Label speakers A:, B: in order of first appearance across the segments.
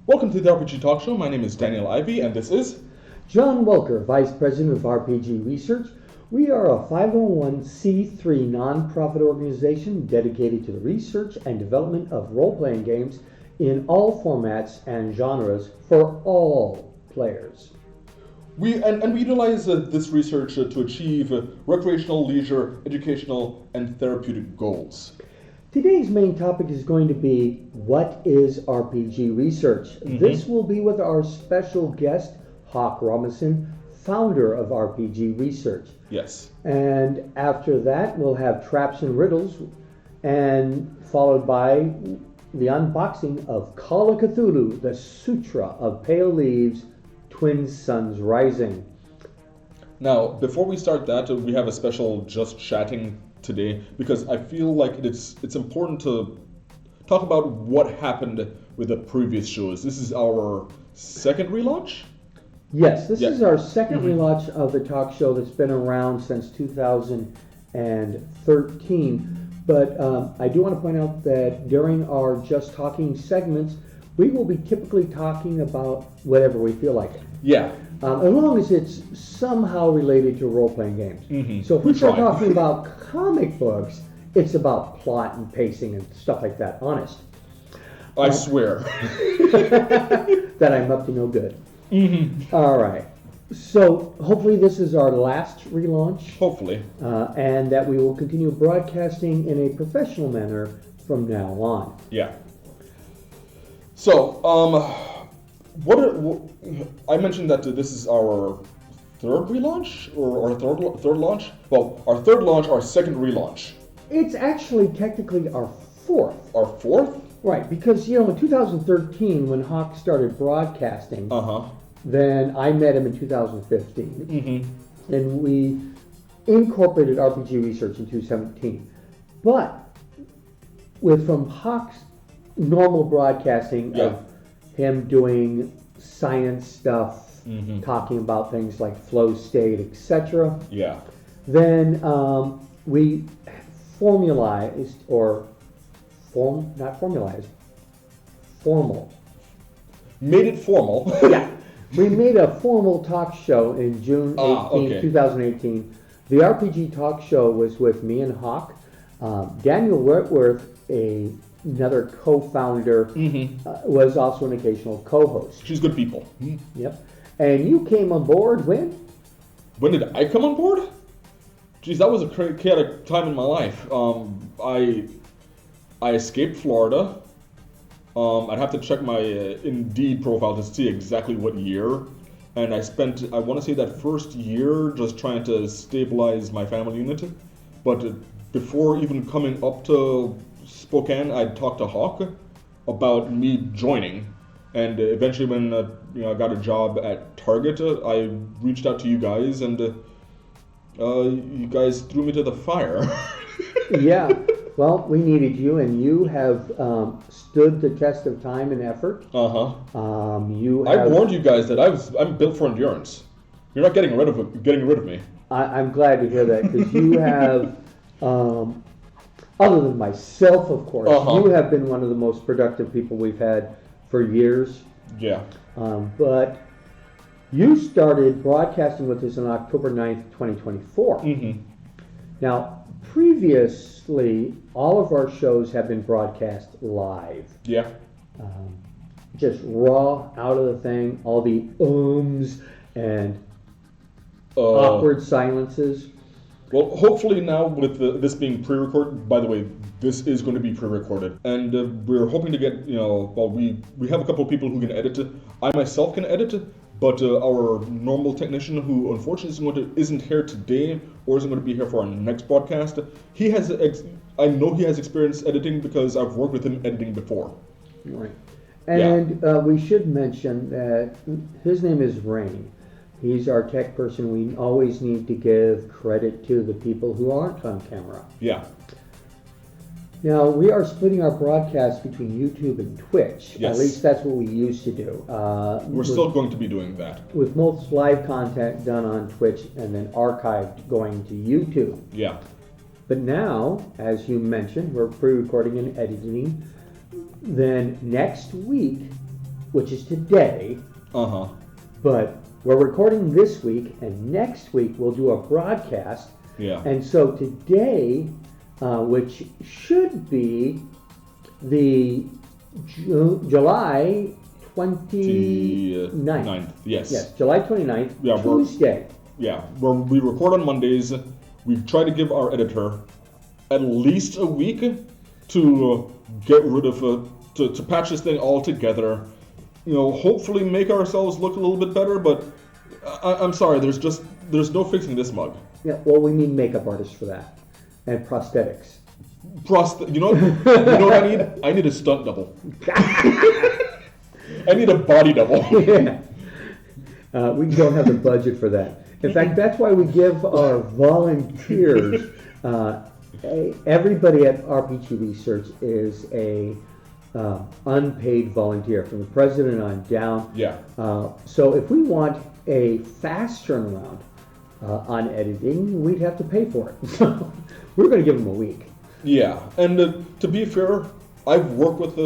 A: Welcome to the RPG Talk Show. My name is Daniel Ivey, and this is
B: John Welker, Vice President of RPG Research. We are a 501c3 nonprofit organization dedicated to the research and development of role-playing games in all formats and genres for all players.
A: we utilize this research to achieve recreational, leisure, educational, and therapeutic goals.
B: Today's main topic is going to be, what is RPG research? This will be with our special guest, Hawk Robinson, founder of RPG Research.
A: Yes.
B: And after that, we'll have Traps and Riddles, and followed by the unboxing of Call of Cthulhu, the Sutra of Pale Leaves, Twin Suns Rising.
A: Now, before we start that, we have a special Just Chatting today, because I feel like it's important to talk about what happened with the previous shows. This is our second relaunch?
B: Yes, this is our second relaunch of the talk show that's been around since 2013. But I do want to point out that during our Just Talking segments, we will be typically talking about whatever we feel like it.
A: Yeah.
B: As long as it's somehow related to role-playing games. So if we start talking about comic books, it's about plot and pacing and stuff like that. Honest.
A: I swear.
B: That I'm up to no good. All right. So hopefully this is our last relaunch.
A: Hopefully.
B: And that we will continue broadcasting in a professional manner from now on.
A: Yeah. So, I mentioned that this is our third relaunch, or our third launch? Well, our third launch, our second relaunch.
B: It's actually technically our fourth.
A: Our fourth?
B: Right, because, in 2013, when Hawk started broadcasting, then I met him in 2015, and we incorporated RPG Research in 2017. But from Hawk's normal broadcasting of him doing science stuff, talking about things like flow state, etc.
A: Yeah.
B: Then we formalized, formal.
A: Made it formal.
B: Yeah. We made a formal talk show in June 2018. The RPG talk show was with me and Hawk. Daniel Whitworth, another co-founder, was also an occasional co-host.
A: She's good people.
B: Yep. And you came on board when?
A: When did I come on board? Geez, that was a chaotic time in my life. I escaped Florida. I'd have to check my Indeed profile to see exactly what year. And I spent, I want to say, that first year just trying to stabilize my family unit. But before even coming up to Spokane, I'd talked to Hawk about me joining. And eventually when I got a job at Target, I reached out to you guys, and you guys threw me to the fire.
B: Yeah. Well, we needed you, and you have stood the test of time and effort.
A: I warned you guys that I'm built for endurance. You're not getting rid of me.
B: I'm glad to hear that, because you have, other than myself, of course, you have been one of the most productive people we've had for years.
A: Yeah.
B: But you started broadcasting with us on October 9th, 2024. Now, previously, all of our shows have been broadcast live.
A: Yeah.
B: Just raw, out of the thing, all the ums and awkward silences.
A: Well, hopefully now with this being pre-recorded, by the way, this is going to be pre-recorded. And we're hoping to get, we have a couple of people who can edit it. I myself can edit it, but our normal technician, who unfortunately isn't here today or isn't going to be here for our next broadcast, I know he has experience editing because I've worked with him editing before.
B: Right. And we should mention that his name is Rain. He's our tech person. We always need to give credit to the people who aren't on camera.
A: Yeah.
B: Now, we are splitting our broadcast between YouTube and Twitch.
A: Yes.
B: At least that's what we used to do.
A: We're still going to be doing that.
B: With most live content done on Twitch and then archived going to YouTube.
A: Yeah.
B: But now, as you mentioned, we're pre-recording and editing. Then next week, which is today. But we're recording this week, and next week we'll do a broadcast.
A: Yeah.
B: And so today, which should be the July 29th.
A: Yes.
B: Yes, July 29th, Tuesday.
A: We record on Mondays. We try to give our editor at least a week to get rid of to patch this thing all together. Hopefully make ourselves look a little bit better, but I'm sorry, there's no fixing this mug.
B: Yeah, well, we need makeup artists for that. And prosthetics.
A: You know what I need? I need a stunt double. I need a body double.
B: Yeah. We don't have the budget for that. In fact, that's why we give our volunteers, everybody at RPG Research is a unpaid volunteer, from the president on down.
A: Yeah.
B: So if we want a fast turnaround on editing, we'd have to pay for it. So we're going to give them a week.
A: Yeah, and to be fair, I've worked with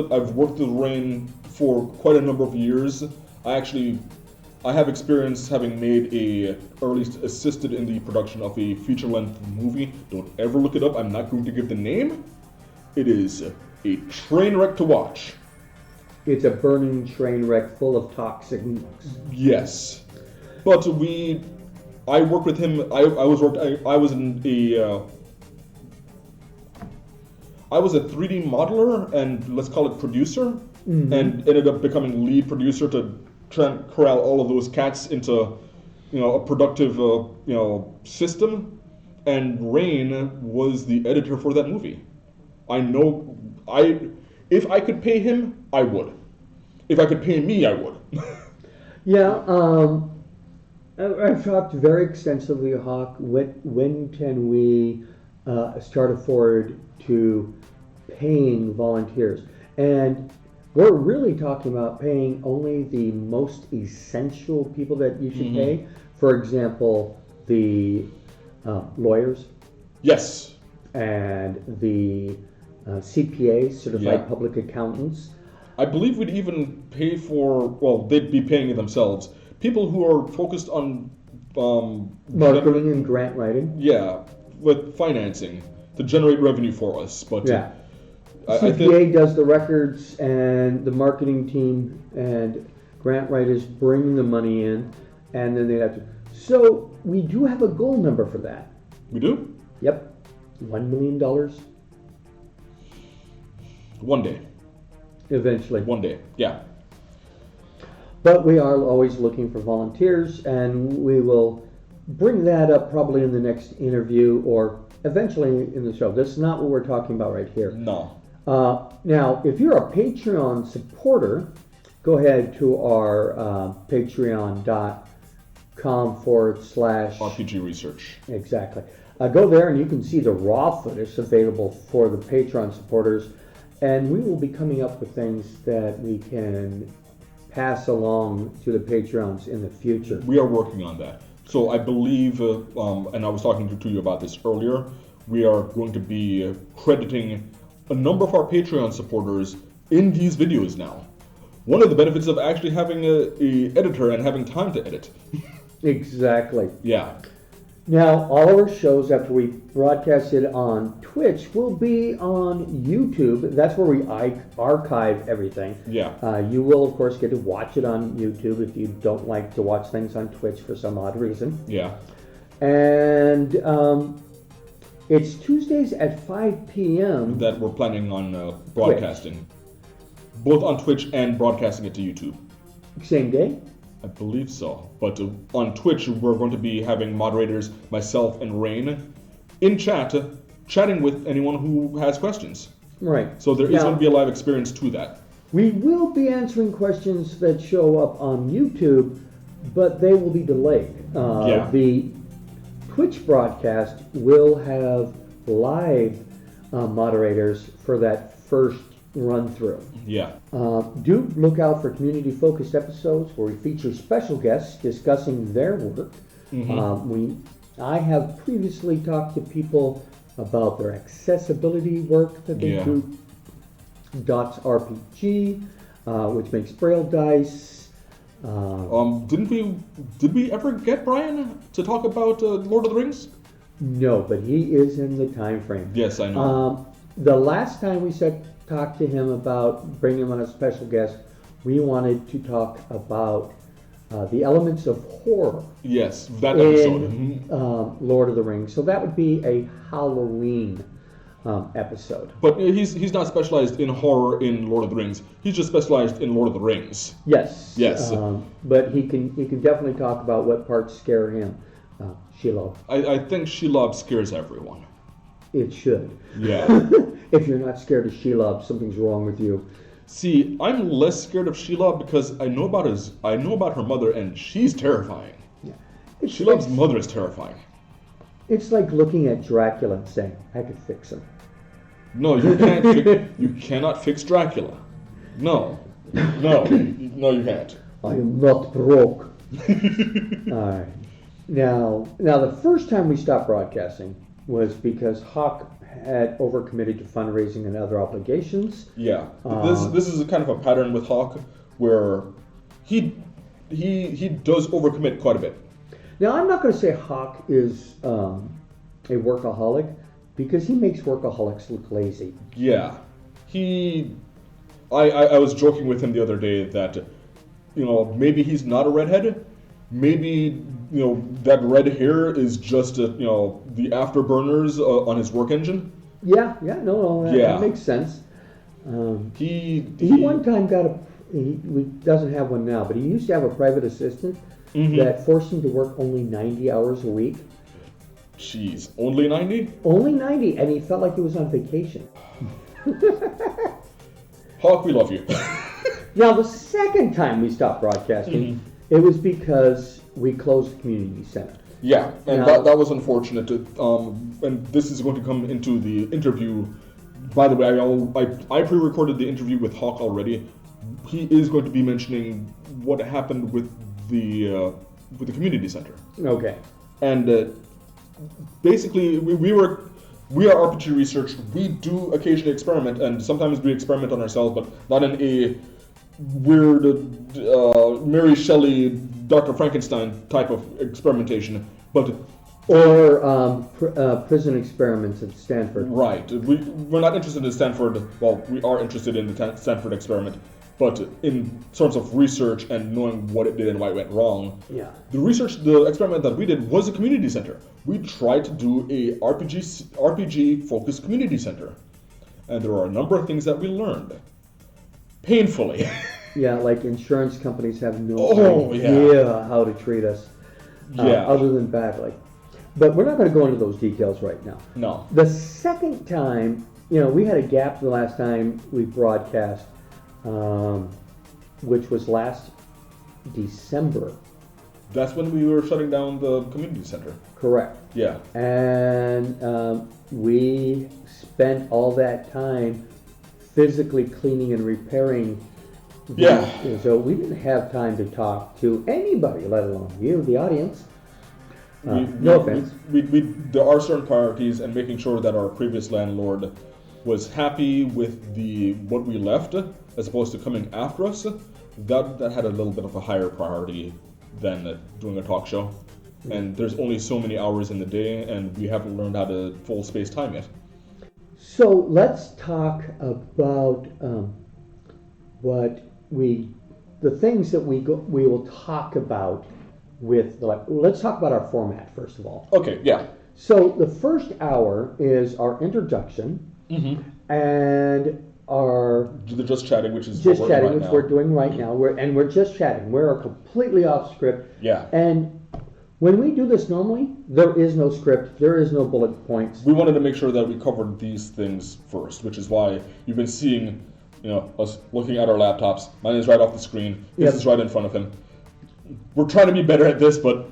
A: Rain for quite a number of years. I have experience having or at least assisted in the production of a feature-length movie. Don't ever look it up. I'm not going to give the name. It is a train wreck to watch.
B: It's a burning train wreck full of toxic mucks.
A: Yes, but I worked with him. I was a 3D modeler and let's call it producer, and ended up becoming lead producer to try and corral all of those cats into, a productive, system. And Rain was the editor for that movie. If I could pay him, I would. If I could pay me, I would.
B: Yeah, I've talked very extensively, Hawk. When can we start forward to paying volunteers? And we're really talking about paying only the most essential people that you should pay. For example, the lawyers.
A: Yes.
B: And the CPAs, certified public accountants.
A: I believe we'd even pay they'd be paying it themselves. People who are focused on
B: marketing and grant writing.
A: Yeah, with financing to generate revenue for us. But
B: yeah. CPA does the records, and the marketing team and grant writers bring the money in, and then they have to. So we do have a goal number for that.
A: We do?
B: Yep. $1 million.
A: One day.
B: Eventually.
A: One day, yeah.
B: But we are always looking for volunteers, and we will bring that up probably in the next interview or eventually in the show. This is not what we're talking about right here.
A: No.
B: Now, if you're a Patreon supporter, go ahead to our patreon.com/RPG
A: Research.
B: Exactly. Go there and you can see the raw footage available for the Patreon supporters. And we will be coming up with things that we can pass along to the Patreons in the future.
A: We are working on that. So I believe, and I was talking to you about this earlier, we are going to be crediting a number of our Patreon supporters in these videos now. One of the benefits of actually having a editor and having time to edit.
B: Exactly.
A: Yeah.
B: Now, all of our shows, after we broadcast it on Twitch, will be on YouTube. That's where we archive everything.
A: Yeah.
B: You will, of course, get to watch it on YouTube if you don't like to watch things on Twitch for some odd reason.
A: Yeah.
B: And it's Tuesdays at 5 p.m.
A: that we're planning on broadcasting. Twitch. Both on Twitch and broadcasting it to YouTube.
B: Same day?
A: I believe so. But on Twitch, we're going to be having moderators, myself and Rain, in chatting with anyone who has questions.
B: Right.
A: So there is going to be a live experience to that.
B: We will be answering questions that show up on YouTube, but they will be delayed. The Twitch broadcast will have live moderators for that first run through.
A: Yeah.
B: Do look out for community-focused episodes where we feature special guests discussing their work. I have previously talked to people about their accessibility work that they do. Dots RPG. which makes Braille dice.
A: Did we ever get Brian to talk about Lord of the Rings?
B: No, but he is in the time frame.
A: Yes, I know.
B: The last time we talked to him about bringing him on as a special guest, we wanted to talk about the elements of horror.
A: Yes, that episode.
B: In Lord of the Rings. So that would be a Halloween episode.
A: But he's not specialized in horror in Lord of the Rings. He's just specialized in Lord of the Rings.
B: Yes.
A: Yes.
B: But he can definitely talk about what parts scare him. Shelob.
A: I think Shelob scares everyone.
B: It should.
A: Yeah.
B: If you're not scared of Shelob, something's wrong with you.
A: See, I'm less scared of Shelob because I know about her mother, and she's terrifying. Yeah. Shelob's mother is terrifying.
B: It's like looking at Dracula and saying, "I could fix him."
A: No, you can't. You cannot fix Dracula. No, you can't.
B: I am not broke. All right. Now, the first time we stopped broadcasting was because Hawk had overcommitted to fundraising and other obligations.
A: Yeah, this is a kind of a pattern with Hawk where he does overcommit quite a bit.
B: Now, I'm not going to say Hawk is a workaholic because he makes workaholics look lazy.
A: Yeah, I was joking with him the other day that maybe he's not a redhead. Maybe that red hair is just the afterburners on his work engine.
B: Yeah, that makes sense. He one time got he doesn't have one now, but he used to have a private assistant that forced him to work only 90 hours a week.
A: Jeez, only 90?
B: Only 90, and he felt like he was on vacation.
A: Hawk, we love you.
B: Now, the second time we stopped broadcasting, it was because we closed the community center.
A: Yeah, and that was unfortunate. And this is going to come into the interview. By the way, I pre-recorded the interview with Hawk already. He is going to be mentioning what happened with the community center.
B: Okay.
A: And basically, we are RPG Research. We do occasionally experiment, and sometimes we experiment on ourselves, but not in a weird Mary Shelley, Dr. Frankenstein type of experimentation, but
B: prison experiments at Stanford.
A: Right. We're not interested in Stanford. Well, we are interested in the Stanford experiment, but in terms of research and knowing what it did and why it went wrong.
B: Yeah.
A: The experiment that we did was a community center. We tried to do a RPG focused community center, and there are a number of things that we learned. Painfully.
B: Yeah, like insurance companies have no idea how to treat us, other than badly. But we're not going to go into those details right now.
A: No.
B: The second time, we had a gap the last time we broadcast, which was last December.
A: That's when we were shutting down the community center. Correct. Yeah.
B: And we spent all that time physically cleaning and repairing. So we didn't have time to talk to anybody, let alone you, the audience. No offense.
A: There are certain priorities, and making sure that our previous landlord was happy with what we left, as opposed to coming after us. That had a little bit of a higher priority than doing a talk show. And there's only so many hours in the day, and we haven't learned how to full space time yet.
B: So let's talk about the things that we will talk about with let's talk about our format first of all.
A: Okay, yeah.
B: So the first hour is our introduction and
A: the just chatting, which is
B: just chatting, which we're doing right now. We're just chatting. We're completely off script.
A: Yeah.
B: And when we do this normally, there is no script, there is no bullet points.
A: We wanted to make sure that we covered these things first, which is why you've been seeing, us looking at our laptops. Mine is right off the screen. This is right in front of him. We're trying to be better at this, but...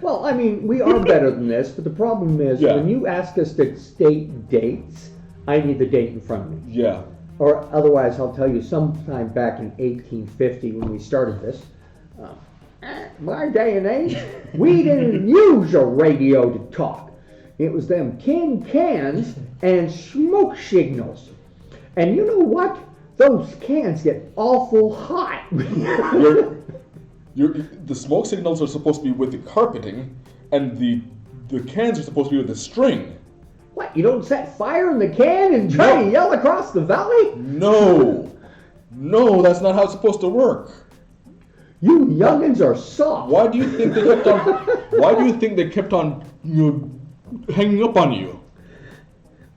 B: Well, I mean, we are better than this, but the problem is when you ask us to state dates, I need the date in front of me.
A: Yeah.
B: Or otherwise, I'll tell you sometime back in 1850 when we started this, my day and age, we didn't use a radio to talk. It was them tin cans and smoke signals. And you know what? those cans get awful hot.
A: The smoke signals are supposed to be with the carpeting, and the cans are supposed to be with the string.
B: What, you don't set fire in the can and try to yell across the valley?
A: No, that's not how it's supposed to work.
B: You youngins are soft.
A: Why do you think they kept on? Why do you think they kept on, hanging up on you?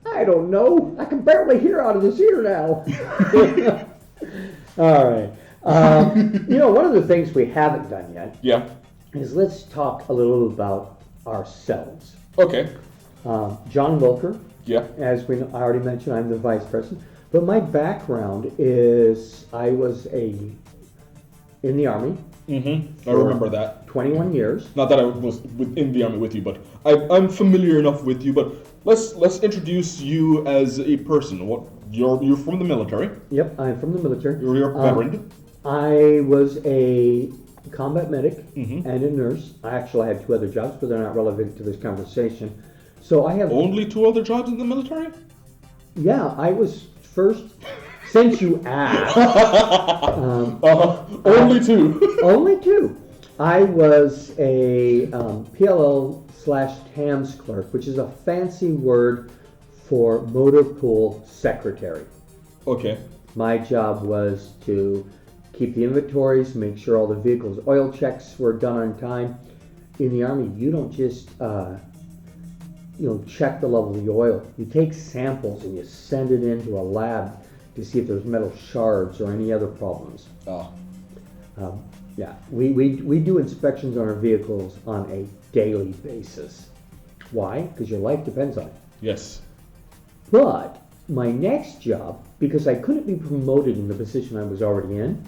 B: I don't know. I can barely hear out of this ear now. All right. One of the things we haven't done yet.
A: Yeah.
B: Is let's talk a little about ourselves.
A: Okay.
B: John Wilker.
A: Yeah.
B: As I already mentioned, I'm the vice president. But my background is I was in the Army.
A: Mm-hmm. I remember that.
B: 21 years.
A: Not that I was in the Army with you, but I'm familiar enough with you. But let's introduce you as a person. You're from the military.
B: Yep, I'm from the military.
A: You're a veteran.
B: I was a combat medic
A: Mm-hmm.
B: and a nurse. I actually had 2 other jobs, but they're not relevant to this conversation. So I have
A: only 2 other jobs in the military.
B: Yeah, I was first. Since you asked,
A: only 2.
B: Only 2. I was a PLL/TAMS clerk, which is a fancy word for motor pool secretary.
A: Okay.
B: My job was to keep the inventories, make sure all the vehicles' oil checks were done on time. In the Army, you don't just check the level of the oil. You take samples and you send it into a lab to see if there's metal shards or any other problems. Yeah, we do inspections on our vehicles on a daily basis. Why? Because your life depends on it.
A: Yes.
B: But my next job, because I couldn't be promoted in the position I was already in,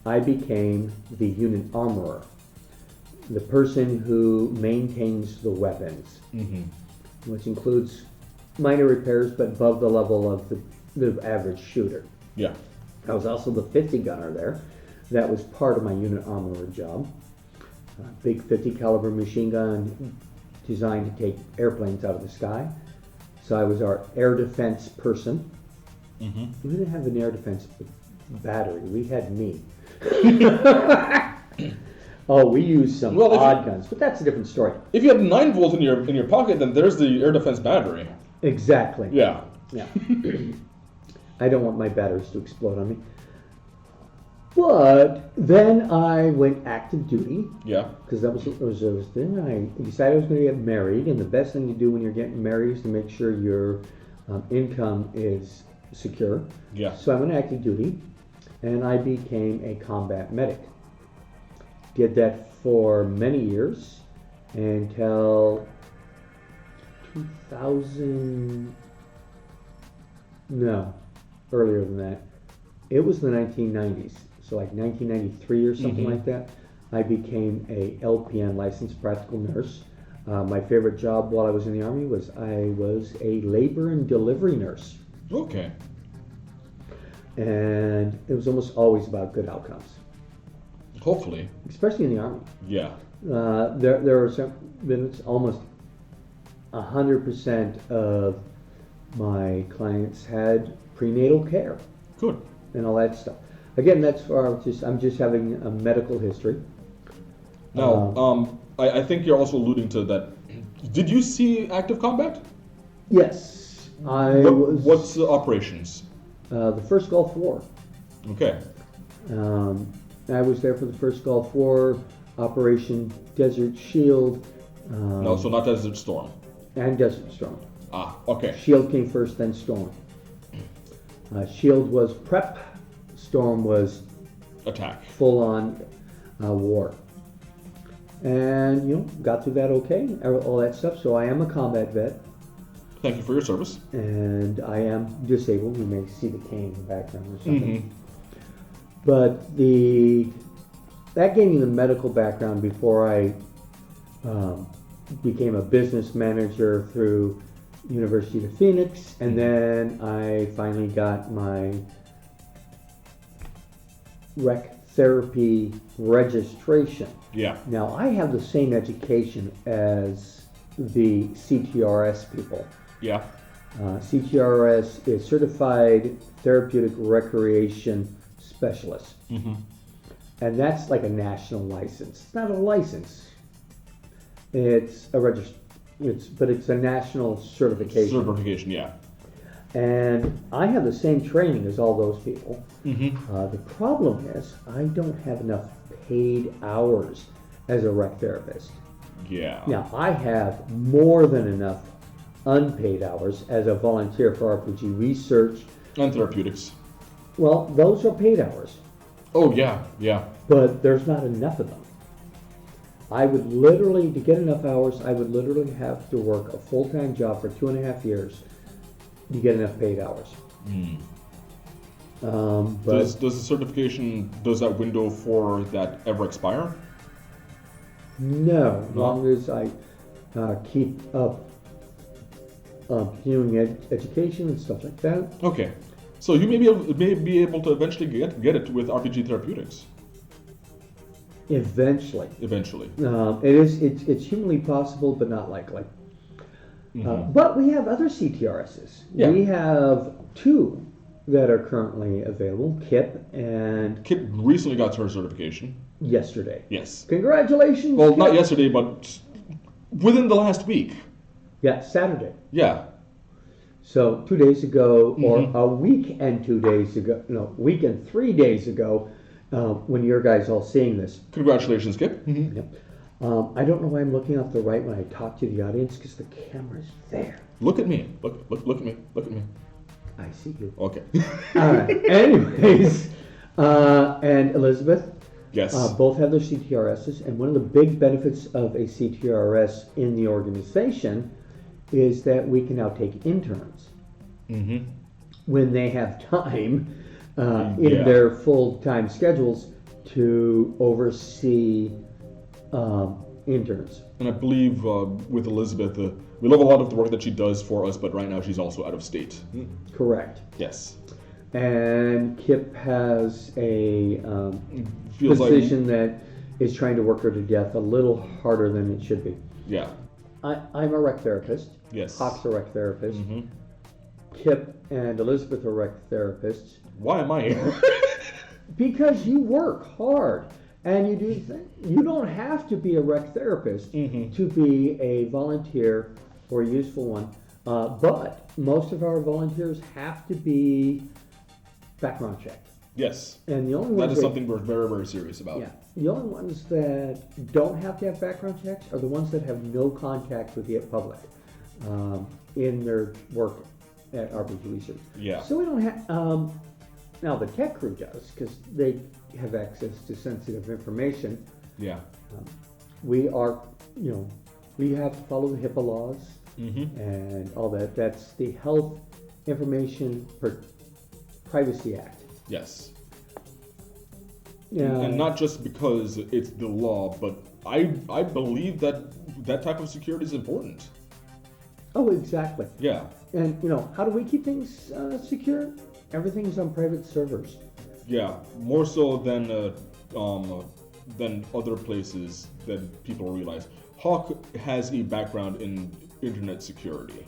B: I became the unit armorer, the person who maintains the weapons, which includes minor repairs, but above the level of the average shooter.
A: Yeah.
B: I was also the 50 gunner there. That was part of my unit armorer job. Big 50 caliber machine gun designed to take airplanes out of the sky. So I was our air defense person. We didn't have an air defense battery. We had me. Oh, we used some odd guns, but that's a different story.
A: If you had 9 volts in your pocket, then there's the air defense battery.
B: Exactly.
A: Yeah.
B: Yeah. I don't want my batteries to explode on me. But then I went active duty.
A: Yeah.
B: Because that was the thing. I decided I was going to get married, and the best thing to do when you're getting married is to make sure your income is secure.
A: Yeah.
B: So I went active duty, and I became a combat medic. Did that for many years until 2000. No, earlier than that. It was the 1990s. So like 1993 or something like that, I became a LPN, licensed practical nurse. My favorite job while I was in the Army was I was a labor and delivery nurse.
A: Okay.
B: And it was almost always about good outcomes.
A: Hopefully.
B: Especially in the Army.
A: Yeah.
B: There are some, it's almost 100% of my clients had prenatal care.
A: Good.
B: And all that stuff. Again, that's for I'm just having a medical history.
A: Now, I think you're also alluding to that. Did you see active combat?
B: Yes,
A: What's the operations?
B: The first Gulf War.
A: Okay.
B: I was there for the first Gulf War, Operation Desert Shield.
A: No, so not Desert Storm.
B: And Desert Storm.
A: Ah, okay.
B: Shield came first, then Storm. Shield was prep. Storm was
A: attack.
B: Full-on war. And, got through that okay, all that stuff. So I am a combat vet.
A: Thank you for your service.
B: And I am disabled. You may see the cane in the background or something. But that gave me the medical background before I became a business manager through University of Phoenix. And then I finally got my rec therapy registration.
A: Yeah.
B: Now I have the same education as the CTRS people.
A: Yeah.
B: CTRS is Certified Therapeutic Recreation Specialist.
A: Mm-hmm.
B: And that's like a national license. It's not a license. It's a but it's a national certification.
A: Certification, yeah.
B: And I have the same training as all those people.
A: Mm-hmm.
B: The problem is I don't have enough paid hours as a rec therapist.
A: Yeah.
B: Now, I have more than enough unpaid hours as a volunteer for RPG research.
A: And therapeutics.
B: Well, those are paid hours.
A: Oh, yeah, yeah.
B: But there's not enough of them. I would literally, to get enough hours, I would literally have to work a full-time job for 2.5 years to get enough paid hours.
A: Mm.
B: But
A: Does the certification, does that window for that ever expire?
B: no, as long as I keep up continuing education and stuff like that.
A: Okay. So you may be able to eventually get it with RPG Therapeutics.
B: Eventually.
A: Eventually.
B: It's humanly possible, but not likely.
A: Mm-hmm.
B: But we have other CTRSs.
A: Yeah.
B: We have 2 that are currently available, Kip and...
A: Kip recently got her certification.
B: Yesterday.
A: Yes.
B: Congratulations!
A: Well,
B: Kip.
A: not yesterday, but within the last week.
B: Yeah, Saturday.
A: Yeah.
B: So 2 days ago,
A: Mm-hmm.
B: or a week and 2 days ago, no, week and 3 days ago, when your guys all seeing this.
A: Congratulations, Kip. Mm-hmm.
B: Yep. I don't know why I'm looking off the right when I talk to the audience, because the camera's there.
A: Look at me. Look at me. Look at me.
B: I see you.
A: Okay.
B: All right. Anyways, and Elizabeth,
A: Yes.
B: both have their CTRSs, and one of the big benefits of a CTRS in the organization is that we can now take interns
A: Mm-hmm.
B: when they have time in
A: Yeah.
B: their full-time schedules to oversee interns.
A: And I believe with Elizabeth, we love a lot of the work that she does for us, but right now she's also out of state.
B: Correct.
A: Yes.
B: And Kip has a
A: Feels
B: position that is trying to work her to death a little harder than it should be.
A: Yeah.
B: I'm a rec therapist.
A: Yes.
B: Hawk's a rec therapist.
A: Mm-hmm.
B: Kip and Elizabeth are rec therapists.
A: Why am I here?
B: Because you work hard and you do things. You don't have to be a rec therapist
A: Mm-hmm.
B: to be a volunteer or a useful one. But most of our volunteers have to be background checked.
A: Yes.
B: And the only
A: That
B: ones
A: is something we're very, very serious about.
B: Yeah. The only ones that don't have to have background checks are the ones that have no contact with the public in their work at RPG Research.
A: Yeah.
B: So we don't have. Now the tech crew does, because they have access to sensitive information.
A: Yeah.
B: We are, we have to follow the HIPAA laws
A: Mm-hmm.
B: and all that. That's the Health Information Privacy Act.
A: Yes.
B: Yeah.
A: And not just because it's the law, but I believe that type of security is important.
B: Oh, exactly.
A: Yeah.
B: And how do we keep things secure? Everything's on private servers.
A: Yeah. More so than other places that people realize. Hawk has a background in internet security.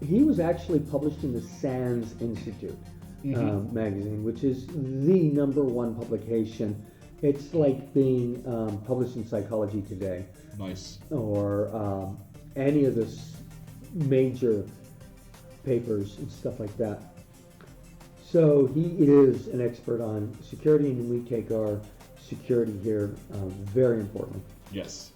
B: He was actually published in the SANS Institute magazine, which is the #1 publication. It's like being published in Psychology Today.
A: Nice.
B: Or any of the major papers and stuff like that. So he is an expert on security, and we take our security here very importantly.
A: Yes.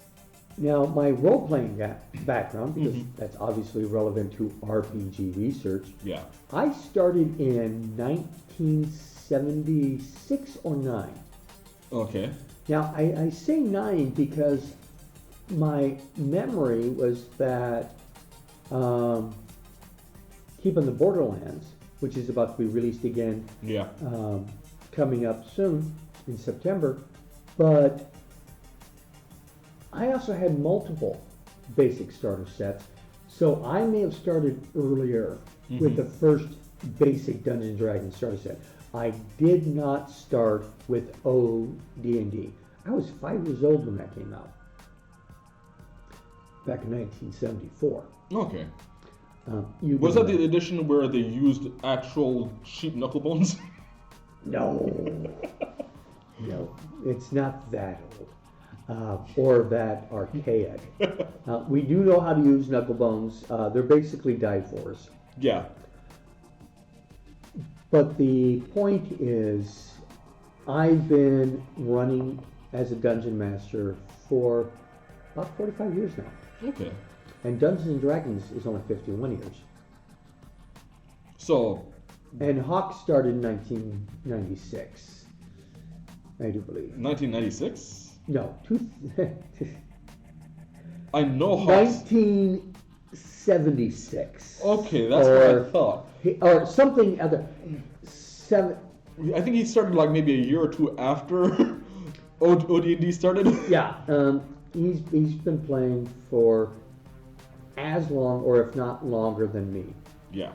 B: Now, my role-playing background, because that's obviously relevant to RPG research,
A: Yeah.
B: I started in 1976 or 9.
A: Okay.
B: Now, I say 9 because my memory was that Keep on the Borderlands, which is about to be released again,
A: Yeah.
B: coming up soon in September, but I also had multiple basic starter sets, so I may have started earlier with the first basic Dungeons & Dragons starter set. I did not start with OD&D. I was 5 years old when that came out, back in 1974.
A: Okay. Was that the edition where they used actual sheep knuckle bones?
B: No. No, it's not that old. Or that archaic. We do know how to use knuckle bones. They're basically die fours.
A: Yeah.
B: But the point is, I've been running as a dungeon master for about 45 years now.
A: Okay.
B: And Dungeons and Dragons is only 51 years.
A: So.
B: And Hawk started in 1996, I do believe.
A: 1996?
B: No,
A: I know Hawk.
B: 1976.
A: Okay, that's what I thought.
B: Or something other.
A: I think he started like maybe a year or two after OD&D started.
B: Yeah, he's been playing for as long, or if not longer than me.
A: Yeah.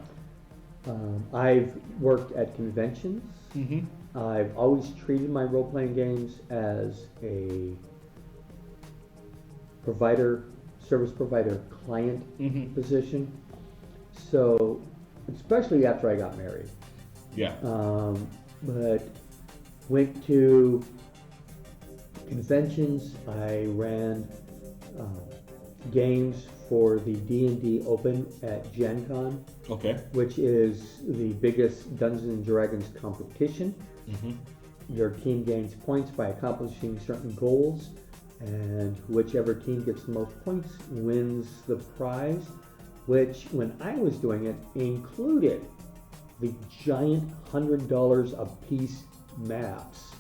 B: I've worked at conventions.
A: Mm-hmm.
B: I've always treated my role-playing games as a service provider client position. So, especially after I got married.
A: Yeah.
B: But went to conventions. I ran games for the D&D Open at Gen Con, which is the biggest Dungeons and Dragons competition. Mm-hmm. Your team gains points by accomplishing certain goals, and whichever team gets the most points wins the prize, which, when I was doing it, included the giant $100 a piece maps.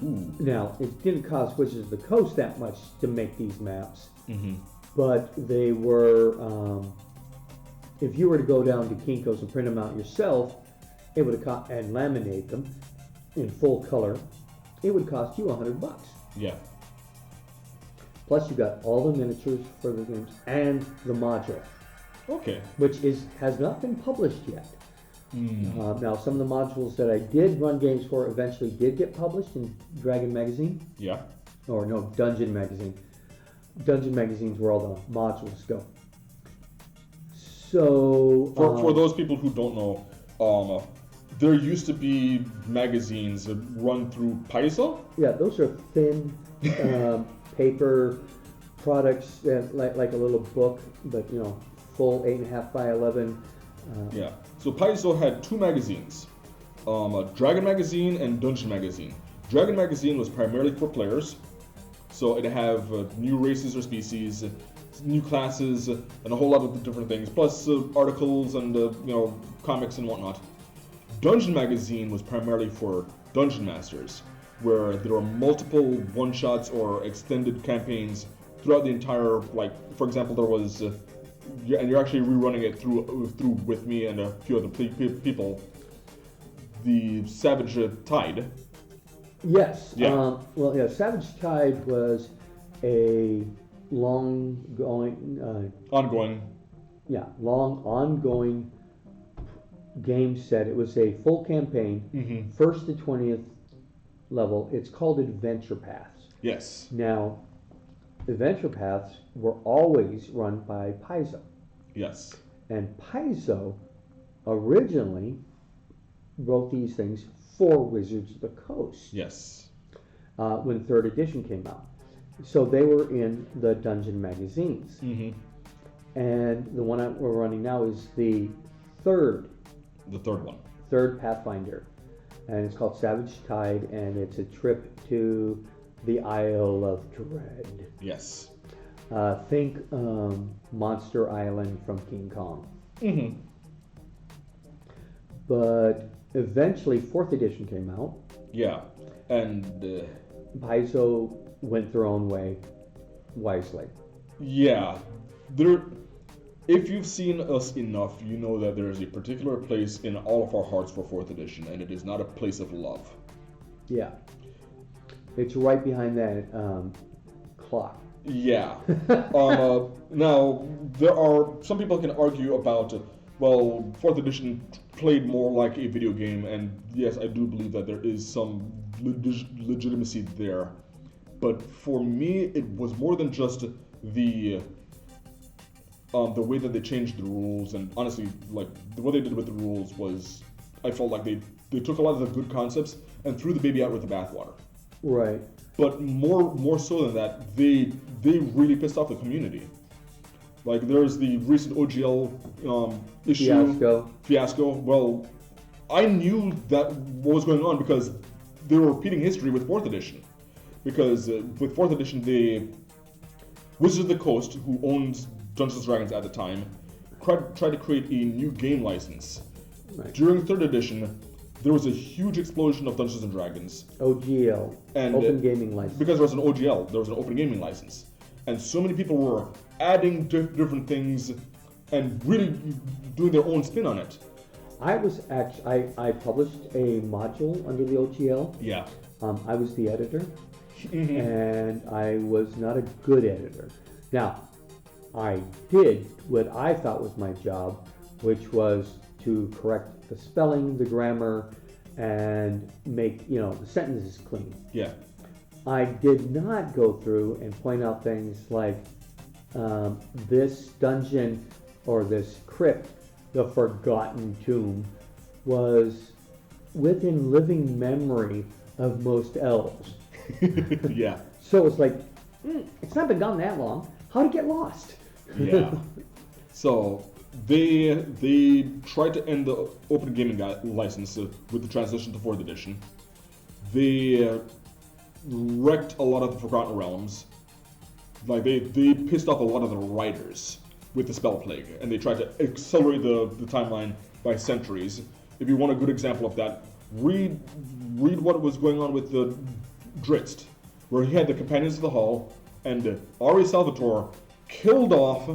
B: Ooh. Now, it didn't cost Wizards of the Coast that much to make these maps, but they were, if you were to go down to Kinko's and print them out yourself, it would have and laminate them in full color, it would cost you $100.
A: Yeah.
B: Plus, you got all the miniatures for the games and the module.
A: Okay.
B: Which has not been published yet. Now, some of the modules that I did run games for eventually did get published in Dragon Magazine.
A: Yeah.
B: Or no, Dungeon Magazine. Dungeon Magazine's where all the modules go. So...
A: For those people who don't know, there used to be magazines that run through Paizo.
B: Yeah, those are thin paper products, like a little book, but, full 8.5 by 11.
A: Yeah. So Paizo had two magazines, Dragon Magazine and Dungeon Magazine. Dragon Magazine was primarily for players, so it'd have new races or species, new classes, and a whole lot of different things, plus articles and comics and whatnot. Dungeon Magazine was primarily for dungeon masters, where there were multiple one-shots or extended campaigns throughout the entire, for example, there was... and you're actually rerunning it through with me and a few other people. The Savage Tide.
B: Yes.
A: Yeah.
B: Savage Tide was a ongoing game set. It was a full campaign, first to 20th level. It's called Adventure Paths.
A: Yes.
B: Now, Adventure Paths were always run by Paizo.
A: Yes.
B: And Paizo originally wrote these things for Wizards of the Coast.
A: Yes.
B: When 3rd edition came out. So they were in the Dungeon magazines. And the one we're running now is the third.
A: The third one.
B: Third Pathfinder. And it's called Savage Tide, and it's a trip to the Isle of Dread.
A: Yes.
B: Think Monster Island from King Kong. But eventually 4th edition came out.
A: Yeah. And
B: Paizo went their own way wisely.
A: Yeah. If you've seen us enough, you know that there is a particular place in all of our hearts for 4th edition, and it is not a place of love.
B: Yeah. It's right behind that clock.
A: Yeah. Now, there are some people can argue about, 4th edition played more like a video game, and yes, I do believe that there is some legitimacy there. But for me, it was more than just the the way that they changed the rules, and honestly, like what they did with the rules was, I felt like they took a lot of the good concepts and threw the baby out with the bathwater.
B: Right.
A: But more so than that, they really pissed off the community. Like there's the recent OGL issue fiasco. Well, I knew that what was going on because they were repeating history with 4th edition. Because with 4th edition, Wizards of the Coast, who owned Dungeons & Dragons at the time, tried to create a new game license.
B: Right.
A: During 3rd edition, there was a huge explosion of Dungeons & Dragons.
B: OGL, and Open Gaming License.
A: Because there was an OGL, there was an Open Gaming License. And so many people were adding different things and really doing their own spin on it.
B: I published a module under the OGL.
A: Yeah.
B: I was the editor, and I was not a good editor. Now, I did what I thought was my job, which was to correct the spelling, the grammar, and make the sentences clean.
A: Yeah.
B: I did not go through and point out things like this dungeon or this crypt, the Forgotten Tomb, was within living memory of most elves.
A: Yeah.
B: So it's like, it's not been gone that long. How'd it get lost?
A: Yeah. So they tried to end the Open Gaming License with the transition to 4th edition. They wrecked a lot of the Forgotten Realms. Like they pissed off a lot of the writers with the Spell Plague, and they tried to accelerate the timeline by centuries. If you want a good example of that, read what was going on with the Drizzt, where he had the Companions of the Hall, and Ari Salvatore killed off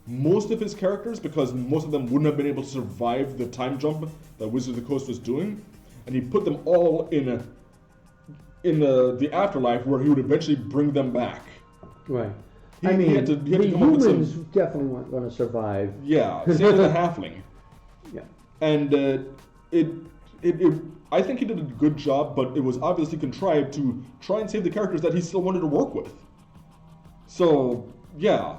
A: most of his characters because most of them wouldn't have been able to survive the time jump that Wizard of the Coast was doing, and he put them all in the afterlife where he would eventually bring them back.
B: Right.
A: He had to
B: the
A: come up with
B: humans
A: some,
B: definitely weren't going to survive.
A: Yeah, same as a halfling.
B: Yeah.
A: And I think he did a good job, but it was obviously contrived to try and save the characters that he still wanted to work with. So, yeah.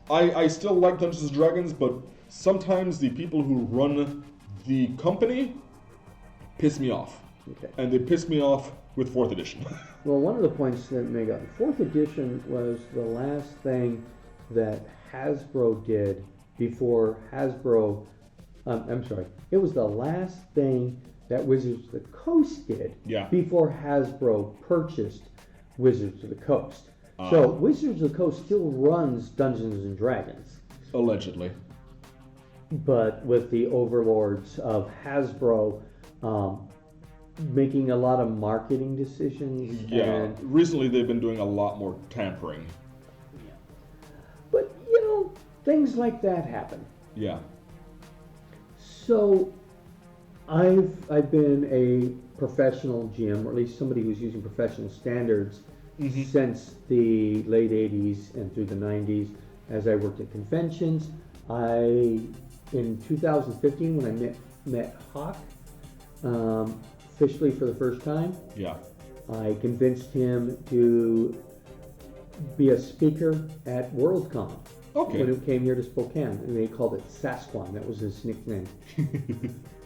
A: I still like Dungeons & Dragons, but sometimes the people who run the company piss me off.
B: Okay.
A: And they pissed me off with 4th edition.
B: Well, one of the points that made up 4th edition was the last thing that Hasbro did before Hasbro. It was the last thing that Wizards of the Coast did before Hasbro purchased Wizards of the Coast. So Wizards of the Coast still runs Dungeons and Dragons.
A: Allegedly.
B: But with the overlords of Hasbro making a lot of marketing decisions.
A: Yeah,
B: and
A: recently they've been doing a lot more tampering.
B: Yeah. But, things like that happen.
A: Yeah.
B: So, I've been a professional GM, or at least somebody who's using professional standards since the late 80s and through the 90s as I worked at conventions. In 2015, when I met Hawk, officially for the first time, I convinced him to be a speaker at Worldcon.
A: Okay.
B: When it came here to Spokane, and they called it Sasquan. That was his nickname.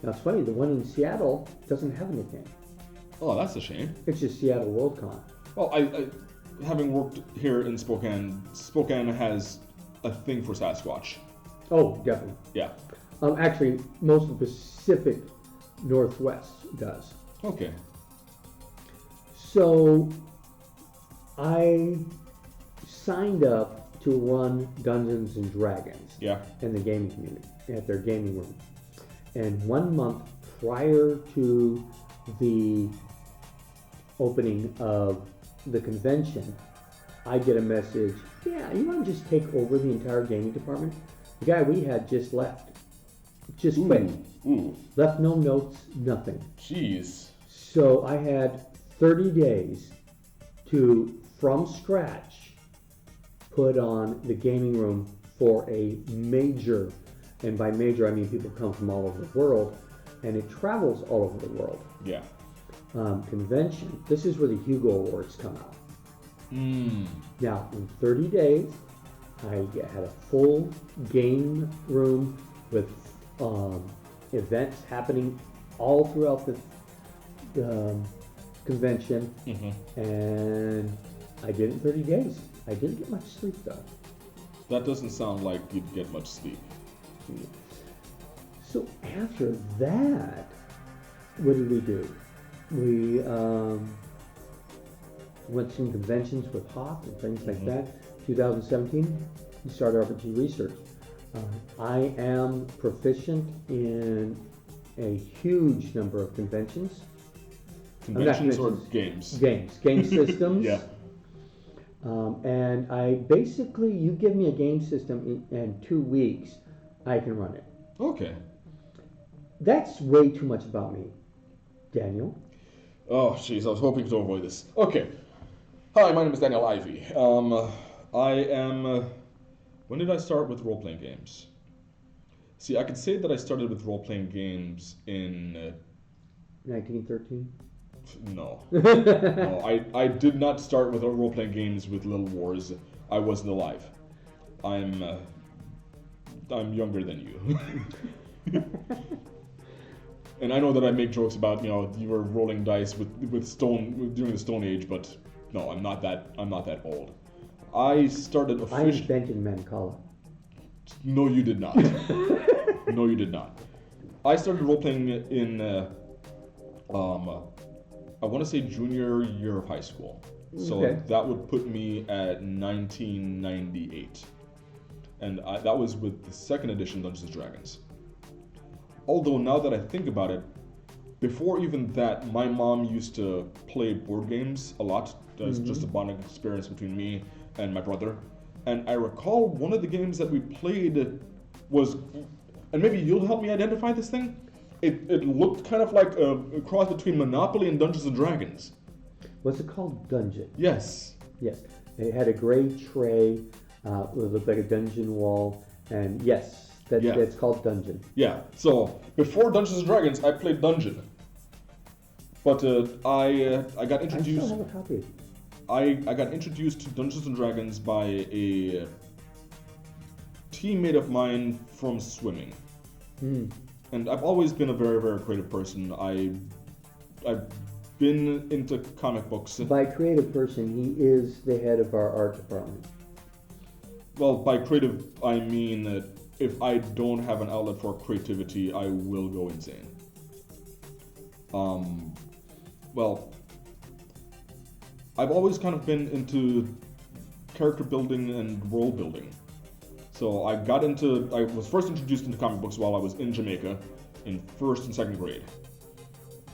B: Now it's funny, the one in Seattle doesn't have a nickname.
A: Oh, that's a shame.
B: It's just Seattle Worldcon.
A: Well, I having worked here in Spokane has a thing for Sasquatch.
B: Oh, definitely.
A: Yeah.
B: Actually, most of the Pacific Northwest does.
A: Okay.
B: So, I signed up to run Dungeons and Dragons in the gaming community, at their gaming room. And 1 month prior to the opening of the convention, I get a message, you want to just take over the entire gaming department? The guy we had just left. Just quit. Left no notes, nothing.
A: Jeez.
B: So I had 30 days to, from scratch, put on the gaming room for a major, and by major I mean people come from all over the world, and it travels all over the world.
A: Yeah.
B: Convention. This is where the Hugo Awards come out. Now, in 30 days, I had a full game room with events happening all throughout the convention, and I did it in 30 days. I didn't get much sleep though.
A: That doesn't sound like you'd get much sleep.
B: So after that, what did we do? We went to some conventions with Hawk and things like that. 2017, we started RPG research. I am proficient in a huge number of conventions.
A: Conventions or games?
B: Game systems.
A: Yeah.
B: And I basically, you give me a game system in 2 weeks, I can run it.
A: Okay.
B: That's way too much about me. Daniel?
A: Oh, jeez, I was hoping to avoid this. Okay. Hi, my name is Daniel Ivy. I am... when did I start with role-playing games? See, I could say that I started with role-playing games in...
B: 1913?
A: No. No, I did not start with role-playing games with Little Wars. I wasn't alive. I'm younger than you. And I know that I make jokes about, you were rolling dice with stone during the Stone Age, but no, I'm not that old. I started officially.
B: I invented Mancala.
A: No, you did not. No, you did not. I started role playing in I want to say junior year of high school. So
B: Okay.
A: that would put me at 1998. And that was with the second edition Dungeons & Dragons. Although now that I think about it, before even that, my mom used to play board games a lot. That's just a bonding experience between me and my brother. And I recall one of the games that we played was, and maybe you'll help me identify this thing, it looked kind of like a cross between Monopoly and Dungeons & Dragons.
B: What's it called? Dungeon.
A: Yes.
B: Yes. It had a gray tray. It looked like a dungeon wall. And yes, that's called Dungeon.
A: Yeah. So before Dungeons & Dragons, I played Dungeon. But I got introduced.
B: I still have a copy.
A: I got introduced to Dungeons & Dragons by a teammate of mine from swimming. And I've always been a very, very creative person. I've been into comic books.
B: By creative person, he is the head of our art department.
A: Well, by creative, I mean that if I don't have an outlet for creativity, I will go insane. Well, I've always kind of been into character building and role building. So I was first introduced into comic books while I was in Jamaica in first and second grade.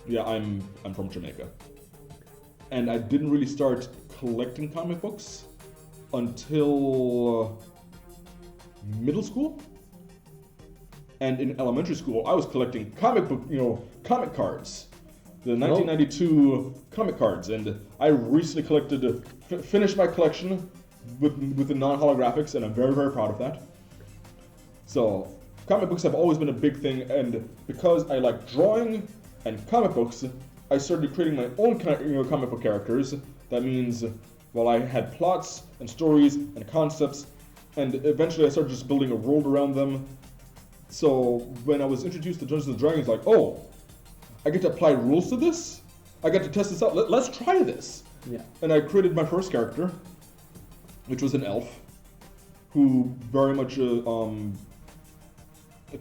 A: Yeah, I'm from Jamaica. And I didn't really start collecting comic books until middle school. And in elementary school, I was collecting comic cards. The 1992 comic cards, and I recently finished my collection with the non-holographics, and I'm very, very proud of that. So, comic books have always been a big thing, and because I like drawing and comic books, I started creating my own comic book characters. That means, well, I had plots and stories and concepts, and eventually I started just building a world around them. So, when I was introduced to Dungeons & Dragons, like, oh, I get to apply rules to this? I get to test this out. Let's try this.
B: Yeah.
A: And I created my first character, which was an elf, who very much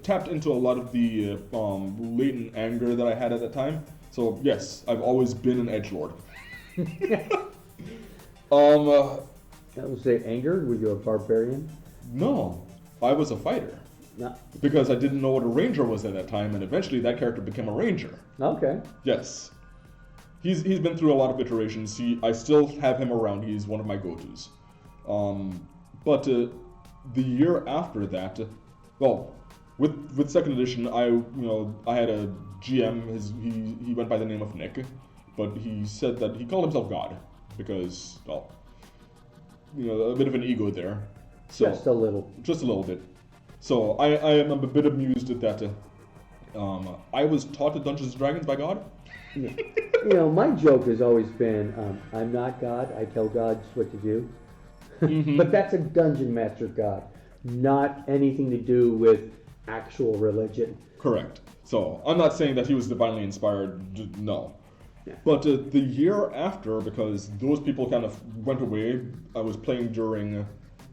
A: tapped into a lot of the latent anger that I had at that time. So yes, I've always been an edgelord.
B: That was the anger? Were you a barbarian?
A: No, I was a fighter.
B: No.
A: Because I didn't know what a ranger was at that time, and eventually that character became a ranger.
B: Okay.
A: Yes. He's been through a lot of iterations. I still have him around. He's one of my go-tos. But the year after that, well, with second edition, I had a GM. He went by the name of Nick, but he said that he called himself God because, well, a bit of an ego there. So,
B: just a little.
A: Just a little bit. So I am a bit amused at that. I was taught to Dungeons & Dragons by God.
B: My joke has always been, I'm not God, I tell gods what to do. But that's a dungeon master god, not anything to do with actual religion.
A: Correct. So I'm not saying that he was divinely inspired. No.
B: Yeah.
A: But the year after, because those people kind of went away, I was playing during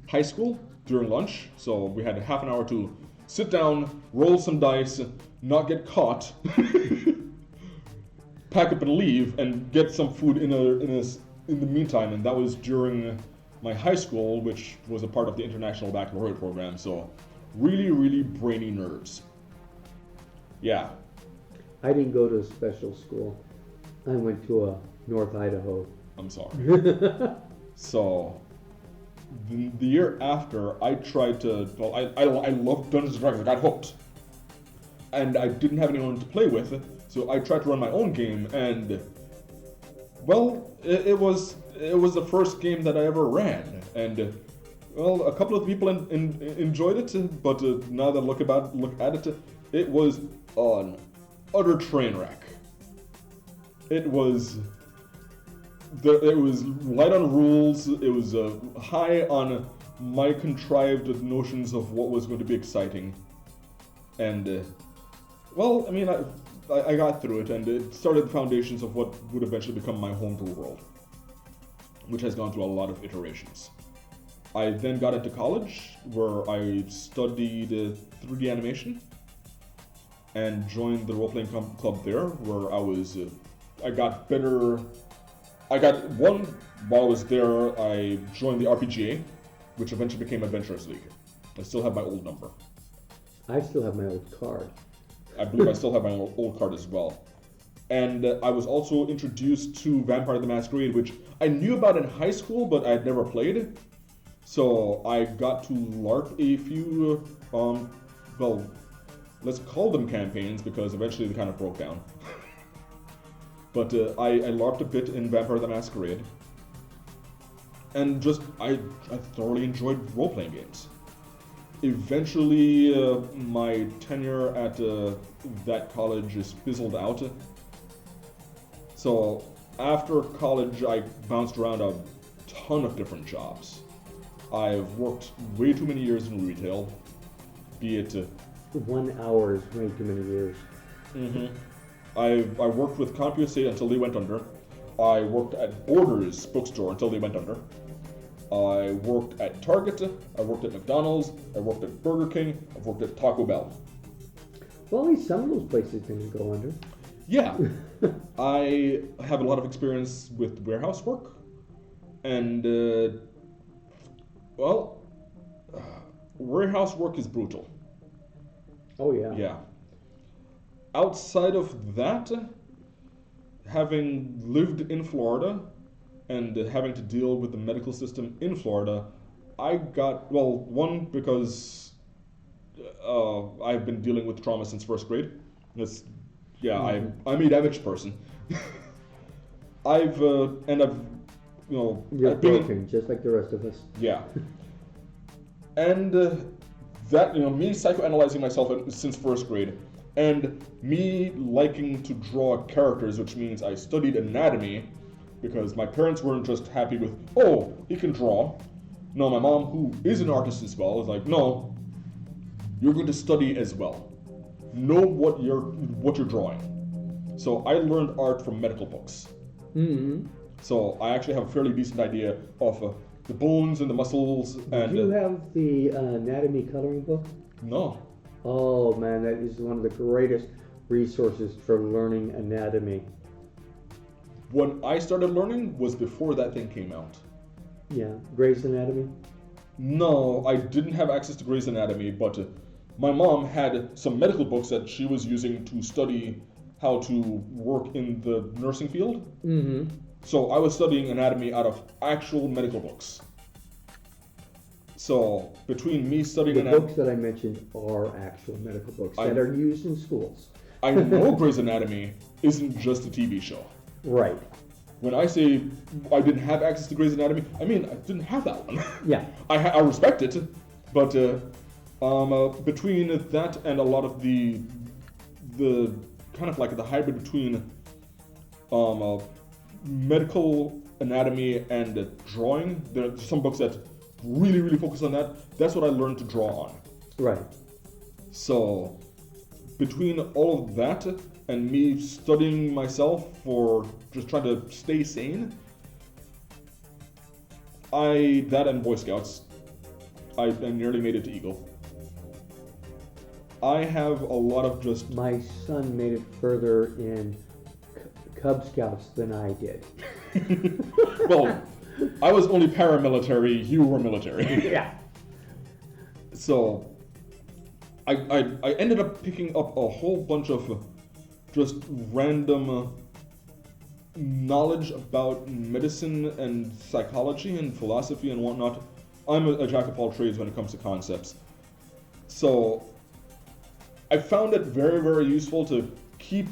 A: high school, during lunch. So we had half an hour to sit down, roll some dice, not get caught, pack up and leave, and get some food in the meantime. And that was during my high school, which was a part of the International Baccalaureate program. So really, really brainy nerds. Yeah.
B: I didn't go to a special school. I went to a North Idaho.
A: I'm sorry. So, the year after, I tried to. Well, I loved Dungeons and Dragons. I got hooked, and I didn't have anyone to play with, so I tried to run my own game, and well, it was the first game that I ever ran, and well, a couple of people enjoyed it, but now that I look at it, it was an utter train wreck. It was light on rules. It was high on my contrived notions of what was going to be exciting, and well, I mean, I got through it, and it started the foundations of what would eventually become my homebrew world, which has gone through a lot of iterations. I then got into college, where I studied 3D animation, and joined the role-playing club there, where I got better. While I was there, I joined the RPGA, which eventually became Adventurers League. I still have my old number.
B: I still have my old card.
A: I believe I still have my old card as well. And I was also introduced to Vampire the Masquerade, which I knew about in high school, but I had never played. So I got to LARP a few, well, let's call them campaigns, because eventually they kind of broke down. But I LARPed a bit in Vampire the Masquerade. And I thoroughly enjoyed role-playing games. Eventually, my tenure at that college just fizzled out. So after college, I bounced around a ton of different jobs. I've worked way too many years in retail, be it
B: 1 hour is way too many years.
A: Mm-hmm. I worked with CompUSA until they went under. I worked at Borders bookstore until they went under. I worked at Target. I worked at McDonald's. I worked at Burger King. I've worked at Taco Bell.
B: Well, at least some of those places didn't go under.
A: Yeah. I have a lot of experience with warehouse work. And, warehouse work is brutal.
B: Oh, yeah.
A: Yeah. Outside of that, having lived in Florida and having to deal with the medical system in Florida, I got, well, one, because I've been dealing with trauma since first grade. I'm a damaged person. You're
B: broken, just like the rest of us.
A: Yeah. And that, me psychoanalyzing myself since first grade, and me liking to draw characters, which means I studied anatomy, because my parents weren't just happy with, oh, he can draw. No, my mom, who is an artist as well, is like, no, you're going to study as well. Know what you're drawing. So I learned art from medical books.
B: Mm-hmm.
A: So I actually have a fairly decent idea of the bones and the muscles.
B: Do you have the anatomy coloring book?
A: No.
B: Oh man, that is one of the greatest resources for learning anatomy.
A: When I started learning was before that thing came out.
B: Yeah, Grey's Anatomy?
A: No, I didn't have access to Grey's Anatomy, but my mom had some medical books that she was using to study how to work in the nursing field.
B: Mm-hmm.
A: So I was studying anatomy out of actual medical books. So between me studying
B: the books that I mentioned are actual medical books that are used in schools.
A: I know Grey's Anatomy isn't just a TV show.
B: Right.
A: When I say I didn't have access to Grey's Anatomy, I mean I didn't have that one.
B: Yeah.
A: I respect it, but between that and a lot of the kind of like the hybrid between medical anatomy and drawing, there are some books that really, really focus on that, that's what I learned to draw on.
B: Right.
A: So, between all of that and me studying myself for just trying to stay sane, that and Boy Scouts, I nearly made it to Eagle. I have a lot of just...
B: My son made it further in Cub Scouts than I did.
A: Well, I was only paramilitary, you were military.
B: Yeah.
A: So, I ended up picking up a whole bunch of just random knowledge about medicine and psychology and philosophy and whatnot. I'm a jack of all trades when it comes to concepts. So, I found it very, very useful to keep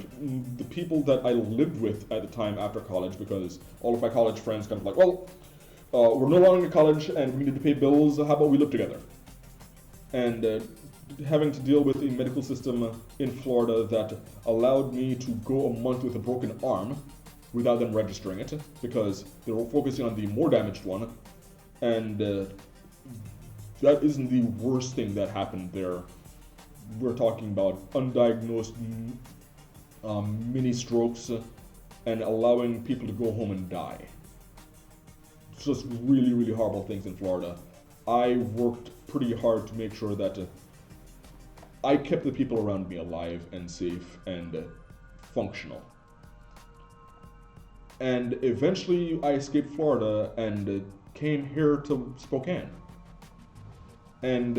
A: the people that I lived with at the time after college, because all of my college friends kind of like, well, we're no longer in college and we need to pay bills, how about we live together? And having to deal with a medical system in Florida that allowed me to go a month with a broken arm without them registering it, because they were focusing on the more damaged one, and that isn't the worst thing that happened there. We're talking about undiagnosed mini strokes and allowing people to go home and die. It's just really, really horrible things in Florida. I worked pretty hard to make sure that I kept the people around me alive and safe and functional. And eventually I escaped Florida and came here to Spokane. And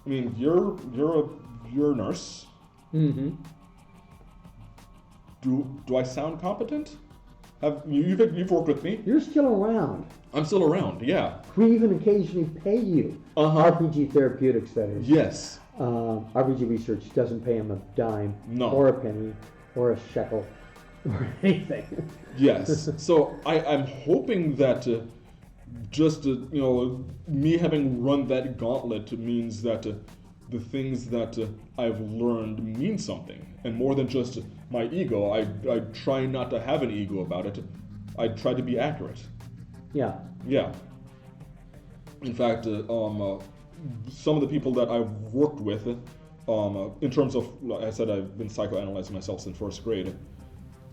A: I mean, you're a nurse.
B: Mm-hmm.
A: Do I sound competent? You've worked with me.
B: You're still around.
A: I'm still around, yeah.
B: We even occasionally pay you. RPG Therapeutics, that is.
A: Yes.
B: RPG Research doesn't pay him a dime,
A: No.
B: or a penny, or a shekel, or anything.
A: Yes. So I'm hoping that me having run that gauntlet means that the things that I've learned mean something, and more than just my ego. I try not to have an ego about it. I try to be accurate.
B: Yeah.
A: Yeah. In fact, some of the people that I've worked with, in terms of, like I said, I've been psychoanalyzing myself since first grade.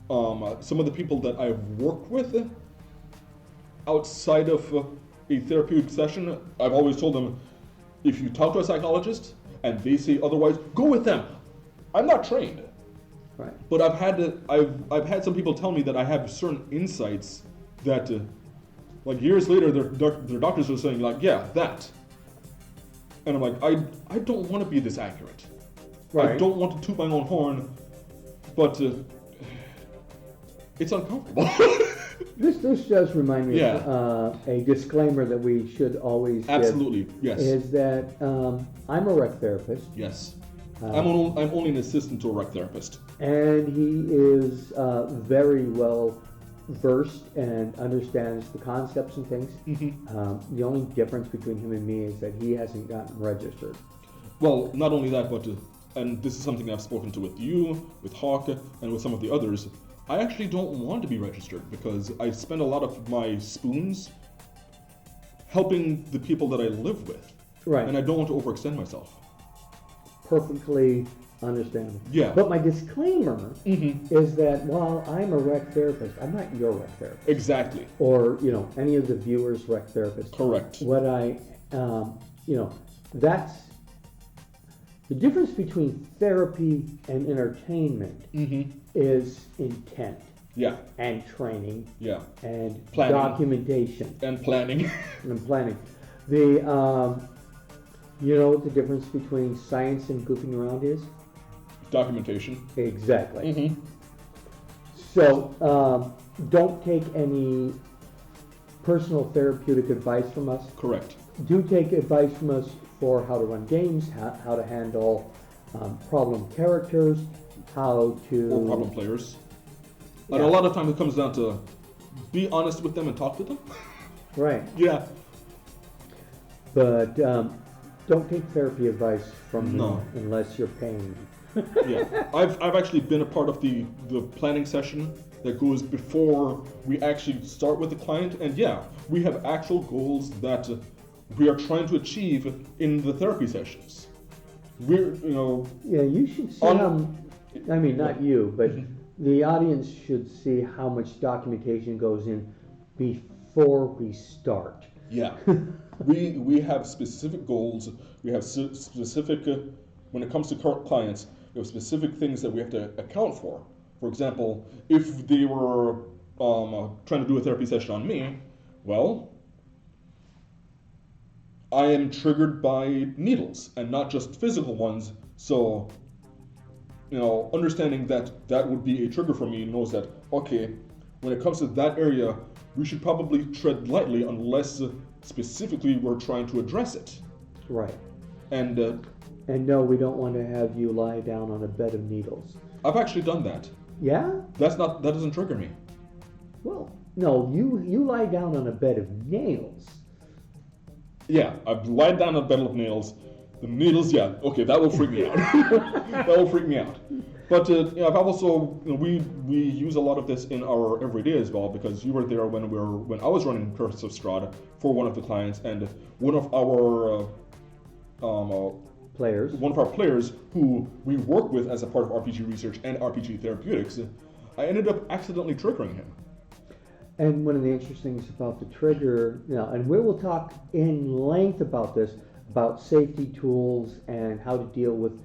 A: Some of the people that I've worked with outside of a therapeutic session, I've always told them, if you talk to a psychologist and they say otherwise, go with them. I'm not trained.
B: Right.
A: But I've had some people tell me that I have certain insights that, like years later, their doctors are saying like, yeah, that. And I'm like, I don't want to be this accurate.
B: Right.
A: I don't want to toot my own horn, but it's uncomfortable.
B: This does remind me
A: Yeah.
B: of a disclaimer that we should always
A: Absolutely,
B: give,
A: yes.
B: is that I'm a rec therapist.
A: Yes. I'm only an assistant to a rec therapist.
B: And he is very well versed and understands the concepts and things.
A: Mm-hmm.
B: The only difference between him and me is that he hasn't gotten registered.
A: Well, not only that, but, and this is something I've spoken to with you, with Hawk, and with some of the others, I actually don't want to be registered because I spend a lot of my spoons helping the people that I live with.
B: Right.
A: And I don't want to overextend myself.
B: Perfectly understandable.
A: Yeah.
B: But my disclaimer is that while I'm a rec therapist, I'm not your rec therapist.
A: Exactly.
B: Or, any of the viewers' rec therapists.
A: Correct.
B: What that's the difference between therapy and entertainment is intent.
A: Yeah.
B: And training.
A: Yeah.
B: And
A: planning.
B: Documentation.
A: And planning.
B: And planning. The you know what the difference between science and goofing around is?
A: Documentation.
B: Exactly. So don't take any personal therapeutic advice from us.
A: Correct.
B: Do take advice from us for how to run games, how to handle problem characters, how to...
A: Or problem players.
B: Yeah.
A: And a lot of times it comes down to be honest with them and talk to them.
B: Right.
A: Yeah.
B: But don't take therapy advice from
A: No.
B: me unless you're paying me.
A: Yeah. I've actually been a part of the planning session that goes before we actually start with the client. And yeah, we have actual goals that we are trying to achieve in the therapy sessions. We're,
B: Yeah, you should see I mean, not you, but the audience should see how much documentation goes in before we start.
A: Yeah. we have specific goals. We have specific, when it comes to clients, we have specific things that we have to account for. For example, if they were trying to do a therapy session on me, well, I am triggered by needles and not just physical ones. So, understanding that would be a trigger for me knows that, okay, when it comes to that area, we should probably tread lightly unless specifically we're trying to address it.
B: Right.
A: And
B: no, we don't want to have you lie down on a bed of needles.
A: I've actually done that.
B: Yeah?
A: That doesn't trigger me.
B: Well, no, you lie down on a bed of nails.
A: Yeah, I've lied down on a bed of nails. The needles, yeah, okay, that will freak me out. That will freak me out. But I've also, we use a lot of this in our everyday as well, because you were there when I was running Curse of Strahd for one of the clients, and one of our players who we work with as a part of RPG research and RPG therapeutics, I ended up accidentally triggering him.
B: And one of the interesting things about the trigger, and we will talk in length about this, about safety tools and how to deal with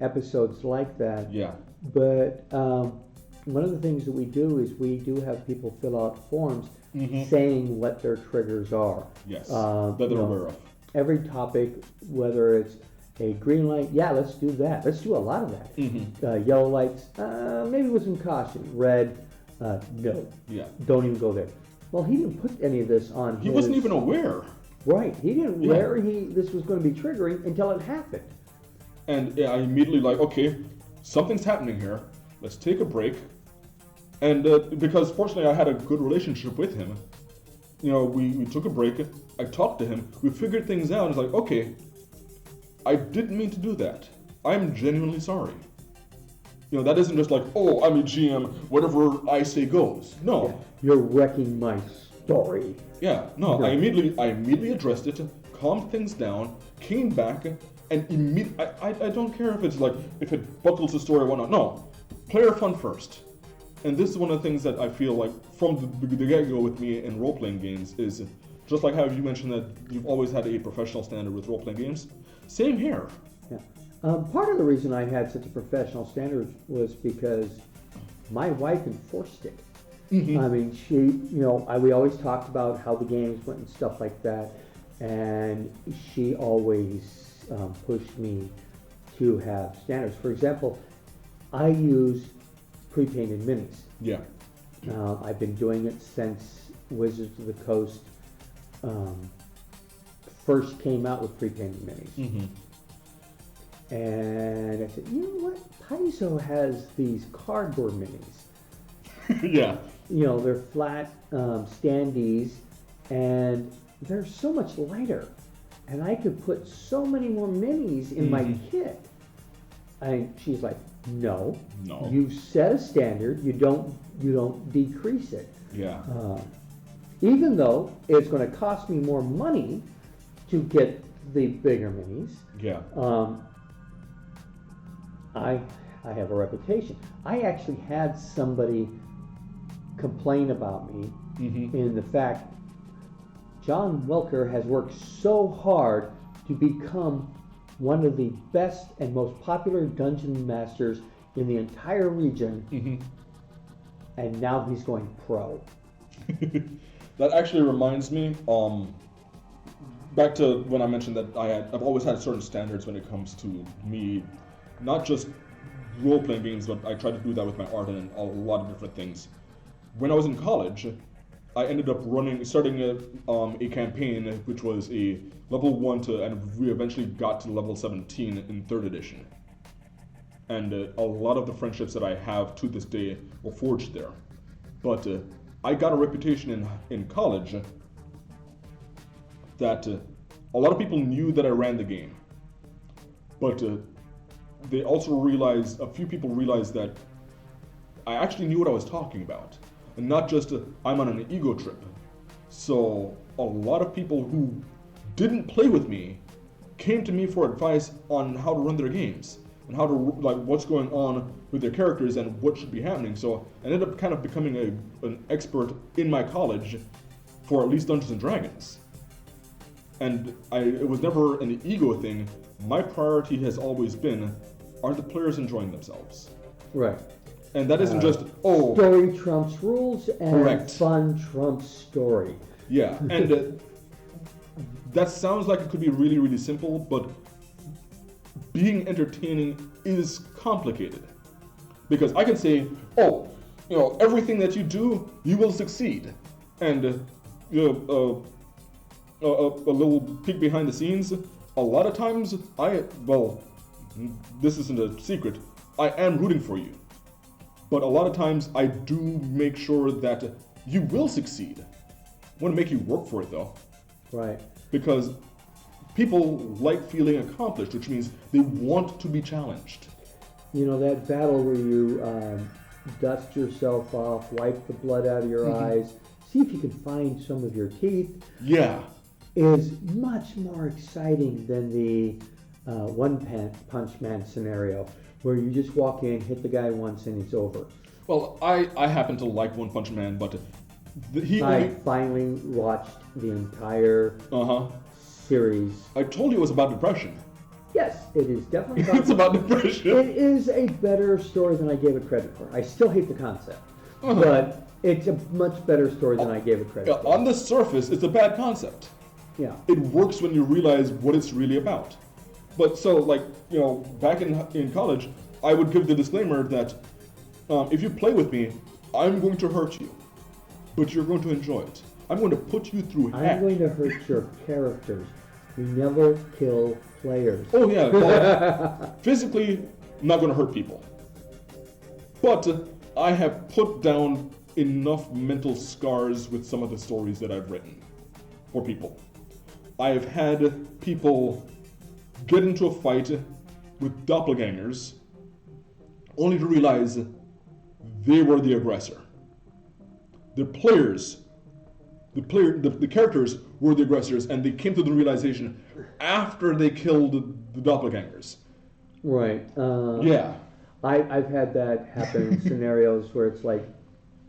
B: episodes like that.
A: Yeah.
B: But one of the things that we do is we do have people fill out forms saying what their triggers are.
A: Yes, that they're aware of.
B: Every topic, whether it's a green light, yeah, let's do that. Let's do a lot of that. Yellow lights, maybe with some caution. Red, no.
A: Yeah.
B: Don't even go there. Well, he didn't put any of this on.
A: He wasn't even aware.
B: Right. He didn't aware this was going to be triggering until it happened.
A: And I immediately okay, something's happening here. Let's take a break. And because fortunately I had a good relationship with him, we took a break. I talked to him. We figured things out. It's like, okay, I didn't mean to do that. I'm genuinely sorry. That isn't just like, oh, I'm a GM, whatever I say goes. No.
B: Yeah, you're wrecking my story.
A: Yeah, no. I immediately addressed it, calmed things down, came back, and I don't care if it buckles the story or whatnot. No. Player fun first. And this is one of the things that I feel like from the get-go with me in role-playing games is, just like how you mentioned that you've always had a professional standard with role-playing games, same here.
B: Yeah. Part of the reason I had such a professional standard was because my wife enforced it. I mean, we always talked about how the games went and stuff like that, and she always pushed me to have standards. For example, I use pre-painted minis.
A: Yeah.
B: I've been doing it since Wizards of the Coast first came out with pre-painted minis. And I said, you know what? Paizo has these cardboard minis.
A: Yeah.
B: They're flat standees, and they're so much lighter. And I could put so many more minis in my kit. And she's like, no. You set a standard. You don't decrease it.
A: Yeah.
B: Even though it's going to cost me more money to get the bigger minis.
A: Yeah.
B: I have a reputation. I actually had somebody complain about me in the fact John Welker has worked so hard to become one of the best and most popular dungeon masters in the entire region, and now he's going pro.
A: That actually reminds me, back to when I mentioned that I've always had certain standards when it comes to me, not just role-playing games, but I try to do that with my art and a lot of different things. When I was in college, I ended up starting a campaign which was a level 1 and we eventually got to level 17 in 3rd edition. And a lot of the friendships that I have to this day were forged there. But I got a reputation in college that a lot of people knew that I ran the game. But they also realized, a few people realized that I actually knew what I was talking about, and not just I'm on an ego trip. So a lot of people who didn't play with me came to me for advice on how to run their games and how to like what's going on with their characters and what should be happening. So I ended up kind of becoming an expert in my college for at least Dungeons and Dragons. And it was never an ego thing. My priority has always been, are the players enjoying themselves?
B: Right.
A: And that isn't just,
B: story trumps rules and
A: correct.
B: Fun trumps story.
A: Yeah, and that sounds like it could be really, really simple, but being entertaining is complicated. Because I can say, everything that you do, you will succeed. And a little peek behind the scenes, a lot of times this isn't a secret, I am rooting for you. But a lot of times I do make sure that you will succeed. I want to make you work for it though.
B: Right.
A: Because people like feeling accomplished, which means they want to be challenged.
B: You know, that battle where you dust yourself off, wipe the blood out of your eyes, see if you can find some of your teeth.
A: Yeah.
B: Is much more exciting than the one-punch man scenario where you just walk in, hit the guy once, and it's over.
A: Well, I happen to like One Punch Man, but
B: I finally watched the entire series.
A: I told you it was about depression.
B: Yes, it is definitely about
A: it's about depression.
B: It is a better story than I gave it credit for. I still hate the concept, but it's a much better story than I gave it credit for.
A: On the surface, it's a bad concept.
B: Yeah.
A: It works when you realize what it's really about. But so, back in college, I would give the disclaimer that if you play with me, I'm going to hurt you, but you're going to enjoy it. I'm going to put you through heck.
B: I'm going to hurt your characters. We never kill players.
A: Oh yeah, well, physically, I'm not going to hurt people. But I have put down enough mental scars with some of the stories that I've written for people. I have had people get into a fight with doppelgangers only to realize they were the aggressor. The characters were the aggressors, and they came to the realization after they killed the doppelgangers.
B: Right.
A: Yeah.
B: I've had that happen in scenarios where it's like,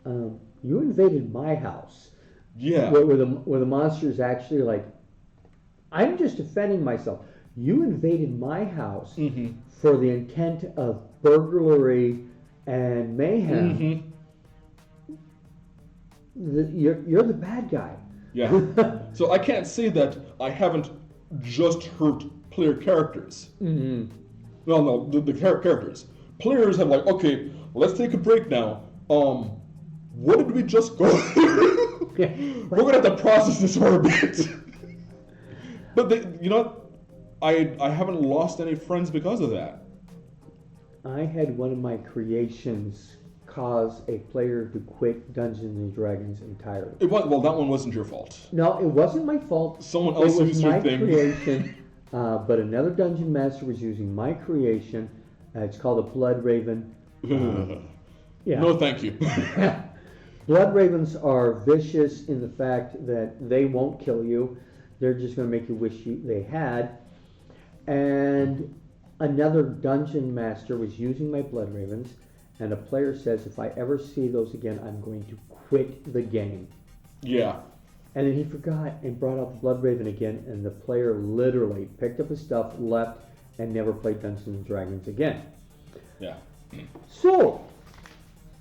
B: you invaded my house.
A: Yeah.
B: Where the monster's actually like, I'm just defending myself. You invaded my house for the intent of burglary and mayhem. You're the bad guy.
A: Yeah. So I can't say that I haven't just hurt player characters. No, the characters. Players have like, okay, let's take a break now. What did we just go through? We're gonna have to process this for a bit. But I haven't lost any friends because of that.
B: I had one of my creations cause a player to quit Dungeons and Dragons entirely.
A: That one wasn't your fault.
B: No, it wasn't my fault.
A: Someone else used your thing.
B: It was my creation, but another dungeon master was using my creation. It's called a Blood Raven.
A: Yeah. No, thank you.
B: Blood Ravens are vicious in the fact that they won't kill you. They're just going to make you wish they had. And another dungeon master was using my Blood Ravens, and a player says, if I ever see those again, I'm going to quit the game.
A: Yeah.
B: And then he forgot and brought out the Blood Raven again, and the player literally picked up his stuff, left, and never played Dungeons and Dragons again.
A: Yeah.
B: So,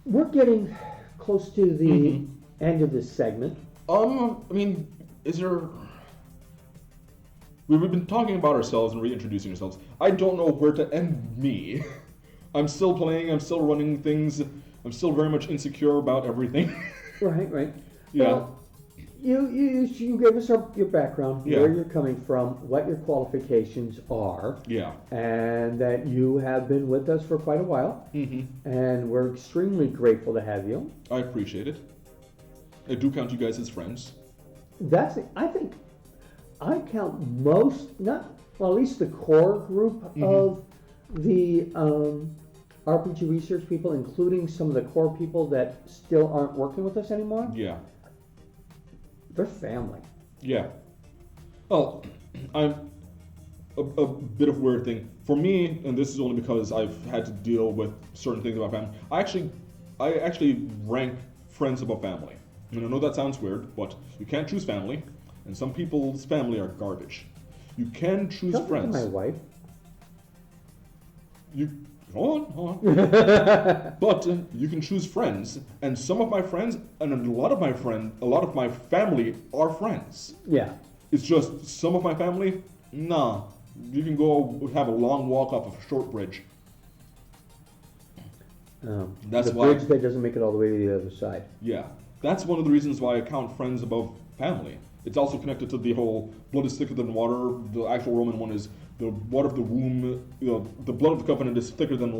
B: we're getting close to the end of this segment.
A: Is there... We've been talking about ourselves and reintroducing ourselves. I don't know where to end me. I'm still playing, I'm still running things, I'm still very much insecure about everything.
B: Right.
A: Yeah.
B: Well, you gave us your background, where you're coming from, what your qualifications are.
A: Yeah.
B: And that you have been with us for quite a while. And we're extremely grateful to have you.
A: I appreciate it. I do count you guys as friends.
B: I think I count at least the core group of the RPG research people, including some of the core people that still aren't working with us anymore,
A: Yeah.
B: they're family.
A: Yeah. Well, I'm a bit of a weird thing for me, and this is only because I've had to deal with certain things about family. I actually rank friends above family. And I know that sounds weird, but you can't choose family, and some people's family are garbage. You can choose
B: Don't look at
A: friends.
B: my wife.
A: You hold on. But you can choose friends, and some of my friends, and a lot of my family are friends.
B: Yeah.
A: It's just some of my family, nah. You can go have a long walk off of a short bridge. That's
B: the
A: why.
B: bridge that doesn't make it all the way to the other side.
A: Yeah, that's one of the reasons why I count friends above family. It's also connected to the whole blood is thicker than water. The actual Roman one is the water of the womb. The blood of the covenant is thicker than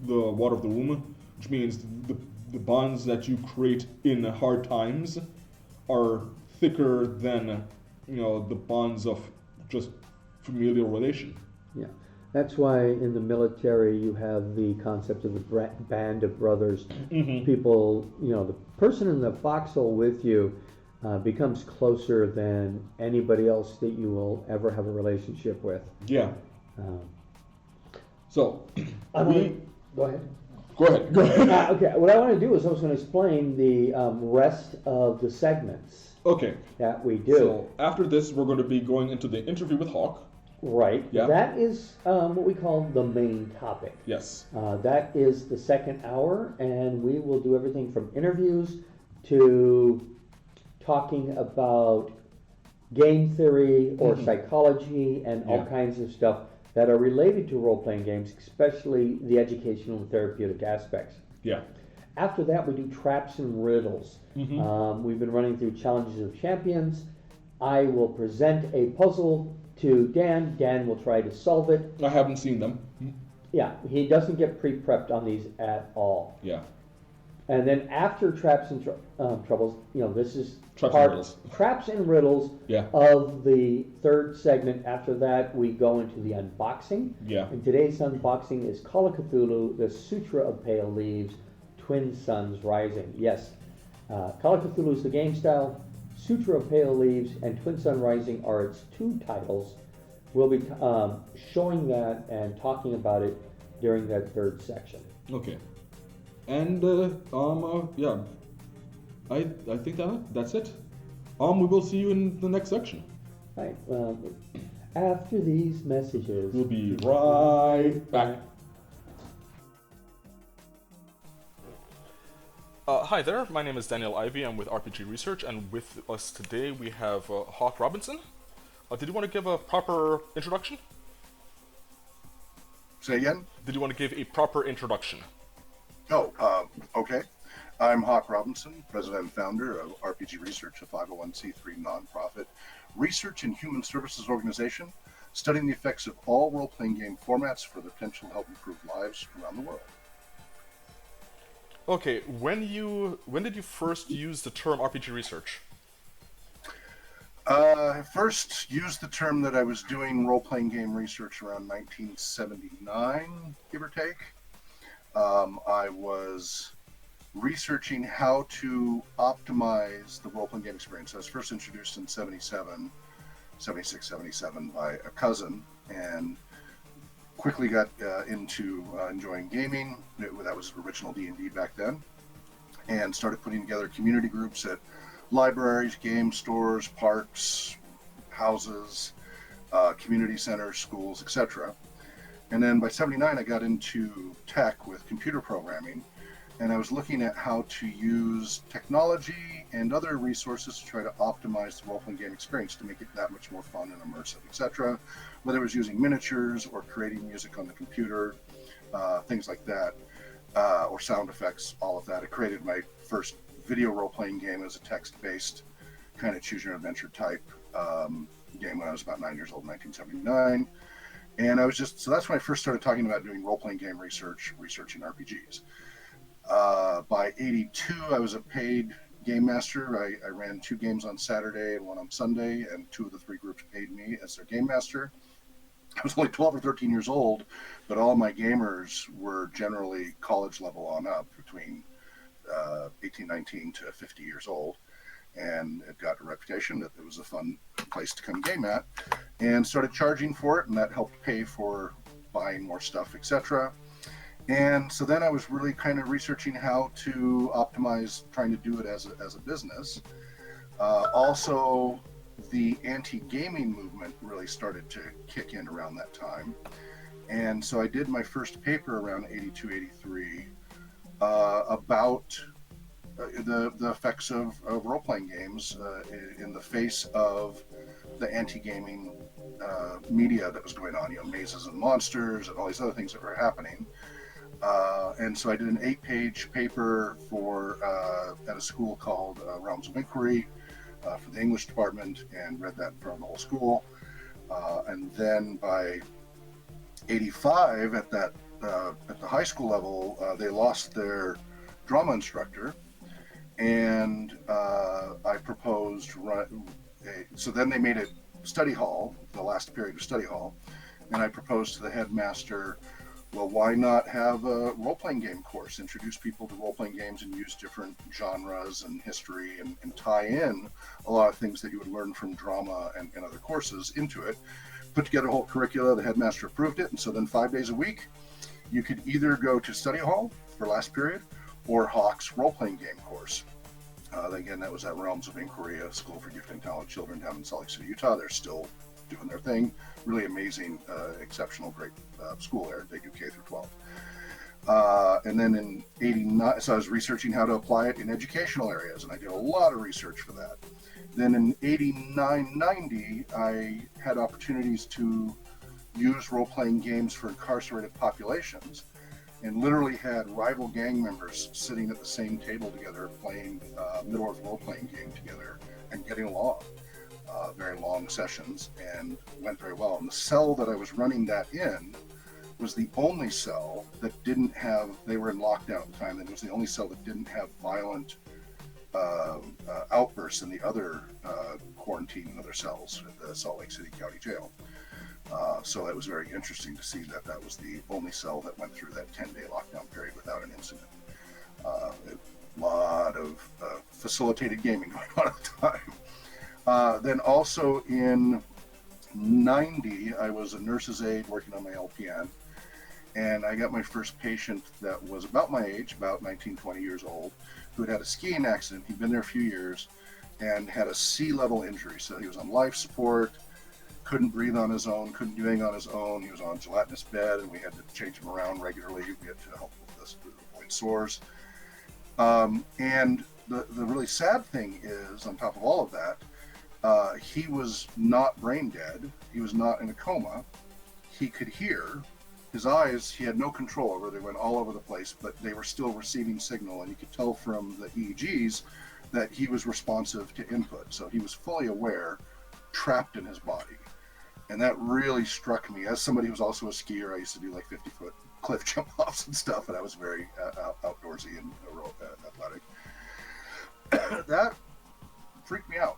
A: the water of the womb, which means the bonds that you create in hard times are thicker than the bonds of just familial relation.
B: Yeah. That's why in the military you have the concept of the band of brothers.
A: Mm-hmm.
B: People, the person in the foxhole with you becomes closer than anybody else that you will ever have a relationship with.
A: Yeah. So,
B: Go ahead.
A: Go ahead.
B: Okay, what I want to do is I was going to explain the rest of the segments
A: Okay.
B: that we do.
A: So after this, we're going to be going into the interview with Hawk.
B: Right.
A: Yeah.
B: That is what we call the main topic.
A: Yes.
B: That is the second hour, and we will do everything from interviews to talking about game theory or psychology and all kinds of stuff that are related to role-playing games, especially the educational and therapeutic aspects.
A: Yeah.
B: After that, we do traps and riddles. We've been running through Challenges of Champions. I will present a puzzle to Dan. Dan will try to solve it.
A: I haven't seen them.
B: Yeah, he doesn't get pre-prepped on these at all.
A: Yeah.
B: And then after Traps and Troubles, this is
A: Traps and Riddles.
B: Traps and Riddles
A: Yeah.
B: of the third segment. After that, we go into the unboxing.
A: Yeah.
B: And today's unboxing is Call of Cthulhu, the Sutra of Pale Leaves, Twin Suns Rising. Yes, Call of Cthulhu is the game style. Sutra of Pale Leaves and Twin Sun Rising are its two titles. We'll be showing that and talking about it during that third section.
A: Okay. And yeah, I think that's it. We will see you in the next section.
B: Right. After these messages,
A: We'll be right back. Hi there, my name is Daniel Ivey. I'm with RPG Research, and with us today we have Hawk Robinson. Did you want to give a proper introduction?
C: Say again?
A: Did you want to give a proper introduction?
C: Okay. I'm Hawk Robinson, president and founder of RPG Research, a 501c3 nonprofit research and human services organization studying the effects of all role-playing game formats for the potential to help improve lives around the world.
A: Okay, when did you first use the term RPG Research?
C: I first used the term that I was doing role-playing game research around 1979, give or take. I was researching how to optimize the role-playing game experience. I was first introduced in 77 by a cousin, and quickly got into enjoying gaming. That was original D&D back then, and started putting together community groups at libraries, game stores, parks, houses, community centers, schools, etc. And then by 79, I got into tech with computer programming, and I was looking at how to use technology and other resources to try to optimize the role-playing game experience to make it that much more fun and immersive, etc. Whether it was using miniatures or creating music on the computer, things like that, or sound effects, all of that. I created my first video role-playing game as a text-based kind of choose-your-adventure type game when I was about 9 years old, 1979. And so that's when I first started talking about doing role-playing game researching RPGs. By 82, I was a paid game master. I ran 2 games on Saturday and 1 on Sunday, and 2 of the 3 groups paid me as their game master. was only 12 or 13 years old, but all my gamers were generally college level on up, between 18, 19 to 50 years old. And it got a reputation that it was a fun place to come game at, and started charging for it, and that helped pay for buying more stuff, etc. And so then I was really kind of researching how to optimize, trying to do it as a business. Also, the anti-gaming movement really started to kick in around that time. And so I did my first paper around 82, 83 about the effects of role-playing games in the face of the anti-gaming media that was going on, you know, Mazes and Monsters and all these other things that were happening. And so I did an 8-page paper for at a school called Realms of Inquiry for the English department, and read that in front of the whole school. And then by 85, at the high school level, they lost their drama instructor, and I proposed. So then they made it study hall, the last period of study hall, and I proposed to the headmaster, well, why not have a role-playing game course, introduce people to role-playing games and use different genres and history, and tie in a lot of things that you would learn from drama and other courses into it. Put together a whole curricula. The headmaster approved it, and so then 5 days a week, you could either go to study hall for last period, or Hawk's role-playing game course. Again, that was at Realms of Inquiry, a school for gifted and talented children down in Salt Lake City, Utah. They're still doing their thing. Really amazing, exceptional, great school there. They do K through 12. And then in 89, so I was researching how to apply it in educational areas, and I did a lot of research for that. Then in 89, 90, I had opportunities to use role-playing games for incarcerated populations, and literally had rival gang members sitting at the same table together playing Middle-earth role-playing game together and getting along. Very long sessions, and went very well. And the cell that I was running that in was the only cell that didn't have, they were in lockdown at the time, and it was the only cell that didn't have violent outbursts in the other quarantine and other cells at the Salt Lake City County Jail. So it was very interesting to see that that was the only cell that went through that 10-day lockdown period without an incident. A lot of facilitated gaming going on at the time. Then also in 90, I was a nurse's aide working on my LPN, and I got my first patient that was about my age, about 19, 20 years old, who had had a skiing accident. He'd been there a few years and had a C-level injury. So he was on life support, couldn't breathe on his own, couldn't do anything on his own. He was on a gelatinous bed, and we had to change him around regularly. We had to help with this to avoid sores. And the really sad thing is, on top of all of that, he was not brain dead. He was not in a coma. He could hear. His eyes, he had no control over. They went all over the place, but they were still receiving signal, and you could tell from the EEGs that he was responsive to input. So he was fully aware, trapped in his body. And that really struck me. As somebody who was also a skier, I used to do like 50-foot cliff jump offs and stuff, and I was very outdoorsy and athletic. That freaked me out.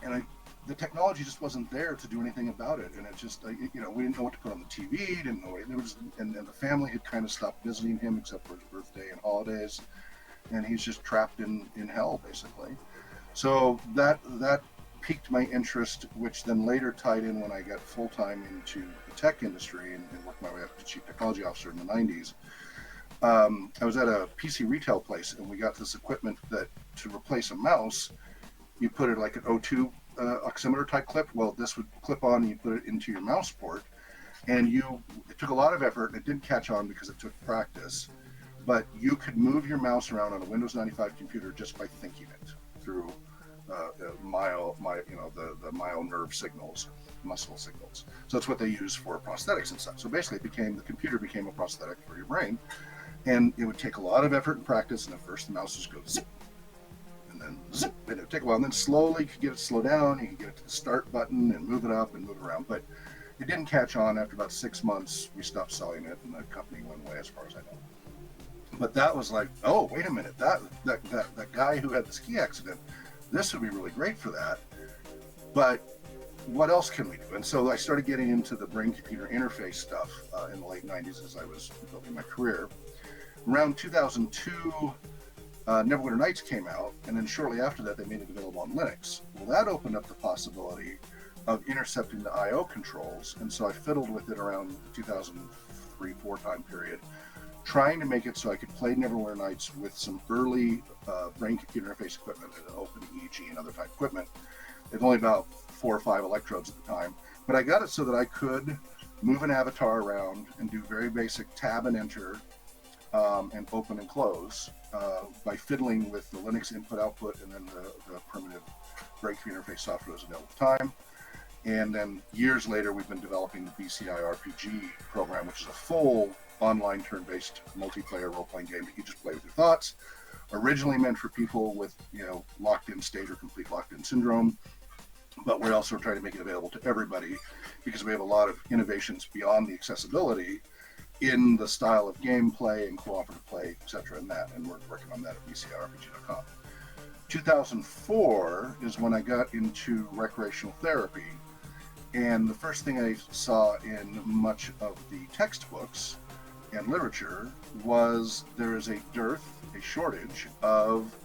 C: And the technology just wasn't there to do anything about it. And it just, we didn't know what to put on the TV, didn't know what there was, and the family had kind of stopped visiting him except for his birthday and holidays. And he's just trapped in hell, basically. So that piqued my interest, which then later tied in when I got full-time into the tech industry and worked my way up to chief technology officer in the 90s. I was at a PC retail place, and we got this equipment that to replace a mouse, you put it like an O2 oximeter type clip. Well, this would clip on, and you put it into your mouse port, and it took a lot of effort, and it didn't catch on because it took practice, but you could move your mouse around on a Windows 95 computer just by thinking it through the myo nerve signals, muscle signals. So that's what they use for prosthetics and stuff. So basically the computer became a prosthetic for your brain, and it would take a lot of effort and practice, and at first the mouse would go zip, and then zip, and it would take a while, and then slowly you could get it to slow down, you could get it to the start button and move it up and move it around, but it didn't catch on. After about 6 months, we stopped selling it, and the company went away as far as I know. But that was like, oh, wait a minute, that guy who had the ski accident, this would be really great for that. But what else can we do? And so I started getting into the brain-computer interface stuff in the late 90s as I was building my career. Around 2002, Neverwinter Nights came out, and then shortly after that, they made it available on Linux. Well, that opened up the possibility of intercepting the I/O controls, and so I fiddled with it around 2003-4 time period, trying to make it so I could play Neverwinter Nights with some early brain-computer interface equipment, open EEG and other type equipment. It's only about 4 or 5 electrodes at the time, but I got it so that I could move an avatar around and do very basic tab and enter and open and close by fiddling with the Linux input-output and then the primitive brain-computer interface software that was available at the time. And then years later, we've been developing the BCI RPG program, which is a full online turn-based multiplayer role-playing game that you just play with your thoughts. Originally meant for people with, locked-in state or complete locked-in syndrome, but we're also trying to make it available to everybody because we have a lot of innovations beyond the accessibility in the style of gameplay and cooperative play, etc. And we're working on that at bcirpg.com. 2004 is when I got into recreational therapy, and the first thing I saw in much of the textbooks and literature was there is a shortage of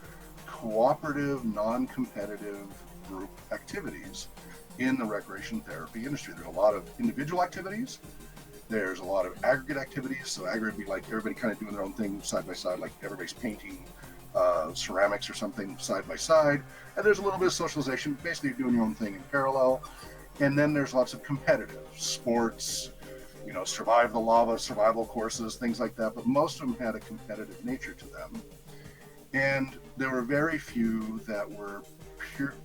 C: cooperative, non-competitive group activities in the recreation therapy industry. There's a lot of individual activities. There's a lot of aggregate activities. So aggregate would be like everybody kind of doing their own thing side by side, like everybody's painting ceramics or something side by side. And there's a little bit of socialization, basically doing your own thing in parallel. And then there's lots of competitive sports, survive the lava, survival courses, things like that. But most of them had a competitive nature to them. And there were very few that were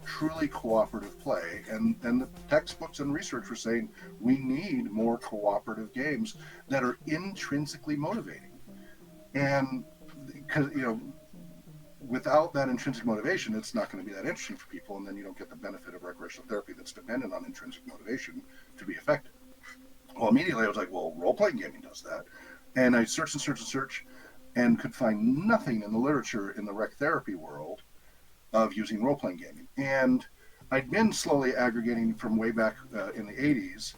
C: truly cooperative play. And the textbooks and research were saying we need more cooperative games that are intrinsically motivating. And because, without that intrinsic motivation, it's not going to be that interesting for people, and then you don't get the benefit of recreational therapy that's dependent on intrinsic motivation to be effective. Well, immediately I was like, well, role-playing gaming does that. And I searched and could find nothing in the literature in the rec therapy world of using role-playing gaming. And I'd been slowly aggregating from way back in the 80s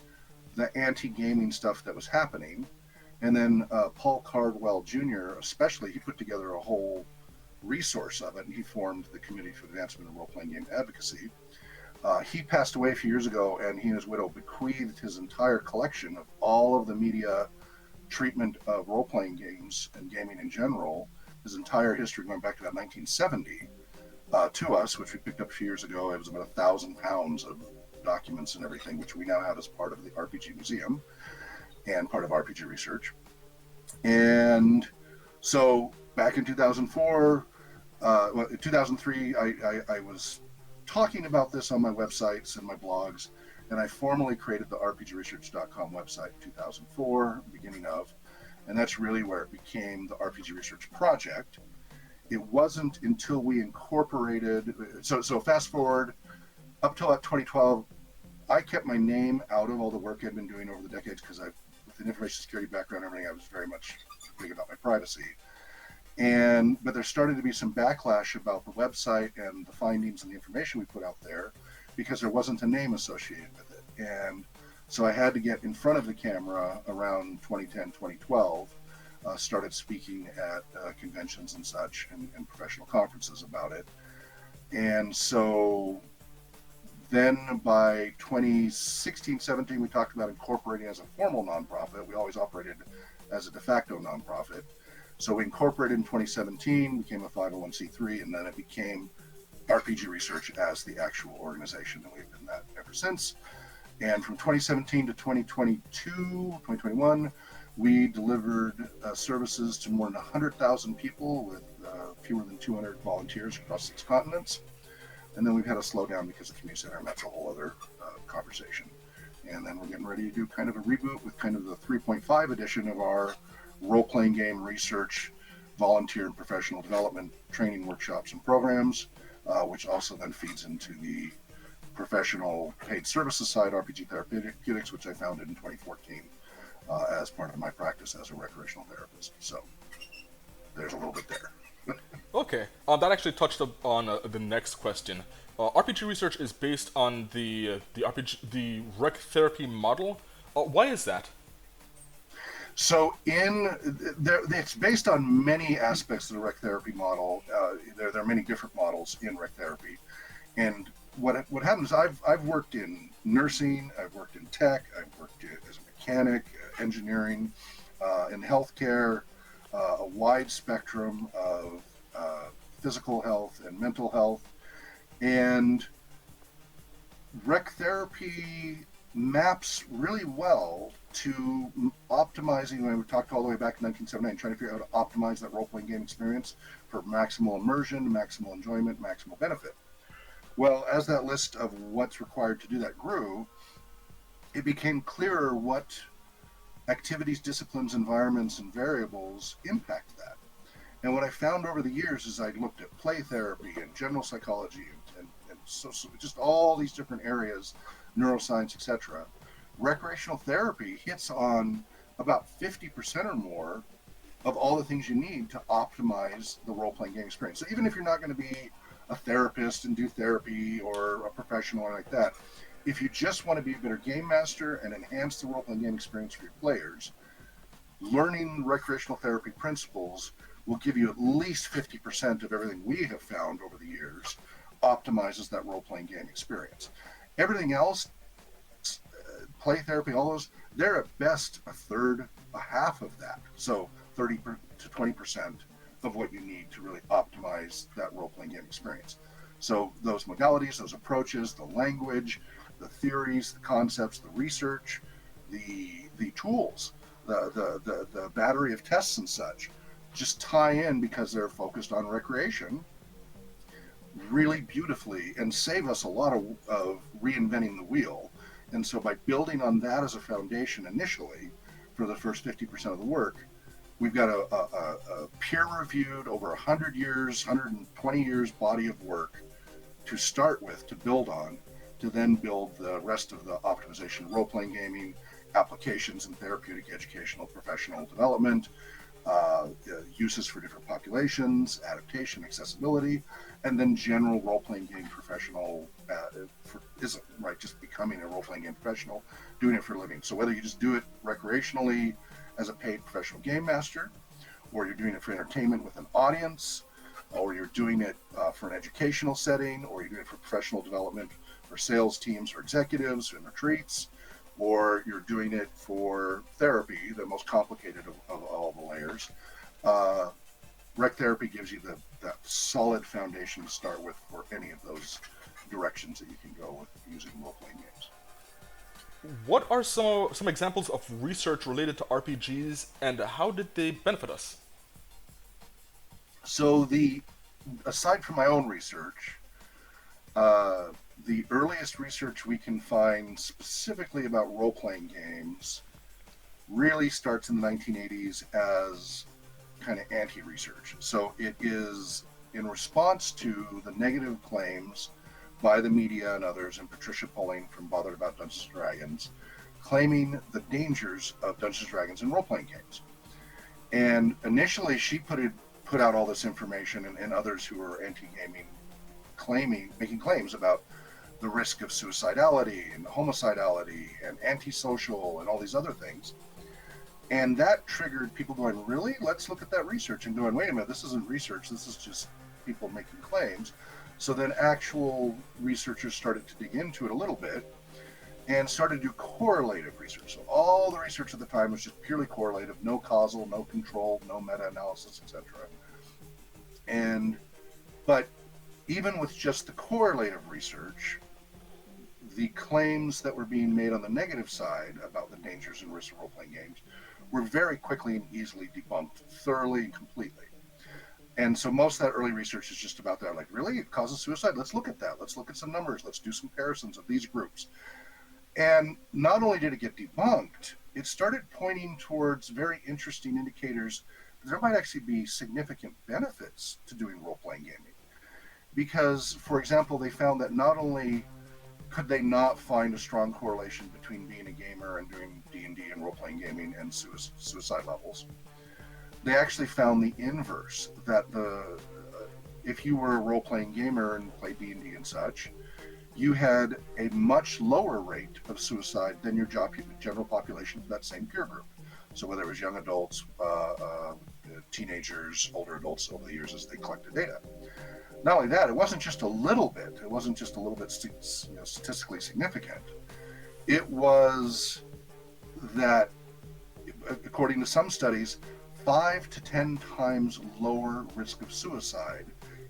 C: the anti-gaming stuff that was happening. And then Paul Cardwell Jr., especially, he put together a whole resource of it, and he formed the Committee for Advancement of Role-Playing Game Advocacy. He passed away a few years ago, and he and his widow bequeathed his entire collection of all of the media treatment of role-playing games and gaming in general, his entire history going back to about 1970, to us, which we picked up a few years ago. It was about 1,000 pounds of documents and everything, which we now have as part of the RPG Museum and part of RPG research. And so back in 2004, in 2003, I was talking about this on my websites and my blogs, and I formally created the RPGresearch.com website in 2004, beginning of, and that's really where it became the RPG Research Project. It wasn't until we incorporated, so fast forward up till 2012, I kept my name out of all the work I'd been doing over the decades because with an information security background and everything, I was very much big about my privacy. But there started to be some backlash about the website and the findings and the information we put out there because there wasn't a name associated with it. And so I had to get in front of the camera around 2010, 2012, started speaking at conventions and such and professional conferences about it. And so then by 2016, 17, we talked about incorporating as a formal nonprofit. We always operated as a de facto nonprofit. So we incorporated in 2017, became a 501c3, and then it became RPG Research as the actual organization, and we've been that ever since. And from 2017 to 2021, we delivered services to more than 100,000 people with fewer than 200 volunteers across 6 continents. And then we've had a slowdown because of the community center, and that's a whole other conversation. And then we're getting ready to do kind of a reboot with kind of the 3.5 edition of our role-playing game research, volunteer and professional development training workshops and programs, which also then feeds into the professional paid services side, RPG Therapeutics, which I founded in 2014 as part of my practice as a recreational therapist. So there's a little bit there.
A: Okay, that actually touched on the next question. RPG research is based on the rec therapy model. Why is that?
C: So it's based on many aspects of the rec therapy model. There are many different models in rec therapy, and what happens? I've worked in nursing, I've worked in tech, I've worked as a mechanic, engineering, in healthcare, a wide spectrum of physical health and mental health, and rec therapy maps really well to optimizing. When we talked all the way back in 1979, trying to figure out how to optimize that role-playing game experience for maximal immersion, maximal enjoyment, maximal benefit. Well, as that list of what's required to do that grew, it became clearer what activities, disciplines, environments, and variables impact that. And what I found over the years is I looked at play therapy and general psychology and so just all these different areas, neuroscience, etc. Recreational therapy hits on about 50% or more of all the things you need to optimize the role-playing game experience. So even if you're not going to be a therapist and do therapy or a professional or like that, if you just want to be a better game master and enhance the role-playing game experience for your players, learning recreational therapy principles will give you at least 50% of everything we have found over the years optimizes that role-playing game experience. Everything else, play therapy, all those, they're at best a third, a half of that. So 30 to 20% of what you need to really optimize that role-playing game experience. So those modalities, those approaches, the language, the theories, the concepts, the research, the tools, the battery of tests and such just tie in because they're focused on recreation really beautifully and save us a lot of reinventing the wheel. And so by building on that as a foundation initially for the first 50% of the work, we've got a peer-reviewed, over 100 years, 120 years body of work to start with, to build on, to then build the rest of the optimization, role-playing gaming, applications in therapeutic, educational, professional development, uses for different populations, adaptation, accessibility, and then general role-playing game professional right, just becoming a role-playing game professional, doing it for a living. So whether you just do it recreationally as a paid professional game master, or you're doing it for entertainment with an audience, or you're doing it for an educational setting, or you're doing it for professional development for sales teams or executives and retreats, or you're doing it for therapy, the most complicated of all the layers. Rec therapy gives you that solid foundation to start with for any of those directions that you can go with using role-playing games.
A: What are some examples of research related to RPGs, and how did they benefit us?
C: So aside from my own research, the earliest research we can find specifically about role-playing games really starts in the 1980s as kind of anti-research. So it is in response to the negative claims by the media and others, and Patricia Pulling from Bothered About Dungeons & Dragons, claiming the dangers of Dungeons & Dragons and role-playing games. And initially she put out all this information, and others who were anti-gaming making claims about the risk of suicidality and homicidality and antisocial and all these other things. And that triggered people going, really? Let's look at that research, and going, wait a minute, this isn't research, this is just people making claims. So then actual researchers started to dig into it a little bit and started to do correlative research. So all the research at the time was just purely correlative, no causal, no control, no meta-analysis, etc. But even with just the correlative research, the claims that were being made on the negative side about the dangers and risks of role-playing games were very quickly and easily debunked, thoroughly and completely. And so most of that early research is just about that, like, really? It causes suicide? Let's look at that. Let's look at some numbers. Let's do some comparisons of these groups. And not only did it get debunked, it started pointing towards very interesting indicators that there might actually be significant benefits to doing role-playing gaming. Because, for example, they found that not only could they not find a strong correlation between being a gamer and doing D&D and role-playing gaming and suicide levels, they actually found the inverse, that if you were a role-playing gamer and played D&D and such, you had a much lower rate of suicide than your general population of that same peer group. So whether it was young adults, teenagers, older adults over the years as they collected data. Not only that, it wasn't just a little bit. It wasn't just a little bit statistically significant. It was that, according to some studies, 5 to 10 times lower risk of suicide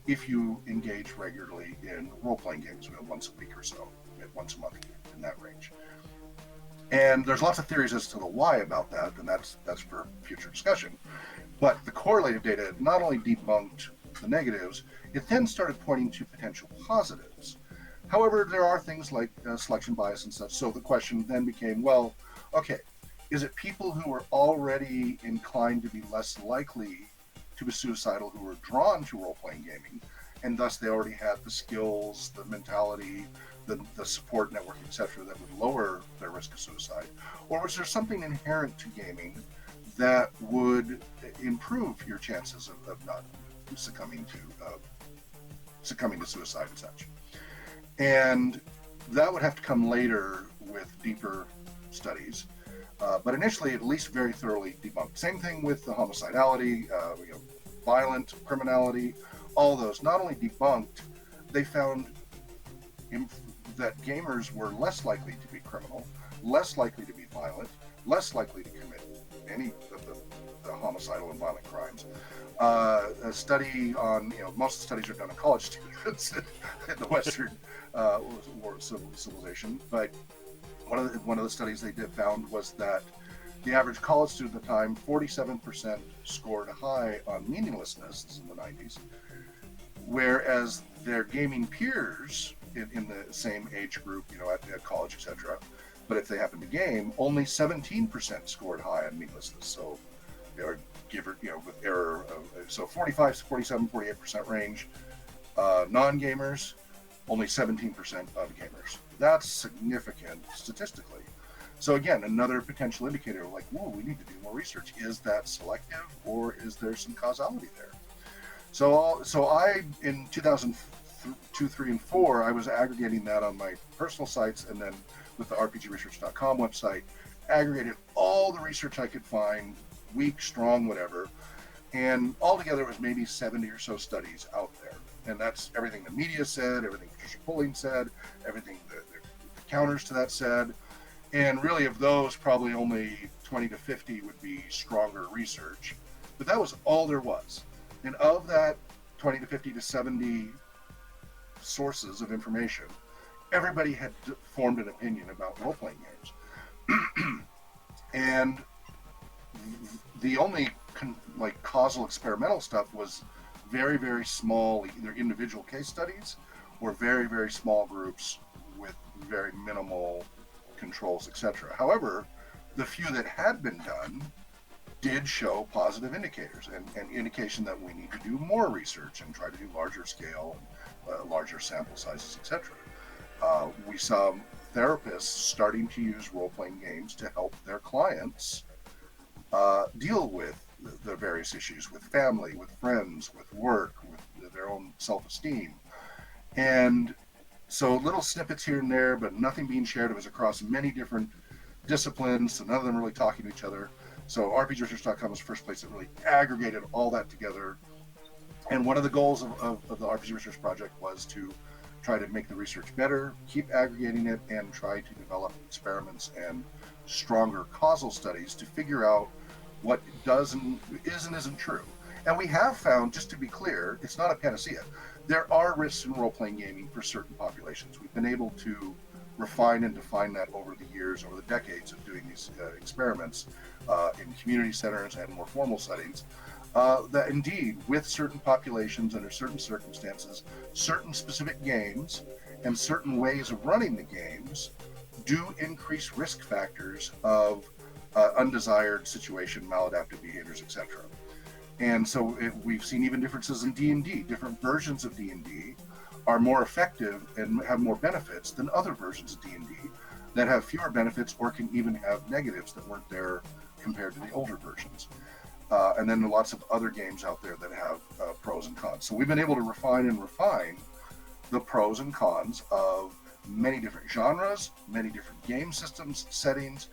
C: if you engage regularly in role-playing games, once a week or so, once a month, in that range. And there's lots of theories as to the why about that, and that's for future discussion. But the correlative data not only debunked the negatives, it then started pointing to potential positives. However, there are things like selection bias and such, so the question then became, well, okay, is it people who are already inclined to be less likely to be suicidal who are drawn to role-playing gaming, and thus they already had the skills, the mentality, the support network, etc., that would lower their risk of suicide? Or was there something inherent to gaming that would improve your chances of not succumbing to suicide and such? And that would have to come later with deeper studies. But initially, at least very thoroughly debunked. Same thing with the homicidality, violent criminality, all those. Not only debunked, they found that gamers were less likely to be criminal, less likely to be violent, less likely to commit any of the homicidal and violent crimes. A study on, most of the studies are done on college students in the Western civilization, but one of the studies they found was that the average college student at the time, 47% scored high on meaninglessness. This is in the 90s, whereas their gaming peers in the same age group, at college, etc., but if they happen to game, only 17% scored high on meaninglessness. So they are with error of, so 45, 47, 48% range. Non-gamers, only 17% of gamers. That's significant statistically. So again, another potential indicator, like, whoa, we need to do more research. Is that selective, or is there some causality there? So I, in 2002, 3, and 4, I was aggregating that on my personal sites, and then with the RPGresearch.com website, aggregated all the research I could find, weak, strong, whatever, and altogether it was maybe 70 or so studies out there. And that's everything the media said, everything Patricia Pulling said, everything the counters to that said. And really, of those, probably only 20 to 50 would be stronger research. But that was all there was. And of that 20 to 50 to 70 sources of information, everybody had formed an opinion about role-playing games. And the only causal experimental stuff was very, very small, either individual case studies or very, very small groups with very minimal controls, etc. However, the few that had been done did show positive indicators and indication that we need to do more research and try to do larger scale, larger sample sizes, etc. We saw therapists starting to use role-playing games to help their clients deal with the various issues with family, with friends, with work, with their own self-esteem. And so little snippets here and there, but nothing being shared. It was across many different disciplines, so none of them really talking to each other. So RPGresearch.com was the first place that really aggregated all that together. And one of the goals of the RPG Research Project was to try to make the research better, keep aggregating it, and try to develop experiments and stronger causal studies to figure out what does and isn't true. And we have found, just to be clear, it's not a panacea. There are risks in role-playing gaming for certain populations. We've been able to refine and define that over the years, over the decades of doing these experiments in community centers and more formal settings, that indeed, with certain populations, under certain circumstances, certain specific games and certain ways of running the games do increase risk factors of undesired situation, maladaptive behaviors, etc. And so we've seen even differences in D&D. Different versions of D&D are more effective and have more benefits than other versions of D&D that have fewer benefits or can even have negatives that weren't there compared to the older versions. And then lots of other games out there that have pros and cons. So we've been able to refine the pros and cons of many different genres, many different game systems, settings,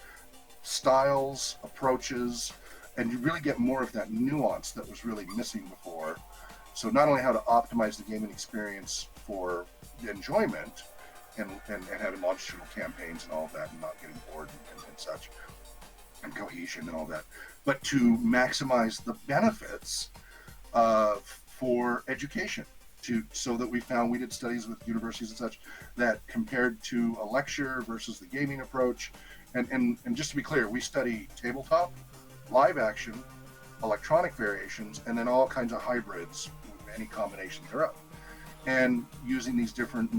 C: styles, approaches, and you really get more of that nuance that was really missing before. So not only how to optimize the gaming experience for enjoyment and having longitudinal campaigns and all of that and not getting bored and such, and cohesion and all that, but to maximize the benefits for education. So that we did studies with universities and such that compared to a lecture versus the gaming approach, and just to be clear, we study tabletop, live action, electronic variations, and then all kinds of hybrids with any combination thereof. And using these different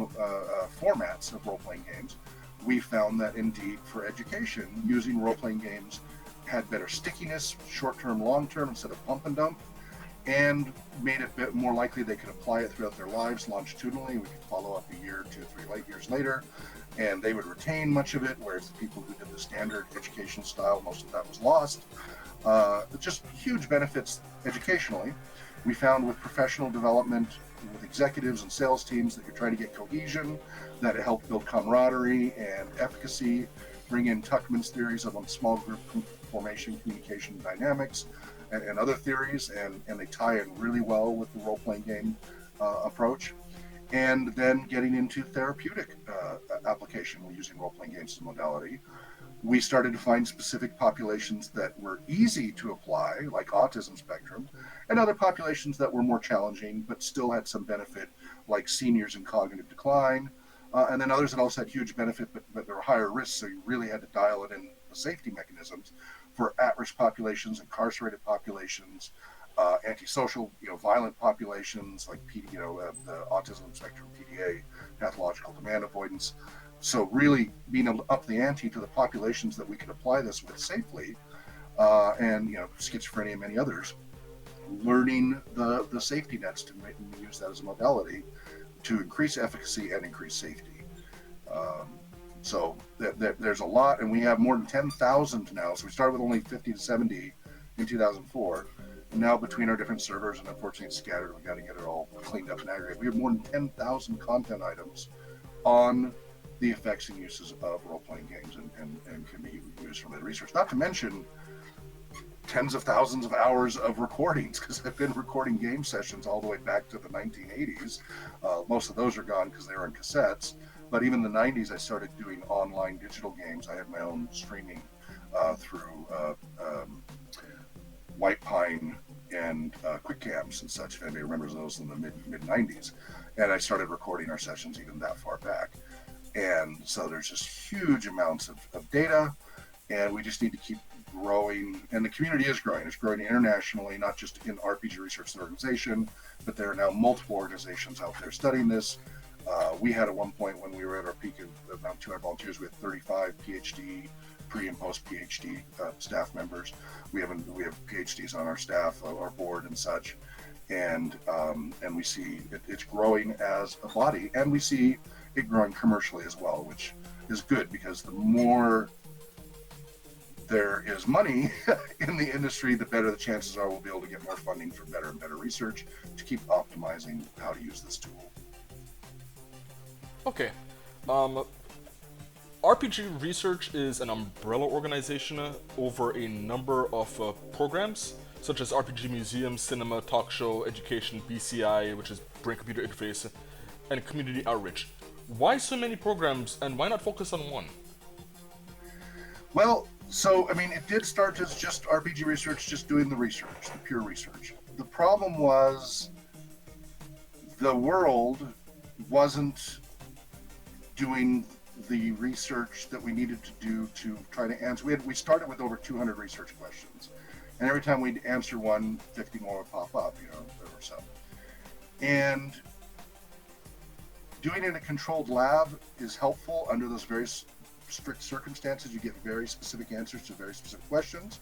C: formats of role-playing games, we found that indeed for education, using role-playing games had better stickiness, short-term, long-term, instead of pump and dump, and made it a bit more likely they could apply it throughout their lives longitudinally. We could follow up a year, 2 or 3 years later, and they would retain much of it, whereas the people who did the standard educational style, most of that was lost. Just huge benefits educationally. We found with professional development, with executives and sales teams, that you're trying to get cohesion, that it helped build camaraderie and efficacy, bring in Tuckman's theories of small group formation, communication, dynamics, and other theories, and they tie in really well with the role-playing game approach. And then getting into therapeutic application, we're using role-playing games as a modality. We started to find specific populations that were easy to apply, like autism spectrum, and other populations that were more challenging, but still had some benefit, like seniors in cognitive decline, and then others that also had huge benefit, but there were higher risks, so you really had to dial it in the safety mechanisms for at-risk populations, incarcerated populations, antisocial, violent populations, like the autism spectrum, PDA, pathological demand avoidance. So really being able to up the ante to the populations that we could apply this with safely, and schizophrenia and many others, learning the safety nets to use that as a modality to increase efficacy and increase safety. So there's a lot, and we have more than 10,000 now. So we started with only 50 to 70 in 2004. And now between our different servers, and unfortunately it's scattered, we got to get it all cleaned up and aggregated. We have more than 10,000 content items on the effects and uses of role-playing games and can be used from the research. Not to mention tens of thousands of hours of recordings, because I've been recording game sessions all the way back to the 1980s. Most of those are gone because they were in cassettes. But even in the 90s, I started doing online digital games. I had my own streaming through White Pine and QuickCams and such, if anybody remembers those in the mid 90s. And I started recording our sessions even that far back. And so there's just huge amounts of data, and we just need to keep growing. And the community is growing. It's growing internationally, not just in RPG Research Organization, but there are now multiple organizations out there studying this. We had at one point, when we were at our peak of around 200 volunteers, we had 35 PhD, pre and post PhD staff members. We have PhDs on our staff, our board and such, and we see it's growing as a body, and we see it growing commercially as well, which is good, because the more there is money in the industry, the better the chances are we'll be able to get more funding for better and better research to keep optimizing how to use this tool.
A: Okay. RPG Research is an umbrella organization over a number of programs, such as RPG Museum, Cinema, Talk Show, Education, BCI, which is Brain Computer Interface, and Community Outreach. Why so many programs, and why not focus on one?
C: Well, so, it did start as just RPG Research, just doing the research, the pure research. The problem was the world wasn't doing the research that we needed to do to try to answer. We started with over 200 research questions, and every time we'd answer one, 50 more would pop up, or so. And doing it in a controlled lab is helpful under those very strict circumstances. You get very specific answers to very specific questions,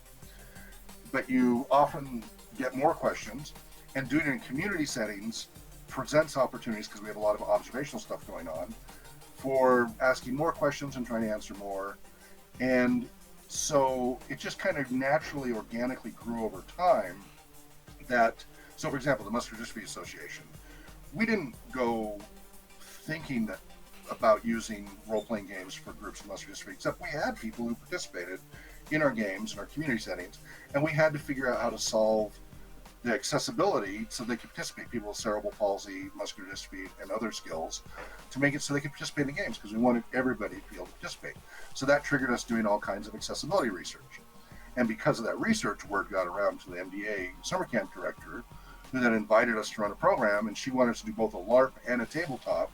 C: but you often get more questions. And doing it in community settings presents opportunities, because we have a lot of observational stuff going on, for asking more questions and trying to answer more. And So it just kind of naturally, organically grew over time. So for example, the Muscular Dystrophy Association, we didn't go thinking about using role-playing games for groups of muscular dystrophy, except we had people who participated in our games, in our community settings, and we had to figure out how to solve the accessibility so they could participate, people with cerebral palsy, muscular dystrophy, and other skills, to make it so they could participate in the games, because we wanted everybody to be able to participate. So that triggered us doing all kinds of accessibility research. And because of that research, word got around to the MDA summer camp director, who then invited us to run a program, and she wanted us to do both a LARP and a tabletop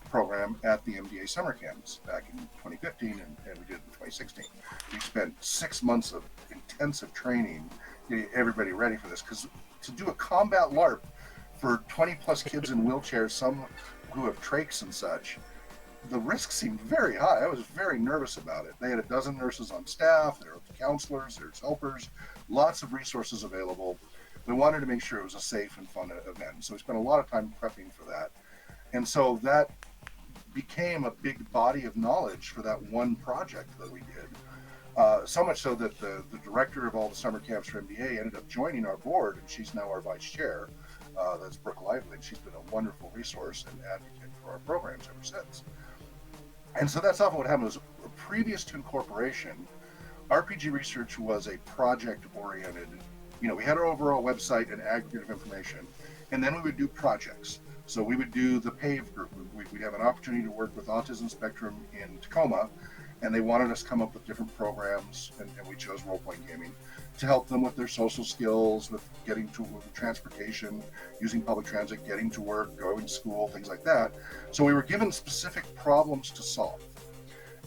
C: program at the MDA summer camps back in 2015, and we did it in 2016. We spent 6 months of intensive training getting everybody ready for this, because to do a combat LARP for 20 plus kids in wheelchairs, some who have trachs and such, the risk seemed very high. I was very nervous about it. They had a dozen nurses on staff, there were counselors, there's helpers, lots of resources available. We wanted to make sure it was a safe and fun event, so we spent a lot of time prepping for that. And so that became a big body of knowledge for that one project that we did. So much so that the director of all the summer camps for MDA ended up joining our board, and she's now our vice chair. That's Brooke Lively, and she's been a wonderful resource and advocate for our programs ever since. And so that's often what happened was, previous to incorporation, RPG research was a project-oriented, we had our overall website and aggregate of information, and then we would do projects. So we would do the PAVE group. We'd have an opportunity to work with Autism Spectrum in Tacoma, and they wanted us to come up with different programs, and we chose role-playing gaming to help them with their social skills, with getting to transportation, using public transit, getting to work, going to school, things like that. So we were given specific problems to solve.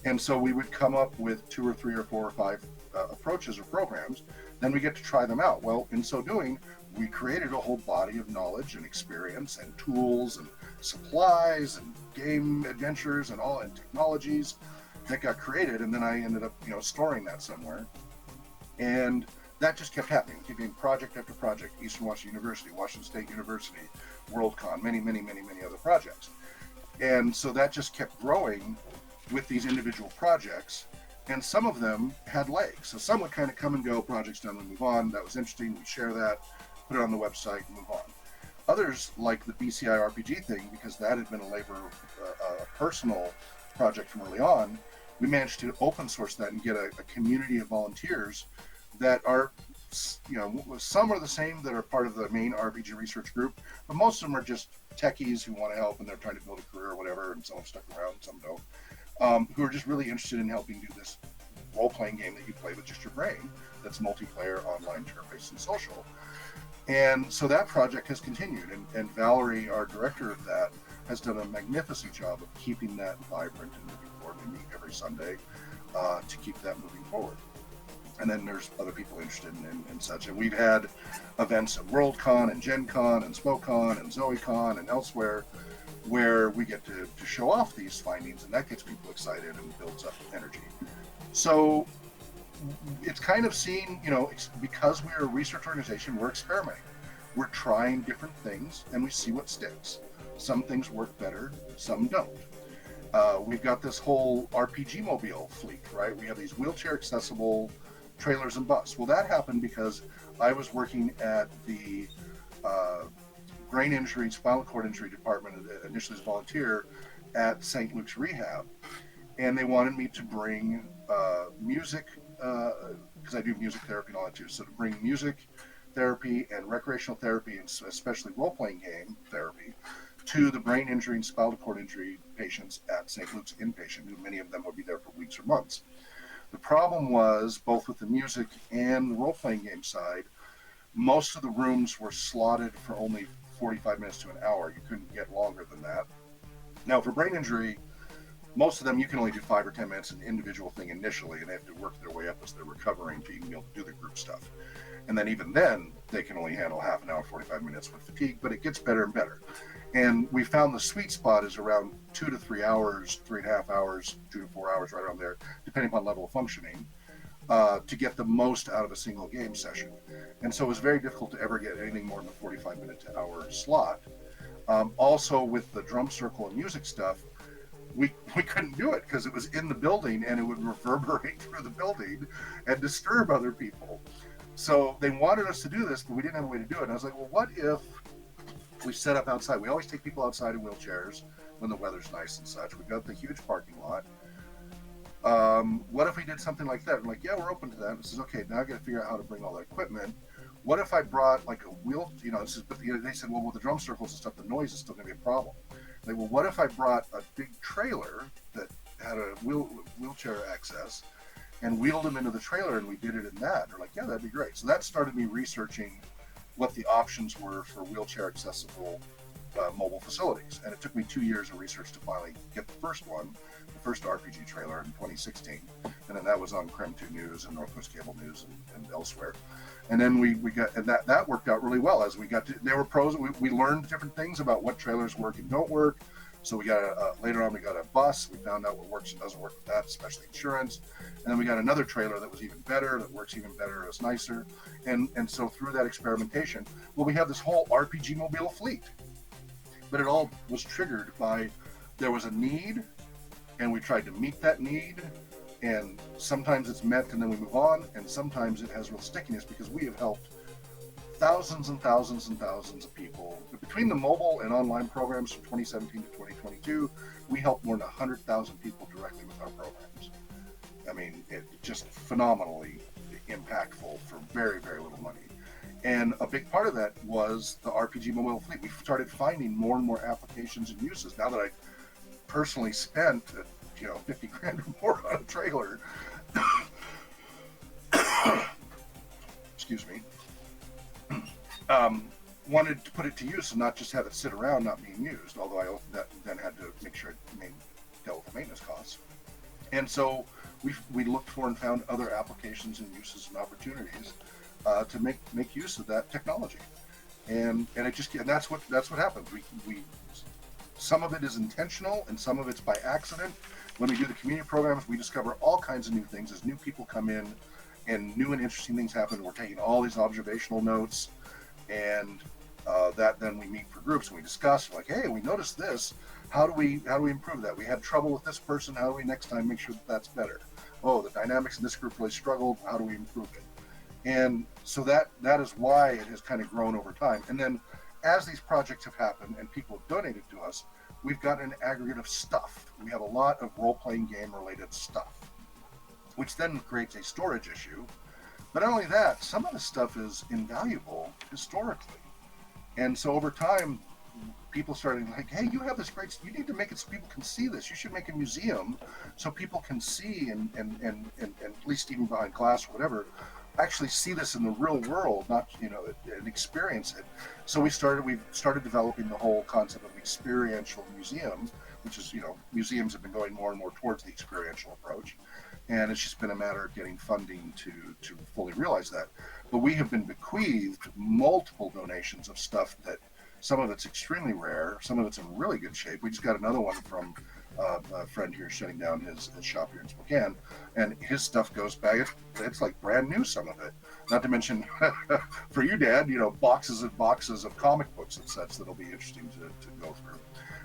C: And so we would come up with 2 or 3 or 4 or 5 approaches or programs, then we get to try them out. Well, in so doing, we created a whole body of knowledge and experience and tools and supplies and game adventures and technologies that got created, and then I ended up, storing that somewhere. And that just kept happening, keeping project after project, Eastern Washington University, Washington State University, WorldCon, many other projects. And so that just kept growing with these individual projects, and some of them had legs. So some would kind of come and go, projects done, we move on. That was interesting, we share that, put it on the website, and move on. Others, like the BCI RPG thing, because that had been a personal project from early on, we managed to open source that and get a community of volunteers that are, some are the same that are part of the main RPG research group, but most of them are just techies who want to help and they're trying to build a career or whatever, and some have stuck around, some don't, who are just really interested in helping do this role-playing game that you play with just your brain, that's multiplayer, online, turn-based, and social. And so that project has continued, and Valerie, our director of that, has done a magnificent job of keeping that vibrant and moving forward. We meet every Sunday to keep that moving forward. And then there's other people interested in such. And we've had events at WorldCon and Gen Con and SpoCon and ZoeCon and elsewhere where we get to show off these findings, and that gets people excited and builds up energy. So it's kind of seen, because we're a research organization, we're experimenting. We're trying different things, and we see what sticks. Some things work better, some don't. We've got this whole RPG mobile fleet, right? We have these wheelchair accessible trailers and bus. Well, that happened because I was working at the brain injury, spinal cord injury department, initially as a volunteer at St. Luke's Rehab. And they wanted me to bring music, because I do music therapy and all that too, so to bring music therapy and recreational therapy, and especially role-playing game therapy, to the brain injury and spinal cord injury patients at St. Luke's inpatient, who many of them would be there for weeks or months. The problem was, both with the music and the role-playing game side, most of the rooms were slotted for only 45 minutes to an hour. You couldn't get longer than that. Now, for brain injury, most of them you can only do 5 or 10 minutes an individual thing initially, and they have to work their way up as they're recovering to even be able to do the group stuff. And then even then, they can only handle half an hour, 45 minutes with fatigue, but it gets better and better. And we found the sweet spot is around 2 to 3 hours, 3.5 hours, 2 to 4 hours, right around there, depending upon level of functioning, to get the most out of a single game session. And so it was very difficult to ever get anything more than a 45-minute to hour slot. Also, with the drum circle and music stuff, we couldn't do it because it was in the building and it would reverberate through the building and disturb other people. So they wanted us to do this, but we didn't have a way to do it. And I was like, well, what if we set up outside? We always take people outside in wheelchairs when the weather's nice and such. We've got the huge parking lot. What if we did something like that? I'm like, yeah, we're open to that. And it says, okay, now I got to figure out how to bring all that equipment. What if I brought like a wheel, but they said, well, with the drum circles and stuff, the noise is still going to be a problem. Like, well, what if I brought a big trailer that had a wheelchair access and wheeled them into the trailer and we did it in that? They're like, yeah, that'd be great. So that started me researching what the options were for wheelchair accessible mobile facilities. And it took me 2 years of research to finally get the first RPG trailer in 2016. And then that was on Creme 2 News and Northwest Cable News and elsewhere. And then we got, and that worked out really well as we got to, there were pros, we learned different things about what trailers work and don't work. So we got later on we got a bus, we found out what works and doesn't work with that, especially insurance. And then we got another trailer that was even better, that works even better, it's nicer. And so through that experimentation, well, we have this whole RPG mobile fleet. But it all was triggered by, there was a need, and we tried to meet that need, and sometimes it's met and then we move on, and sometimes it has real stickiness because we have helped thousands and thousands and thousands of people. Between the mobile and online programs from 2017 to 2022, we helped more than 100,000 people directly with our programs. I mean, it just phenomenally impactful for very, very little money. And a big part of that was the RPG mobile fleet. We started finding more and more applications and uses. Now that I personally spent, 50 grand or more on a trailer, excuse me, wanted to put it to use and not just have it sit around not being used. Although I then had to make sure it dealt with the maintenance costs. And so we looked for and found other applications and uses and opportunities to make use of that technology, and that's what happens. We some of it is intentional and some of it's by accident. When we do the community programs, we discover all kinds of new things as new people come in and new and interesting things happen. We're taking all these observational notes, and that then we meet for groups and we discuss. Like, hey, we noticed this. How do we improve that? We had trouble with this person. How do we next time make sure that that's better? Oh, the dynamics in this group really struggled. How do we improve it? And so that is why it has kind of grown over time. And then as these projects have happened and people have donated to us, we've got an aggregate of stuff. We have a lot of role-playing game related stuff, which then creates a storage issue. But not only that, some of the stuff is invaluable historically. And so over time, people started like, hey, you have this great, you need to make it so people can see this. You should make a museum so people can see and at least even behind glass or whatever, actually see this in the real world, not and experience it. So we've started developing the whole concept of experiential museum, which is museums have been going more and more towards the experiential approach, and it's just been a matter of getting funding to fully realize that. But we have been bequeathed multiple donations of stuff that some of it's extremely rare, some of it's in really good shape. We just got another one from a friend here shutting down his shop here in Spokane, and his stuff goes back. It's like brand new, some of it. Not to mention, for you, Dad, boxes and boxes of comic books and such that'll be interesting to go through.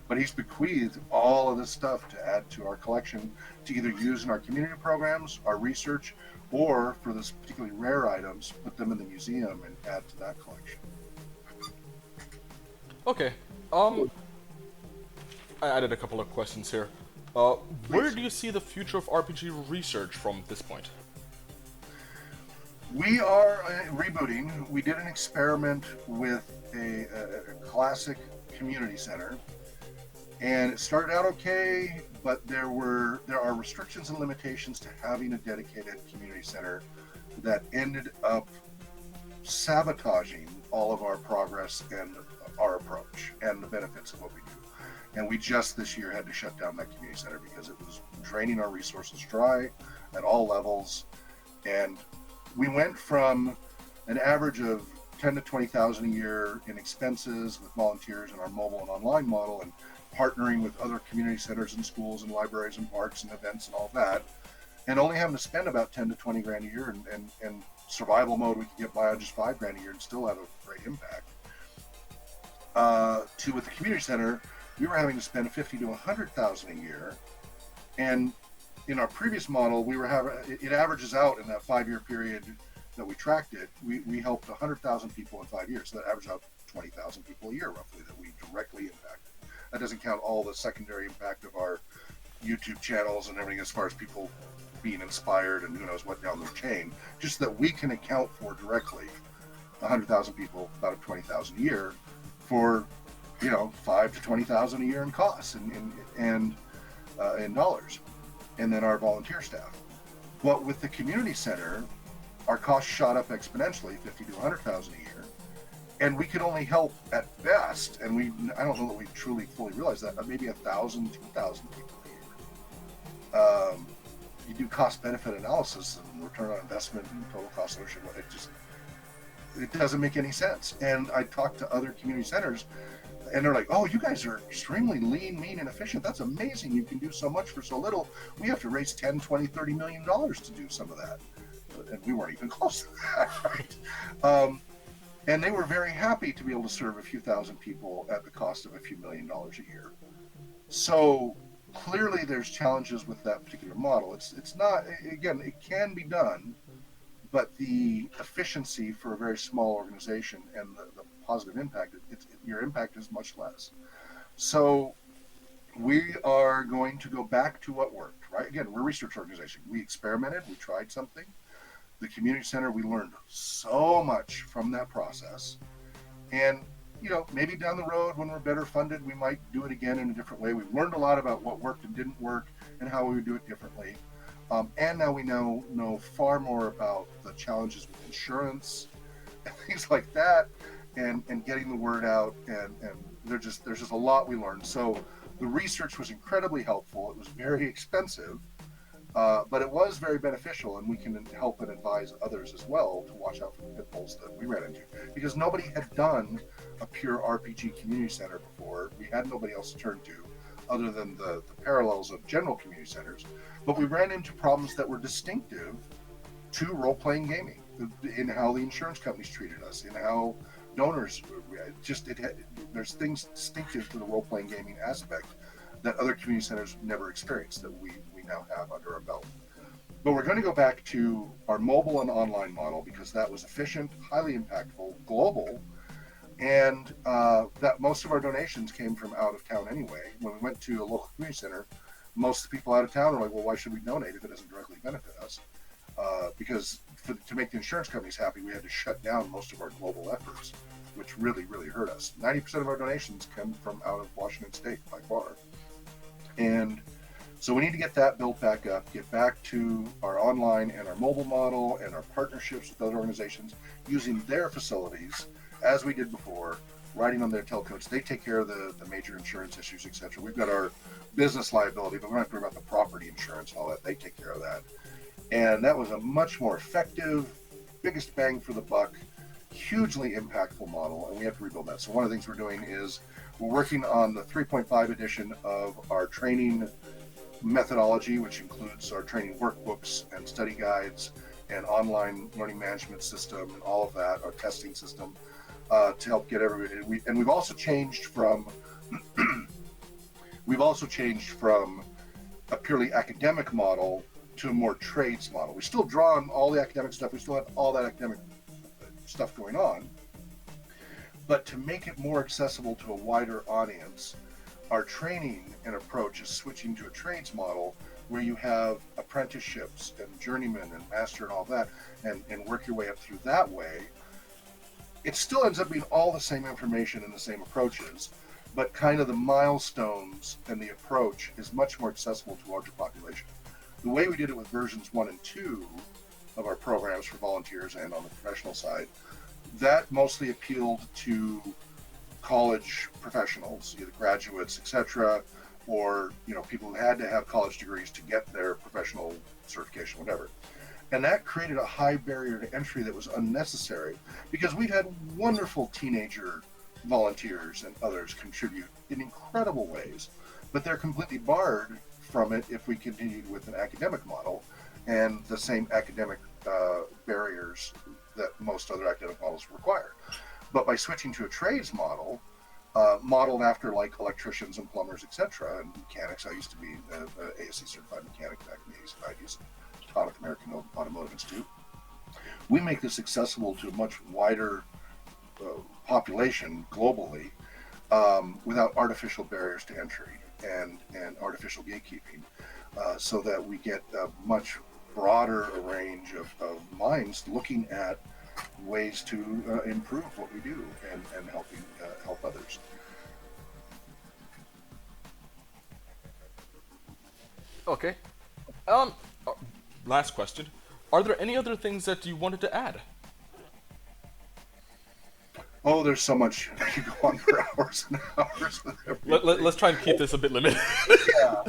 C: But he's bequeathed all of this stuff to add to our collection, to either use in our community programs, our research, or for this particularly rare items, put them in the museum and add to that collection.
D: Okay. I added a couple of questions here. Where do you see the future of RPG research from this point?
C: We are rebooting. We did an experiment with a classic community center, and it started out okay, but there are restrictions and limitations to having a dedicated community center that ended up sabotaging all of our progress and our approach and the benefits of what we do. And we just this year had to shut down that community center because it was draining our resources dry at all levels. And we went from an average of 10 to 20,000 a year in expenses with volunteers in our mobile and online model, and partnering with other community centers and schools and libraries and parks and events and all that, and only having to spend about 10 to 20 grand a year, and survival mode we could get by on just 5 grand a year and still have a great impact. To with the community center, we were having to spend 50 to 100,000 a year, and in our previous model, it averages out in that 5-year period that we tracked it. We helped 100,000 people in 5 years, so that averaged out 20,000 people a year roughly that we directly impacted. That doesn't count all the secondary impact of our YouTube channels and everything as far as people being inspired and who knows what down the chain. Just that we can account for directly 100,000 people, about 20,000 a year, for 5 to 20,000 a year in costs and in dollars, and then our volunteer staff. But with the community center, our costs shot up exponentially, 50 to 100,000 a year, and we could only help at best, and I don't know that we truly fully realized that, maybe 1,000, 2,000 people a year. You do cost benefit analysis and return on investment and total cost of ownership. It doesn't make any sense. And I talked to other community centers, and they're like, "Oh, you guys are extremely lean, mean, and efficient. That's amazing. You can do so much for so little. We have to raise 10, 20, $30 million to do some of that." And we weren't even close to that, right? And they were very happy to be able to serve a few thousand people at the cost of a few $1 million a year. So clearly there's challenges with that particular model. It's not, again, it can be done, but the efficiency for a very small organization and the positive impact, your impact is much less. So we are going to go back to what worked, right? Again, we're a research organization. We experimented, we tried something. The community center, we learned so much from that process. And, maybe down the road when we're better funded, we might do it again in a different way. We've learned a lot about what worked and didn't work and how we would do it differently. And now we know far more about the challenges with insurance and things like that, and getting the word out. And there's just a lot we learned. So the research was incredibly helpful. It was very expensive, but it was very beneficial, and we can help and advise others as well to watch out for the pitfalls that we ran into, because nobody had done a pure RPG community center before. We had nobody else to turn to other than the parallels of general community centers, but we ran into problems that were distinctive to role-playing gaming, in how the insurance companies treated us, in how donors, there's things distinctive to the role-playing gaming aspect that other community centers never experienced that we now have under our belt. But we're going to go back to our mobile and online model because that was efficient, highly impactful, global, and that most of our donations came from out of town anyway. When we went to a local community center, most of the people out of town were like, "Well, why should we donate if it doesn't directly benefit us?" Because to make the insurance companies happy, we had to shut down most of our global efforts, which really, really hurt us. 90% of our donations come from out of Washington State by far. And so we need to get that built back up, get back to our online and our mobile model and our partnerships with other organizations, using their facilities as we did before, writing on their telecodes. They take care of the major insurance issues, etc. We've got our business liability, but we don't have to worry about the property insurance and all that. They take care of that. And that was a much more effective, biggest bang for the buck, hugely impactful model, and we have to rebuild that. So one of the things we're doing is we're working on the 3.5 edition of our training methodology, which includes our training workbooks and study guides and online learning management system and all of that, our testing system, to help get everybody. We've also changed from a purely academic model to a more trades model. We still draw on all the academic stuff. We still have all that academic stuff going on. But to make it more accessible to a wider audience, our training and approach is switching to a trades model where you have apprenticeships and journeyman and master and all that, and work your way up through that way. It still ends up being all the same information and the same approaches, but kind of the milestones and the approach is much more accessible to a larger population. The way we did it with versions 1 and 2 of our programs for volunteers and on the professional side, that mostly appealed to college professionals, either graduates, etc., or people who had to have college degrees to get their professional certification, whatever. And that created a high barrier to entry that was unnecessary, because we've had wonderful teenager volunteers and others contribute in incredible ways, but they're completely barred from it if we continued with an academic model and the same academic barriers that most other academic models require. But by switching to a trades model, modeled after like electricians and plumbers, etc., and mechanics. I used to be an ASC certified mechanic back in the 80s and 90s, taught at the American Automotive Institute. We make this accessible to a much wider population globally without artificial barriers to entry and artificial gatekeeping, so that we get a much broader range of minds looking at ways to improve what we do and help others.
D: Okay. Last question. Are there any other things that you wanted to add?
C: Oh, there's so much. You go on for hours and hours with everything.
D: Let's try and keep this a bit limited.
C: Yeah.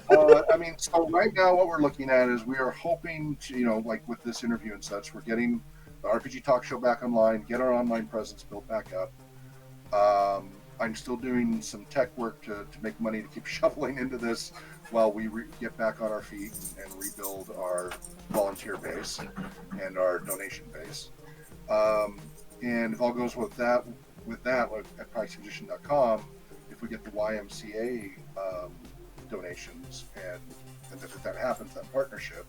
C: I mean, so right now what we're looking at is we are hoping to, like with this interview and such, we're getting the RPG Talk Show back online, get our online presence built back up. I'm still doing some tech work to make money to keep shoveling into this while we get back on our feet and rebuild our volunteer base and our donation base. And if all goes with that, like at PriceEdition.com, if we get the YMCA donations and if that happens, that partnership,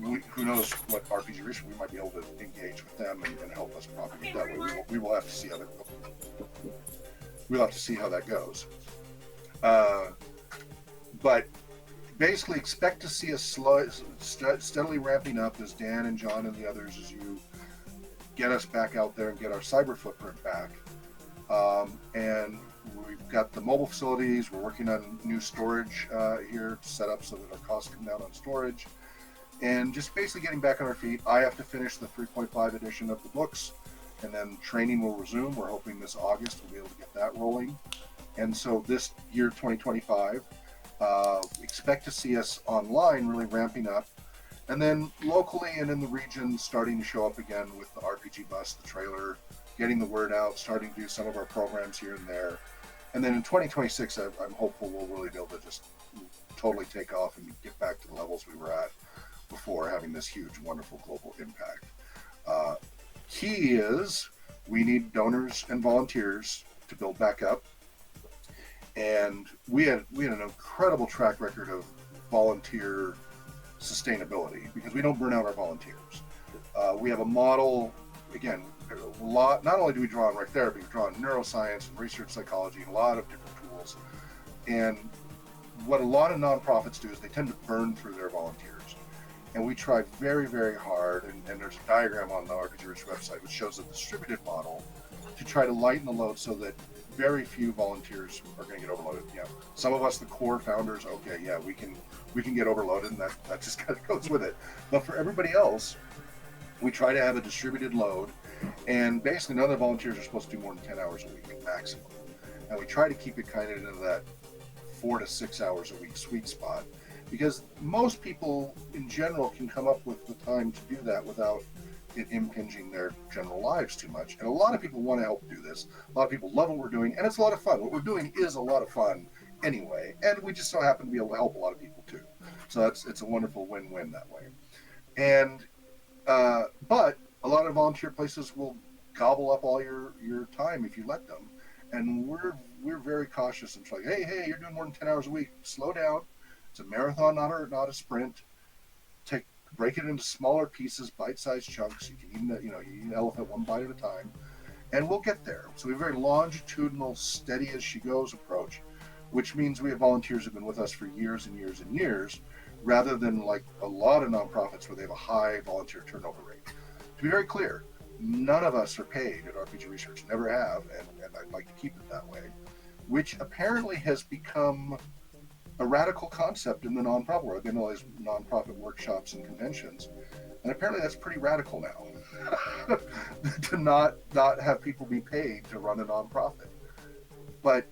C: who knows what RPG research, we might be able to engage with them and help us propagate that way. We will have to see how that goes. We'll have to see how that goes. But basically, expect to see us steadily ramping up as Dan and John and the others, as you get us back out there and get our cyber footprint back. And we've got the mobile facilities. We're working on new storage here to set up so that our costs come down on storage. And just basically getting back on our feet. I have to finish the 3.5 edition of the books, and then training will resume. We're hoping this August we'll be able to get that rolling. And so this year, 2025, expect to see us online really ramping up. And then locally and in the region, starting to show up again with the RPG bus, the trailer, getting the word out, starting to do some of our programs here and there. And then in 2026, I'm hopeful we'll really be able to just totally take off and get back to the levels we were at before, having this huge, wonderful global impact. Key is we need donors and volunteers to build back up. And we had an incredible track record of volunteer sustainability because we don't burn out our volunteers. We have a model, again, a lot. Not only do we draw on rec therapy, we draw on neuroscience and research psychology and a lot of different tools. And what a lot of nonprofits do is they tend to burn through their volunteers. And we try very, very hard, and there's a diagram on the RPG Rich website which shows a distributed model to try to lighten the load so that very few volunteers are going to get overloaded. Yeah, some of us, the core founders, okay, yeah, we can get overloaded, and that just kind of goes with it. But for everybody else, we try to have a distributed load, and basically none of the volunteers are supposed to do more than 10 hours a week maximum. And we try to keep it kind of into that 4 to 6 hours a week sweet spot, because most people in general can come up with the time to do that without it impinging their general lives too much. And a lot of people want to help do this. A lot of people love what we're doing, and it's a lot of fun. What we're doing is a lot of fun anyway, and we just so happen to be able to help a lot of people too. So it's a wonderful win-win that way. And but a lot of volunteer places will gobble up all your time if you let them. And we're very cautious. It's like, hey, you're doing more than 10 hours a week. Slow down. It's a marathon, not a sprint. Break it into smaller pieces, bite-sized chunks. You can eat an elephant one bite at a time, and we'll get there. So we have a very longitudinal, steady as she goes approach, which means we have volunteers who've been with us for years and years and years, rather than like a lot of nonprofits where they have a high volunteer turnover rate. To be very clear, none of us are paid at RPG Research, never have, and I'd like to keep it that way, which apparently has become a radical concept in the nonprofit world. I've been to all these nonprofit workshops and conventions, and apparently that's pretty radical now to not have people be paid to run a nonprofit. But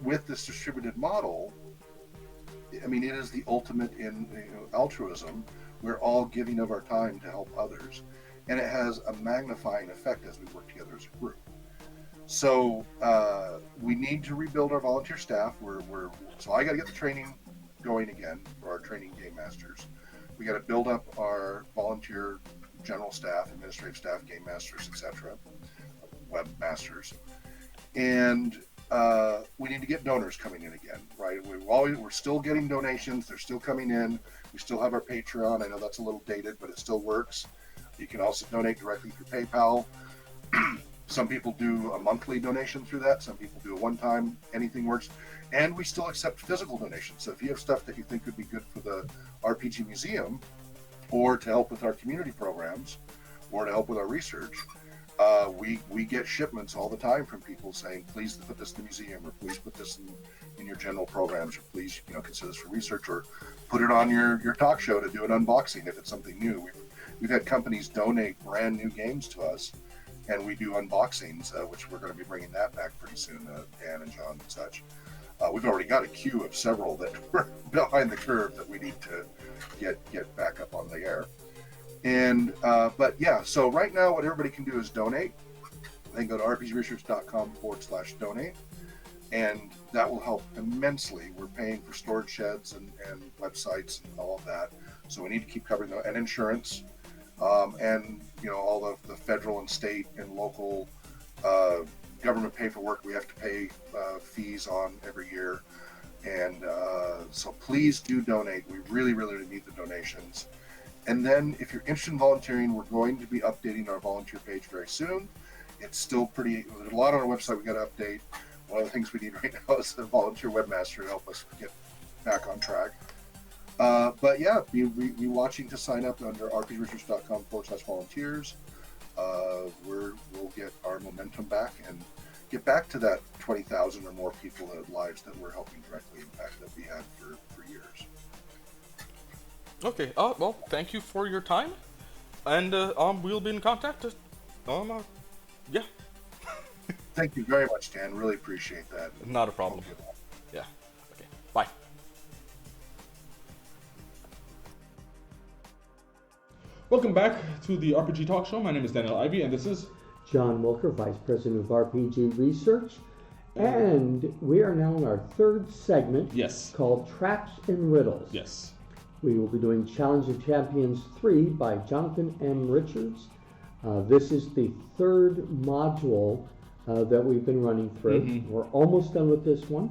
C: with this distributed model, I mean, it is the ultimate in altruism. We're all giving of our time to help others, and it has a magnifying effect as we work together as a group. So we need to rebuild our volunteer staff. So I got to get the training going again for our training game masters. We got to build up our volunteer general staff, administrative staff, game masters, etc., webmasters. And we need to get donors coming in again, right? We're still getting donations. They're still coming in. We still have our Patreon. I know that's a little dated, but it still works. You can also donate directly through PayPal. Some people do a monthly donation through that. Some people do a one-time. Anything works. And we still accept physical donations. So if you have stuff that you think would be good for the RPG Museum, or to help with our community programs, or to help with our research, we get shipments all the time from people saying, please put this in the museum, or please put this in your general programs, or please consider this for research, or put it on your talk show to do an unboxing if it's something new. We've had companies donate brand new games to us, and we do unboxings, which we're going to be bringing that back pretty soon, Dan and John and such. We've already got a queue of several that were behind the curve that we need to get back up on the air. And but yeah, so right now what everybody can do is donate. They can go to rpgresearch.com/donate, and that will help immensely. We're paying for storage sheds and websites and all of that, so we need to keep covering that, and insurance, and all the federal and state and local government paperwork we have to pay fees on every year. And so please do donate. We really, really need the donations. And then if you're interested in volunteering, we're going to be updating our volunteer page very soon. It's still there's a lot on our website we got to update. One of the things we need right now is a volunteer webmaster to help us get back on track. But yeah, be watching to sign up under rpgresearch.com/volunteers. We'll get our momentum back and get back to that 20,000 or more people lives that we're helping directly impact that we had for years.
D: Okay, well, thank you for your time, and we'll be in contact. Yeah.
C: Thank you very much, Dan. Really appreciate that.
D: Not a problem. Yeah. Okay. Bye.
A: Welcome back to the RPG Talk Show. My name is Daniel Ivey, and this is
B: John Wilker, Vice President of RPG Research. And we are now in our third segment,
A: yes,
B: called Traps and Riddles.
A: Yes.
B: We will be doing Challenge of Champions 3 by Jonathan M. Richards. This is the third module that we've been running through. Mm-hmm. We're almost done with this one.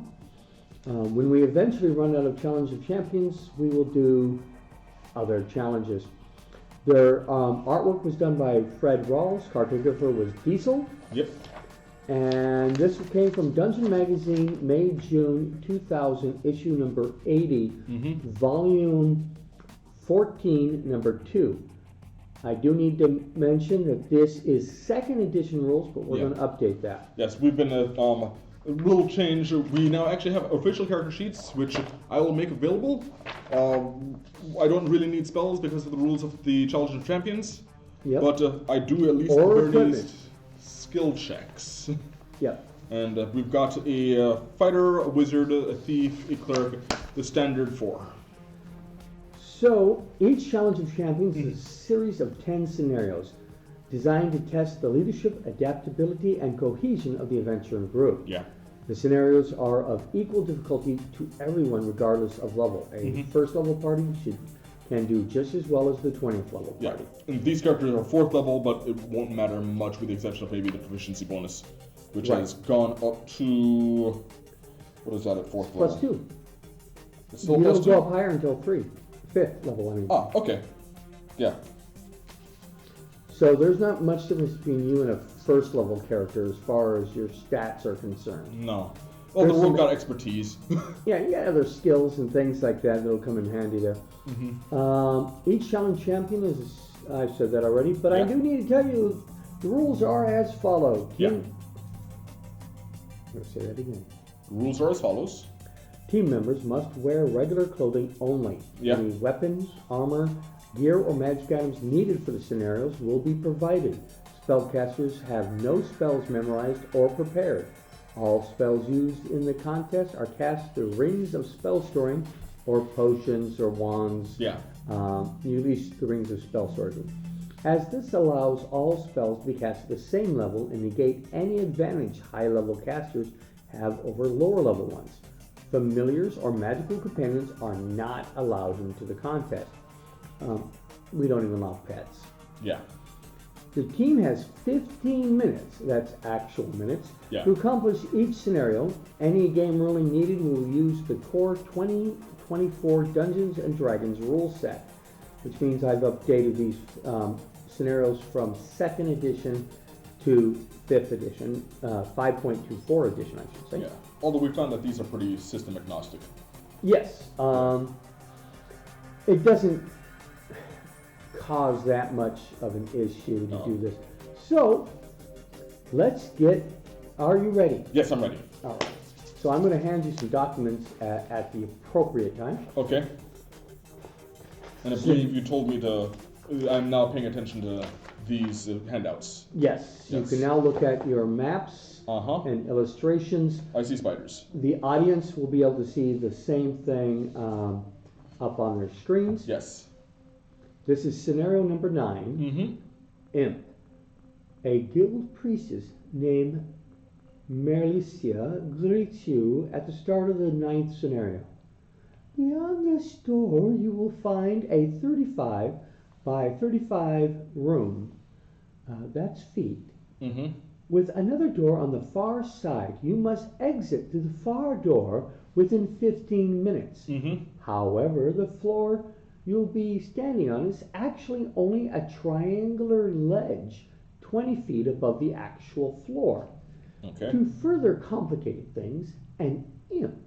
B: When we eventually run out of Challenge of Champions, we will do other challenges. Their artwork was done by Fred Rawls. Cartographer was Diesel.
A: Yep.
B: And this came from Dungeon Magazine, May-June 2000, issue number 80, volume 14, number 2. I do need to mention that this is second edition rules, but we're going to update that.
A: Yes, we've been a rule change. We now actually have official character sheets, which I will make available. I don't really need spells because of the rules of the Challenge of Champions, but I do at least skill checks.
B: Yep.
A: And we've got a fighter, a wizard, a thief, a cleric, the standard 4.
B: So each Challenge of Champions is a series of 10 scenarios designed to test the leadership, adaptability, and cohesion of the adventuring group.
A: Yeah.
B: The scenarios are of equal difficulty to everyone regardless of level. A first level party can do just as well as the 20th level party.
A: Yeah. And these characters are 4th level, but it won't matter much with the exception of maybe the proficiency bonus, which has gone up to, what is that at 4th level?
B: +2.
A: It's still
B: you
A: +2?
B: don't go up higher until 5th level, I mean.
A: Ah, okay. Yeah.
B: So there's not much difference between you and a first level character as far as your stats are concerned.
A: No. Well, the rogue got expertise.
B: Yeah, you got other skills and things like that that'll come in handy there. Each challenge champion is, I've said that already, but I do need to tell you, the rules are as follows. I'm going to say that again.
A: The rules are as follows.
B: Team members must wear regular clothing only. Any weapons, armor, gear, or magic items needed for the scenarios will be provided. Spellcasters have no spells memorized or prepared. All spells used in the contest are cast through rings of spell storing or potions or wands. Usually the rings of spell storing. As this allows all spells to be cast at the same level and negate any advantage high-level casters have over lower-level ones. Familiars or magical companions are not allowed into the contest. We don't even allow pets.
A: Yeah.
B: The team has 15 minutes, that's actual minutes,
A: Yeah.
B: to accomplish each scenario. Any game ruling needed will use the core 2024 Dungeons & Dragons rule set, which means I've updated these scenarios from 2nd edition to 5th edition, 5.24 edition, I should say.
A: Yeah. Although we found that these are pretty system agnostic.
B: Yes. It doesn't cause that much of an issue to do this. So, let's get, are you ready?
A: Yes, I'm ready.
B: All right. So I'm going to hand you some documents at the appropriate time.
A: Okay. And I believe you told me I'm now paying attention to these handouts.
B: Yes. You can now look at your maps and illustrations.
A: I see spiders.
B: The audience will be able to see the same thing up on their screens.
A: Yes.
B: This is scenario number 9. Imp. A guild priestess named Merlicia greets you at the start of the 9th scenario. Beyond this door, you will find a 35 by 35 room. That's feet. With another door on the far side. You must exit to the far door within 15 minutes. However, the floor you'll be standing on is actually only a triangular ledge 20 feet above the actual floor.
A: Okay.
B: To further complicate things, an imp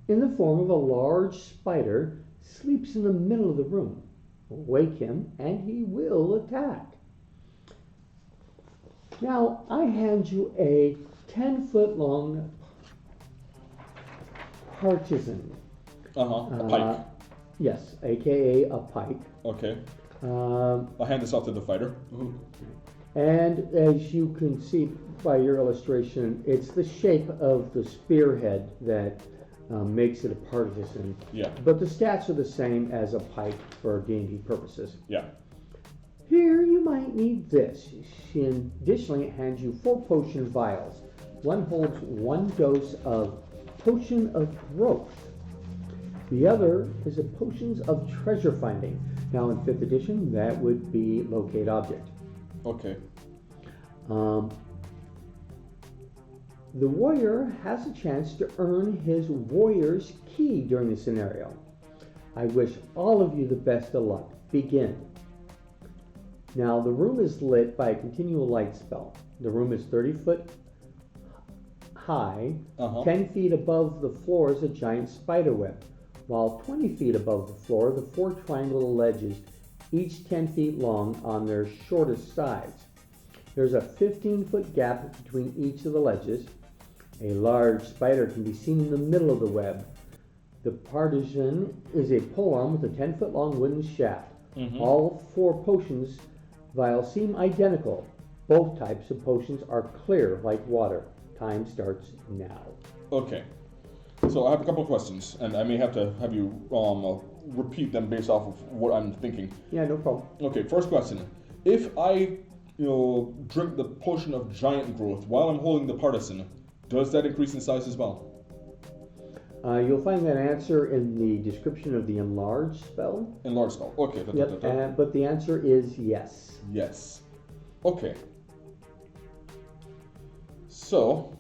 B: in the form of a large spider sleeps in the middle of the room. Wake him and he will attack. Now I hand you a 10-foot long partisan.
A: A pike.
B: Yes, aka a pike.
A: Okay. I'll hand this off to the fighter.
B: And as you can see by your illustration, it's the shape of the spearhead that makes it a partisan.
A: Yeah.
B: But the stats are the same as a pike for D&D purposes.
A: Yeah.
B: Here you might need this. She additionally hands you 4 potion vials. One holds 1 dose of potion of growth. The other is a potions of treasure finding. Now in 5th edition, that would be locate object.
A: Okay.
B: The warrior has a chance to earn his warrior's key during the scenario. I wish all of you the best of luck. Begin. Now the room is lit by a continual light spell. The room is 30 foot high. 10 feet above the floor is a giant spider web, while 20 feet above the floor, the 4 triangular ledges, each 10 feet long on their shortest sides. There's a 15-foot gap between each of the ledges. A large spider can be seen in the middle of the web. The partisan is a polearm with a 10-foot long wooden shaft. All 4 potions vials seem identical. Both types of potions are clear like water. Time starts now.
A: Okay. So I have a couple of questions, and I may have to have you repeat them based off of what I'm thinking.
B: Yeah, no problem.
A: Okay, first question. If I, drink the potion of giant growth while I'm holding the partisan, does that increase in size as well?
B: You'll find that answer in the description of the enlarge spell.
A: Enlarge spell. Okay.
B: But the answer is yes.
A: Yes. Okay. So,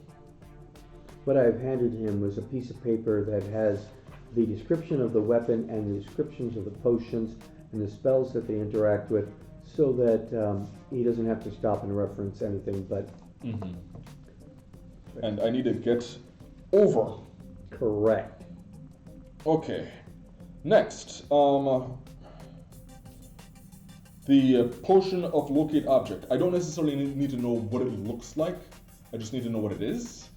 B: what I've handed him was a piece of paper that has the description of the weapon and the descriptions of the potions and the spells that they interact with, so that he doesn't have to stop and reference anything. But
A: and I need to get over.
B: Correct.
A: Okay. Next, the potion of locate object. I don't necessarily need to know what it looks like. I just need to know what it is.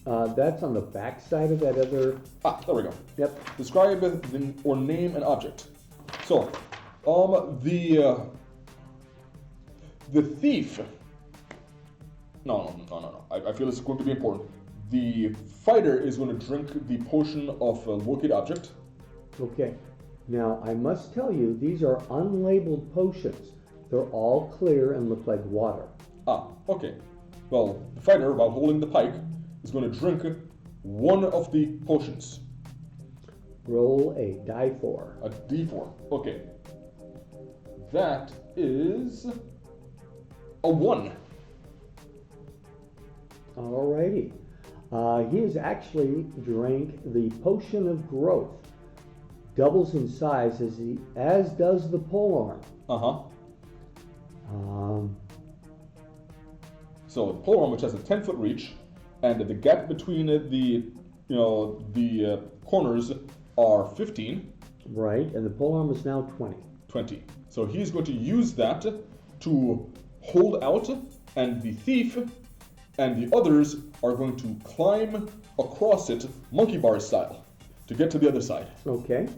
B: That's on the back side of that other...
A: There we go.
B: Yep.
A: Describe or name an object. So, the thief... No. I feel it's going to be important. The fighter is going to drink the potion of locate object.
B: Okay. Now, I must tell you, these are unlabeled potions. They're all clear and look like water.
A: Okay. Well, the fighter, while holding the pike, is going to drink one of the potions.
B: Roll a die 4.
A: A d4. Okay. That is A 1.
B: Alrighty. He has actually drank the potion of growth. Doubles in size as does the polearm.
A: So the polearm, which has a 10-foot reach, and the gap between the corners are 15.
B: Right, and the polearm is now 20.
A: 20. So he's going to use that to hold out, and the thief and the others are going to climb across it, monkey bar style, to get to the other side.
B: Okay.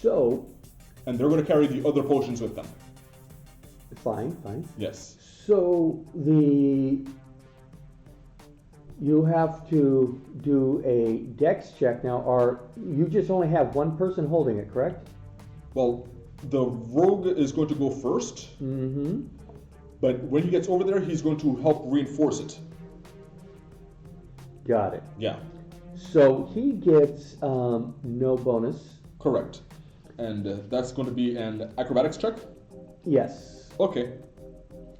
B: So.
A: And they're going to carry the other potions with them.
B: Fine.
A: Yes.
B: So you have to do a dex check now. You just only have one person holding it, correct?
A: Well, the rogue is going to go first.
B: Mm-hmm.
A: But when he gets over there, he's going to help reinforce it.
B: Got it.
A: Yeah.
B: So he gets no bonus.
A: Correct. And that's going to be an acrobatics check?
B: Yes.
A: Okay.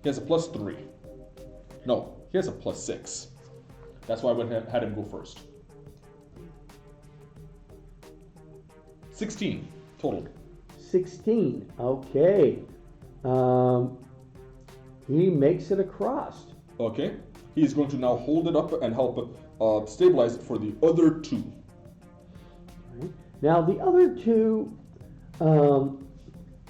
A: He has a +3. No, he has a +6. That's why I had him go first. 16 total.
B: 16. Okay. He makes it across.
A: Okay. He's going to now hold it up and help stabilize it for the other 2.
B: Right. Now the other 2,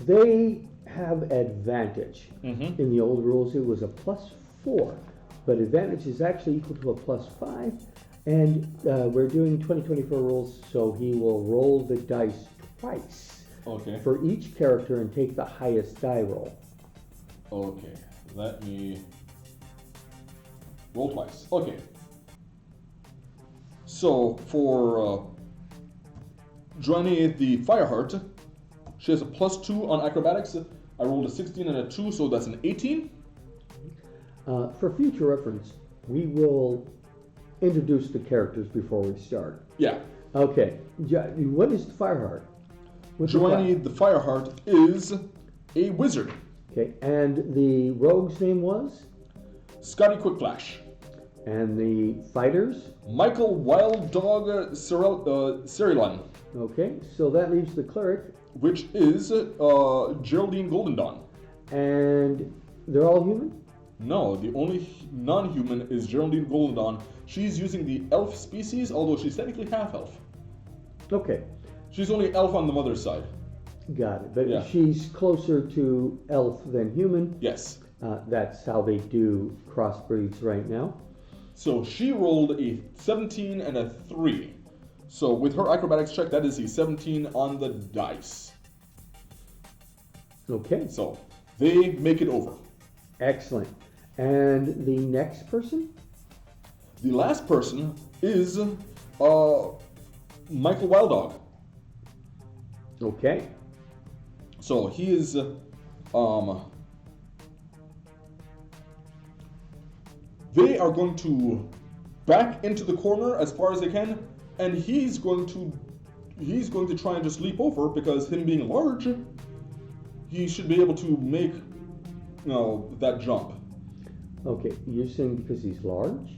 B: they have advantage.
A: Mm-hmm.
B: In the old rules, it was a +4, but advantage is actually equal to a +5. And we're doing 2024 rules, so he will roll the dice twice.
A: Okay.
B: For each character and take the highest die roll.
A: Okay. Let me roll twice. Okay. So for Joannie the Fireheart, she has a +2 on acrobatics. I rolled a 16 and a 2, so that's an 18.
B: For future reference, we will introduce the characters before we start.
A: Yeah.
B: Okay. What is the Fireheart?
A: Joannie the Fireheart is a wizard.
B: Okay, and the rogue's name was?
A: Scotty Quickflash.
B: And the fighters?
A: Michael Wild Dog Cerulean.
B: Okay, so that leaves the cleric.
A: Which is Geraldine Golden Dawn.
B: And they're all human?
A: No, the only non-human is Geraldine Golden Dawn. She's using the elf species, although she's technically half-elf.
B: Okay.
A: She's only elf on the mother's side.
B: Got it. But
A: Yeah.
B: she's closer to elf than human.
A: Yes.
B: That's how they do crossbreeds right now.
A: So she rolled a 17 and a 3. So with her acrobatics check, that is a 17 on the dice.
B: Okay.
A: So they make it over.
B: Excellent. And the next person?
A: The last person is Michael Wild Dog.
B: Okay.
A: So he is they are going to back into the corner as far as they can, and he's going to try and just leap over, because him being large, he should be able to make that jump.
B: Okay, you're saying because he's large?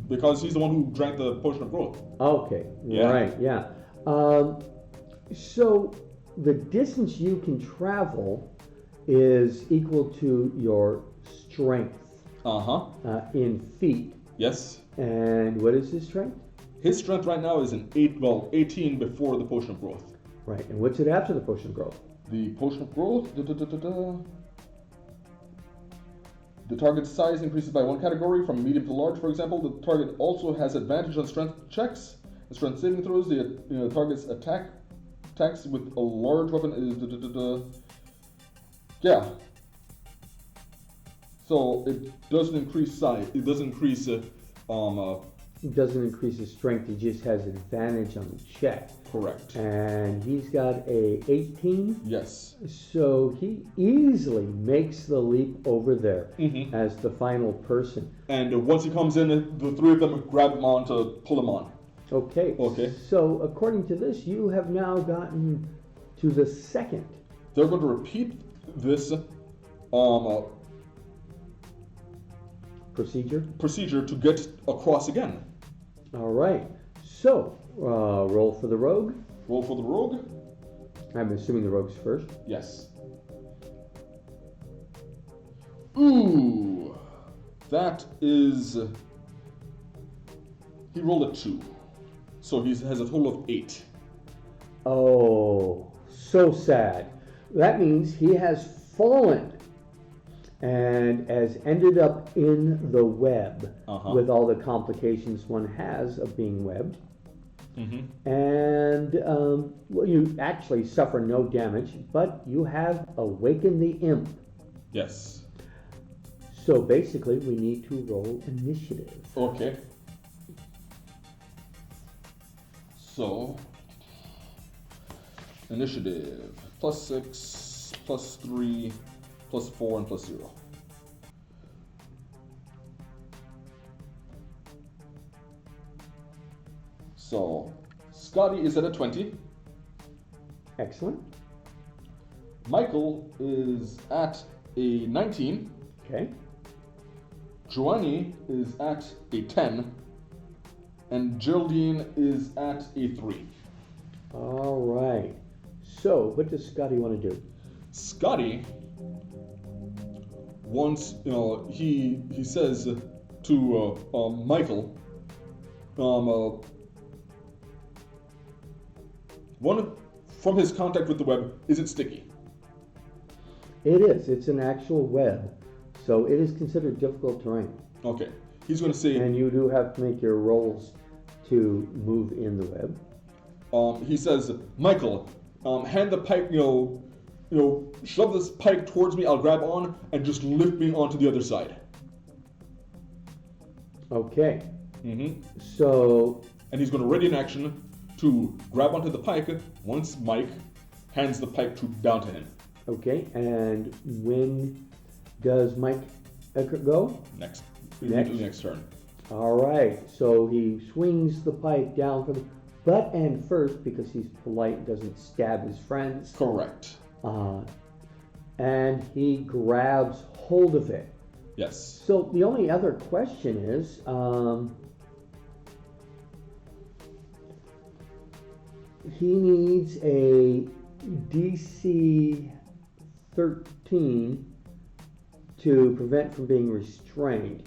A: Because he's the one who drank the potion of growth.
B: Okay,
A: Yeah.
B: right, yeah. So the distance you can travel is equal to your strength in feet.
A: Yes.
B: And what is his strength?
A: His strength right now is an 18 before the potion of growth.
B: Right, and what's it after the potion of growth?
A: The potion of growth, the target's size increases by 1 category from medium to large, for example. The target also has advantage on strength checks and strength saving throws. The target's attacks with a large weapon is yeah. So it doesn't increase size. It doesn't increase
B: It doesn't increase his strength, he just has advantage on the check.
A: correct.
B: And he's got a 18.
A: Yes.
B: So he easily makes the leap over there
A: Mm-hmm.
B: as the final person.
A: And once he comes in, the 3 of them grab him on to pull him on.
B: Okay.
A: Okay.
B: So according to this, you have now gotten to the second.
A: They're going to repeat this
B: Procedure?
A: to get across again.
B: All right. So, roll for the rogue.
A: Roll for the rogue.
B: I'm assuming the rogue's first.
A: Yes. Ooh, that is. He rolled a 2, so he has a total of 8.
B: Oh, so sad. That means he has fallen and has ended up in the web with all the complications one has of being webbed. Mm-hmm. And well, you actually suffer no damage, but you have awakened the imp.
A: Yes.
B: So basically, we need to roll initiative.
A: Okay. So, initiative, +6, +3, +4, and +0. So, Scotty is at a 20.
B: Excellent.
A: Michael is at a 19.
B: Okay.
A: Joannie is at a 10. And Geraldine is at a 3.
B: All right. So, what does Scotty want to do?
A: Scotty wants, he says to Michael, from his contact with the web, is it sticky?
B: It is. It's an actual web, so it is considered difficult terrain.
A: Okay. He's going to say...
B: And you do have to make your rolls to move in the web.
A: He says, Michael, hand the pike, shove this pike towards me, I'll grab on, and just lift me onto the other side.
B: Okay.
A: Mm-hmm.
B: So...
A: And he's going to ready an action to grab onto the pike once Mike hands the pike down to him.
B: Okay, and when does Mike go?
A: Next turn.
B: All right, so he swings the pike down from the butt end first because he's polite and doesn't stab his friends.
A: Correct.
B: And he grabs hold of it.
A: Yes.
B: So the only other question is, he needs a DC 13 to prevent from being restrained.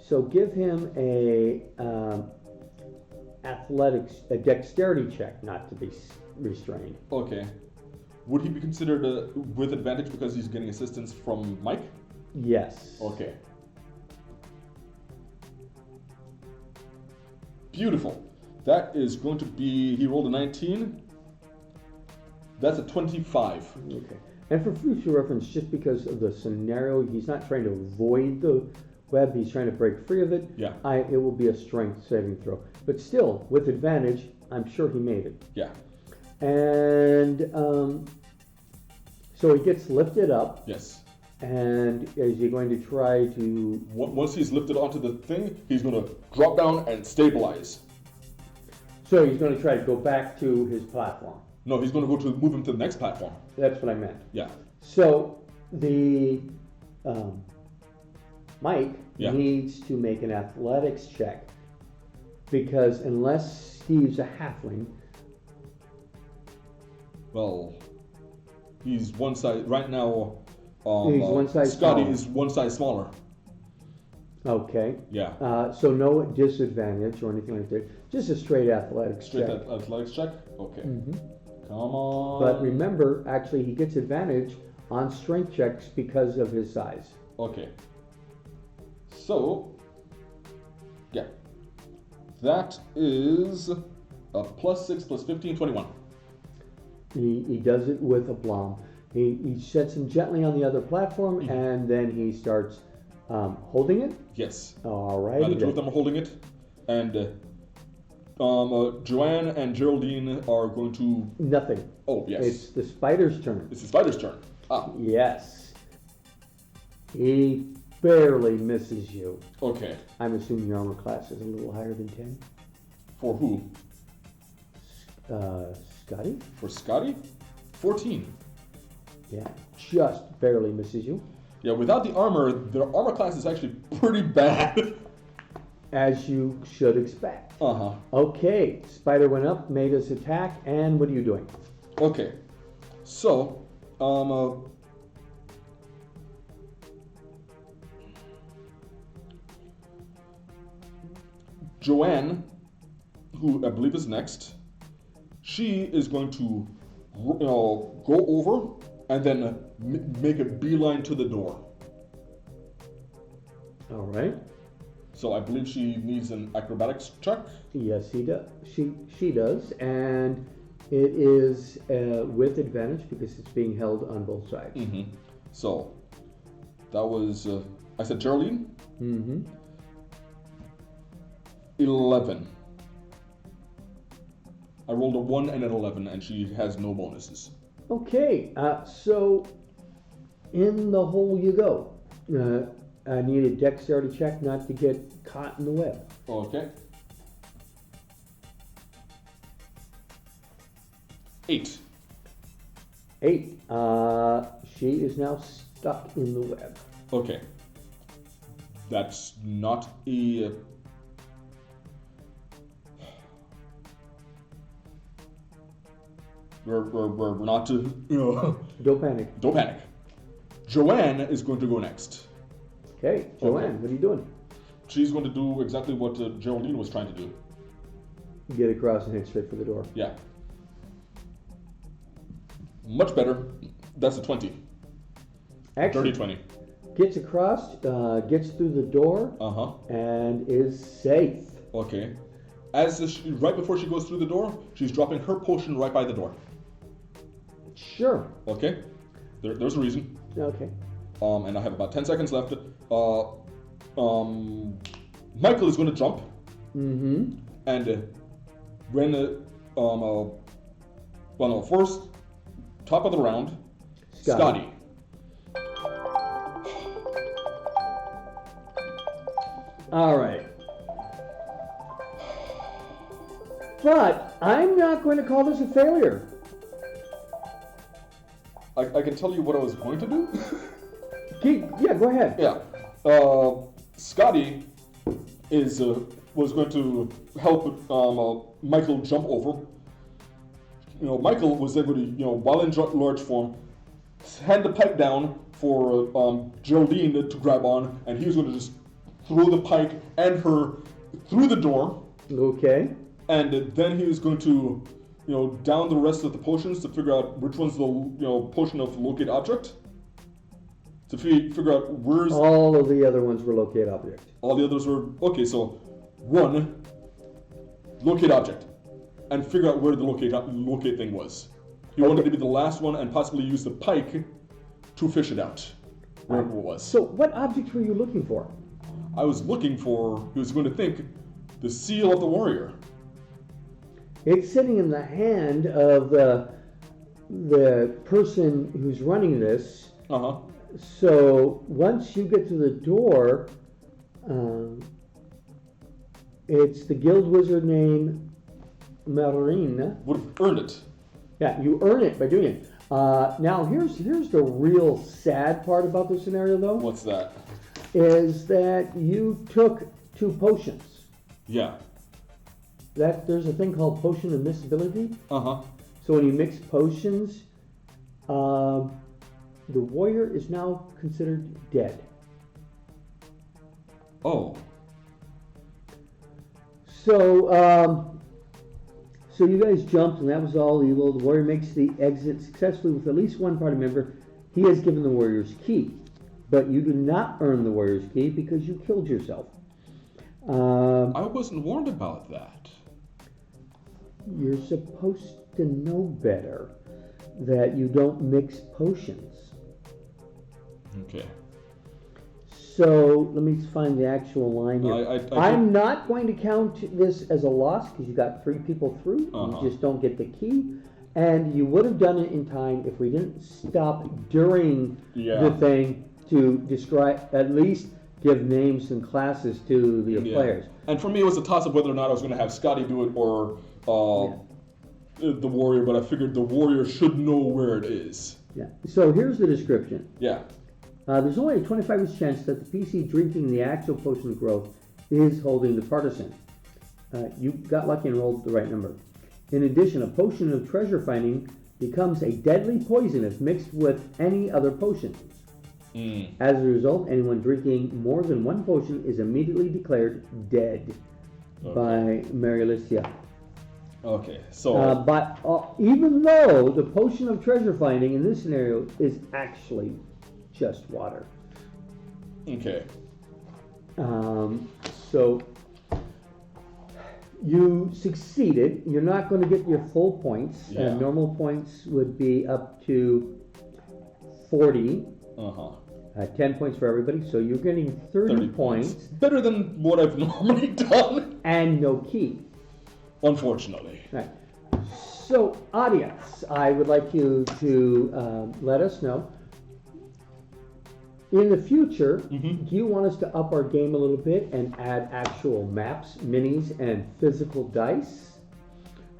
B: So give him a dexterity check not to be restrained.
A: Okay. Would he be considered with advantage because he's getting assistance from Mike?
B: Yes.
A: Okay. Beautiful. That is going to be, he rolled a 19. That's a 25.
B: Okay. And for future reference, just because of the scenario, he's not trying to avoid the web, he's trying to break free of it.
A: Yeah.
B: It will be a strength saving throw. But still, with advantage, I'm sure he made it.
A: Yeah.
B: And so he gets lifted up.
A: Yes.
B: And is he going to try to...
A: Once he's lifted onto the thing, he's going to drop down and stabilize.
B: So he's going to try to go back to his platform.
A: No, he's going to go to move him to the next platform.
B: That's what I meant.
A: Yeah.
B: So the Mike needs to make an athletics check because unless Steve's a halfling...
A: Well, he's one size right now.
B: He's one size
A: Scotty
B: smaller.
A: is one size smaller.
B: Okay.
A: Yeah.
B: So no disadvantage or anything like that. Just a straight athletics check.
A: Athletics check? Okay.
B: Mm-hmm.
A: Come on.
B: But remember, actually, he gets advantage on strength checks because of his size.
A: Okay. So, yeah. That is a +6 + 15, 21.
B: He does it with aplomb. He sets him gently on the other platform, and then he starts holding it.
A: Yes.
B: All right.
A: The two of them are holding it, and Joanne and Geraldine are going to...
B: Nothing.
A: Oh, yes.
B: It's the spider's turn.
A: It's the spider's turn. Ah.
B: Yes. He barely misses you.
A: Okay.
B: I'm assuming your armor class is a little higher than 10.
A: For who?
B: Scotty?
A: For Scotty? 14.
B: Yeah, just barely misses you.
A: Yeah, without the armor, their armor class is actually pretty bad.
B: As you should expect.
A: Uh-huh.
B: Okay, Spider went up, made his attack, and what are you doing?
A: Okay, so, Joanne, who I believe is next, she is going to, go over and then make a beeline to the door.
B: All right.
A: So I believe she needs an acrobatics check.
B: Yes, he does. She does, and it is with advantage because it's being held on both sides.
A: Mm-hmm. So that was I said Geraldine.
B: Mm-hmm.
A: 11. I rolled a 1 and an 11, and she has no bonuses.
B: Okay, so in the hole you go. I need a dexterity check not to get caught in the web.
A: Okay. 8.
B: 8. She is now stuck in the web.
A: Okay. That's not a... We're not to...
B: Don't panic.
A: Don't panic. Joanne is going to go next.
B: Okay, Joanne, what are you doing?
A: She's going to do exactly what Geraldine was trying to do.
B: Get across and head straight for the door.
A: Yeah. Much better. That's a 20.
B: Excellent.
A: Dirty 20.
B: Gets across, gets through the door, and is safe.
A: Okay. Right before she goes through the door, she's dropping her potion right by the door.
B: Sure.
A: Okay. There's a reason.
B: Okay.
A: And I have about 10 seconds left. Michael is going to jump.
B: Mm-hmm.
A: And when, first, top of the round, Scotty.
B: All right. But I'm not going to call this a failure.
A: I can tell you what I was going to do.
B: Yeah, go ahead.
A: Yeah. Scotty was going to help Michael jump over. Michael was able to, while in large form, hand the pike down for Geraldine to grab on, and he was going to just throw the pike and her through the door.
B: Okay.
A: And then he was going to, down the rest of the potions to figure out which one's the, potion of locate object. To figure out where's...
B: All of the other ones were locate object.
A: All the others were... Okay, so 1, locate object. And figure out where the locate thing was. He wanted to be the last one and possibly use the pike to fish it out. Wherever it was.
B: So what object were you looking for?
A: I was looking for... He was going to think the seal of the warrior.
B: It's sitting in the hand of the person who's running this.
A: Uh-huh.
B: So once you get to the door, it's the guild wizard named Marine.
A: Would have earned it.
B: Yeah, you earn it by doing it. Now here's the real sad part about the scenario, though.
A: What's that?
B: Is that you took 2 potions.
A: Yeah.
B: There's a thing called potion of miscibility.
A: Uh-huh.
B: So when you mix potions, the warrior is now considered dead.
A: Oh.
B: So you guys jumped, and that was all evil. The warrior makes the exit successfully with at least one party member. He has given the warrior's key, but you do not earn the warrior's key because you killed yourself.
A: I wasn't warned about that.
B: You're supposed to know better that you don't mix potions.
A: Okay.
B: So let me find the actual line here. I'm not going to count this as a loss because you got 3 people through. You just don't get the key. And you would have done it in time if we didn't stop during the thing to describe, at least give names and classes to the players.
A: And for me, it was a toss-up whether or not I was going to have Scotty do it or the warrior, but I figured the warrior should know where it is.
B: Yeah. So here's the description.
A: Yeah.
B: There's only a 25% chance that the PC drinking the actual potion of growth is holding the partisan. You got lucky and rolled the right number. In addition, a potion of treasure finding becomes a deadly poison if mixed with any other potions. As a result, anyone drinking more than one potion is immediately declared dead by Marialicia.
A: Okay, so...
B: but even though the potion of treasure finding in this scenario is actually just water.
A: Okay.
B: So you succeeded. You're not going to get your full points.
A: Yeah.
B: Normal points would be up to 40. 10 points for everybody. So you're getting 30 points.
A: Better than what I've normally done.
B: And no key.
A: Unfortunately.
B: Right. So, audience, I would like you to let us know. In the future, do you want us to up our game a little bit and add actual maps, minis, and physical dice?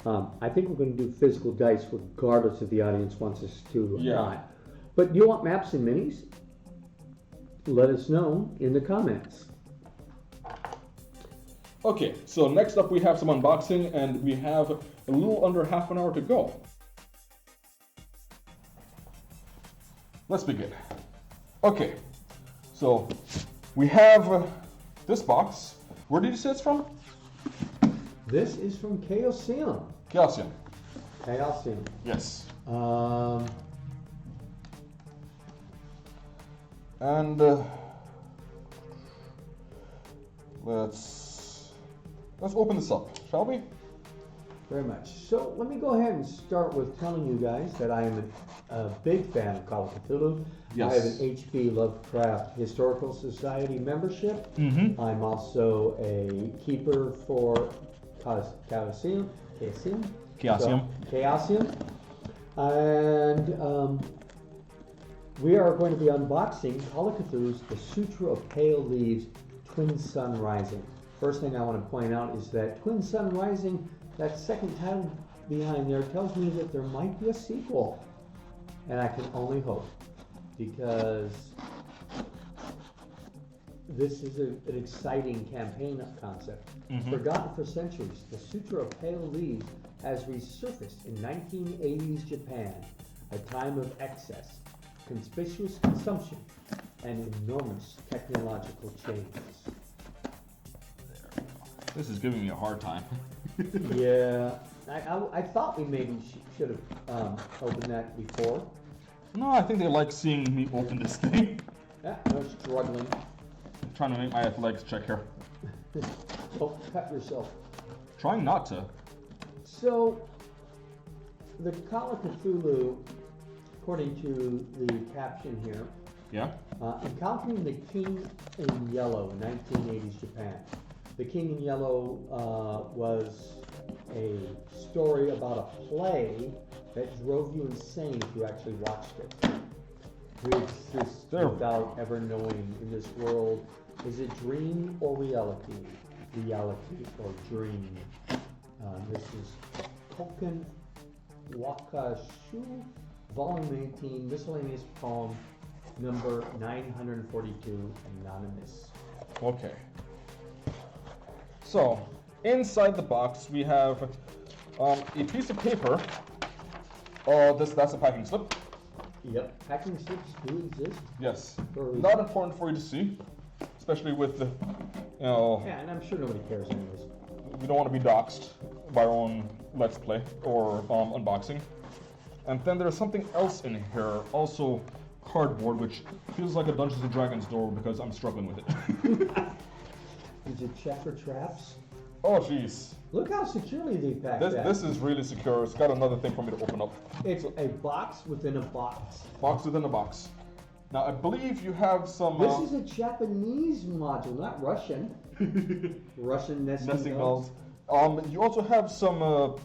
B: I think we're going to do physical dice regardless if the audience wants us to or not. But do you want maps and minis? Let us know in the comments.
A: Okay, so next up we have some unboxing, and we have a little under half an hour to go. Let's begin. Okay, so we have this box. Where did you say it's from?
B: This is from Chaosium.
A: Chaosium.
B: Chaosium.
A: Yes. And let's open this up, shall we?
B: Very much. So let me go ahead and start with telling you guys that I am a big fan of Call of Cthulhu.
A: Yes.
B: I have an H.P. Lovecraft Historical Society membership. I'm also a keeper for Chaosium. And we are going to be unboxing Call of Cthulhu's The Sutra of Pale Leaves, Twin Sun Rising. First thing I want to point out is that Twin Sun Rising, that second title behind there, tells me that there might be a sequel. And I can only hope, because this is an exciting campaign concept. Forgotten for centuries, the Sutra of Pale Leaves has resurfaced in 1980s Japan, a time of excess, conspicuous consumption, and enormous technological changes.
A: This is giving me a hard time.
B: Yeah, I thought we maybe should have opened that before.
A: No, I think they like seeing me open this thing.
B: Yeah, no struggling.
A: I'm trying to make my athletics check here.
B: Don't cut yourself.
A: Trying not to.
B: So, the Call of Cthulhu, according to the caption here, encountering the King in Yellow in 1980s Japan. The King in Yellow was a story about a play that drove you insane if you actually watched it. We exist without ever knowing in this world, is it dream or reality? Reality or dream? This is Koken Wakashu, Volume 18, Miscellaneous Poem, number 942, Anonymous.
A: Okay. So, inside the box we have a piece of paper. That's a packing slip.
B: Yep, packing slips do exist.
A: Yes. Not important for you to see, especially with the,
B: Yeah, and I'm sure nobody cares anyways.
A: We don't want to be doxxed by our own Let's Play or unboxing. And then there's something else in here, also cardboard, which feels like a Dungeons & Dragons door because I'm struggling with it.
B: Is it check for traps?
A: Oh, jeez.
B: Look how securely they packed that.
A: This is really secure. It's got another thing for me to open up.
B: It's a box within a box.
A: Box within a box. Now, I believe you have some...
B: This is a Japanese module, not Russian. Russian nesting dolls.
A: You also have some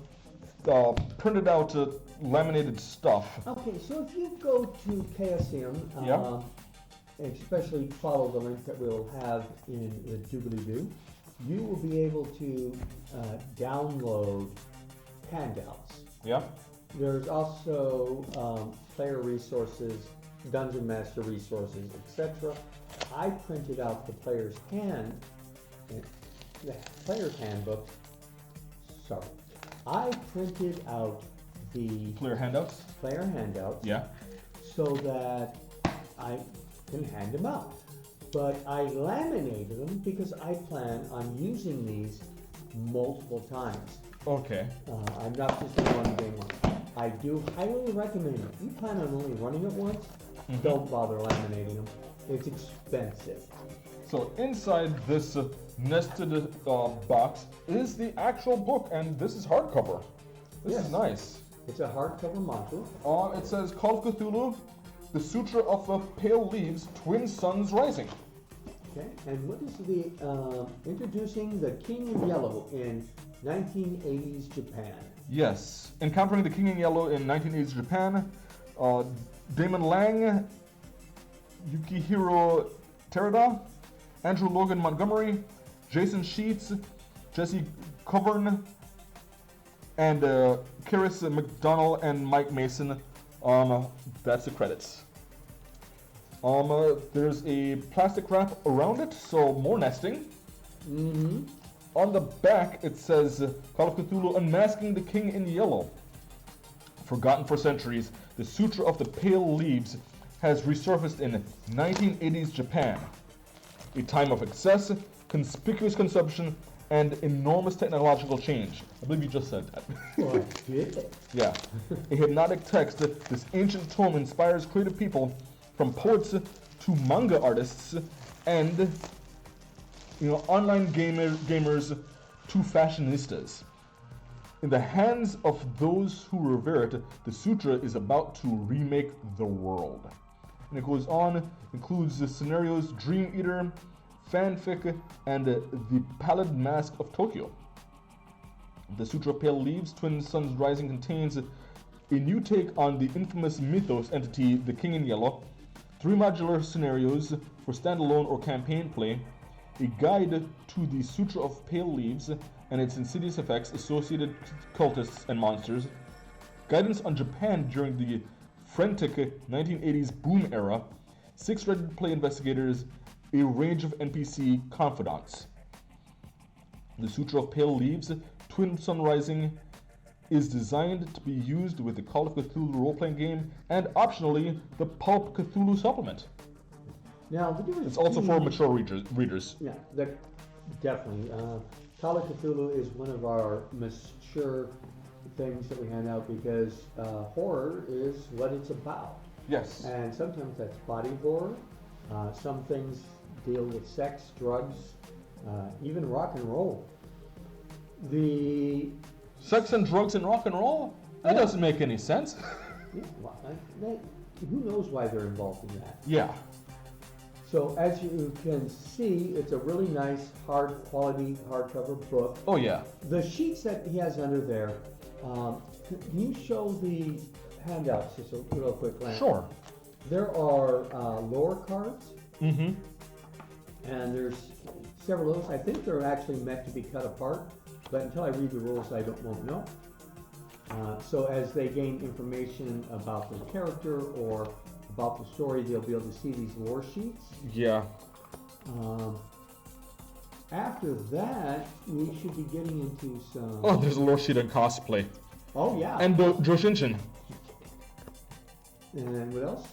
A: printed out laminated stuff.
B: Okay, so if you go to Chaosium, especially follow the link that we'll have in the doobly-doo, you will be able to download handouts.
A: Yeah.
B: There's also player resources dungeon master resources, etc. I printed out the player's handbook. Sorry. I printed out the
A: Player handouts?
B: player handouts
A: Yeah.
B: so that I can hand them out. But I laminated them because I plan on using these multiple times.
A: Okay.
B: I'm not just a one game one. I do highly recommend it. If you plan on only running it once, don't bother laminating them. It's expensive.
A: So inside this nested box is the actual book, and this is hardcover. This
B: Yes.
A: is nice.
B: It's a hardcover module.
A: It says Call of Cthulhu, the Sutra of the Pale Leaves, Twin Suns Rising.
B: Okay, and what is the introducing the King in Yellow in 1980s Japan?
A: Yes. Encountering the King in Yellow in 1980s Japan, Damon Lang, Yukihiro Terada, Andrew Logan Montgomery, Jason Sheats, Jesse Covern, and Karis McDonnell and Mike Mason. That's the credits. There's a plastic wrap around it, so more nesting. On the back it says Call of Cthulhu Unmasking the King in Yellow. Forgotten for centuries, the Sutra of the Pale Leaves has resurfaced in 1980s Japan. A time of excess, conspicuous consumption, and enormous technological change. I believe you just said that.
B: Oh, I did.
A: Yeah. A hypnotic text, this ancient tome inspires creative people from poets to manga artists and online gamers to fashionistas. In the hands of those who revere it, the sutra is about to remake the world. And it goes on, includes the scenarios Dream Eater, fanfic, and the Pallid Mask of Tokyo. The Sutra of Pale Leaves, Twin Suns Rising contains a new take on the infamous mythos entity, the King in Yellow, 3 modular scenarios for standalone or campaign play, a guide to the Sutra of Pale Leaves and its insidious effects, associated cultists and monsters, guidance on Japan during the frantic 1980s boom era, 6 ready-to-play investigators, a range of NPC confidants. The Sutra of Pale Leaves, Twin Sun Rising, is designed to be used with the Call of Cthulhu role-playing game and optionally the Pulp Cthulhu supplement.
B: Now, the difference
A: It's also for mature readers.
B: Yeah, definitely. Call of Cthulhu is one of our mature things that we hand out because horror is what it's about.
A: Yes.
B: And sometimes that's body horror. Some things deal with sex, drugs, even rock and roll. The
A: Sex and drugs and rock and roll? That doesn't make any sense.
B: who knows why they're involved in that?
A: Yeah.
B: So as you can see, it's a really nice, hard quality hardcover book.
A: Oh yeah.
B: The sheets that he has under there, can you show the handouts just a real quick glance?
A: Sure.
B: There are lore cards,
A: Mm-hmm.
B: and there's several of those. I think they're actually meant to be cut apart, but until I read the rules, I won't know. So as they gain information about the character or about the story, they'll be able to see these lore sheets.
A: Yeah.
B: After that, we should be getting into some...
A: Oh, there's a lore sheet on cosplay.
B: Oh, yeah.
A: And Joshinshin.
B: And what else?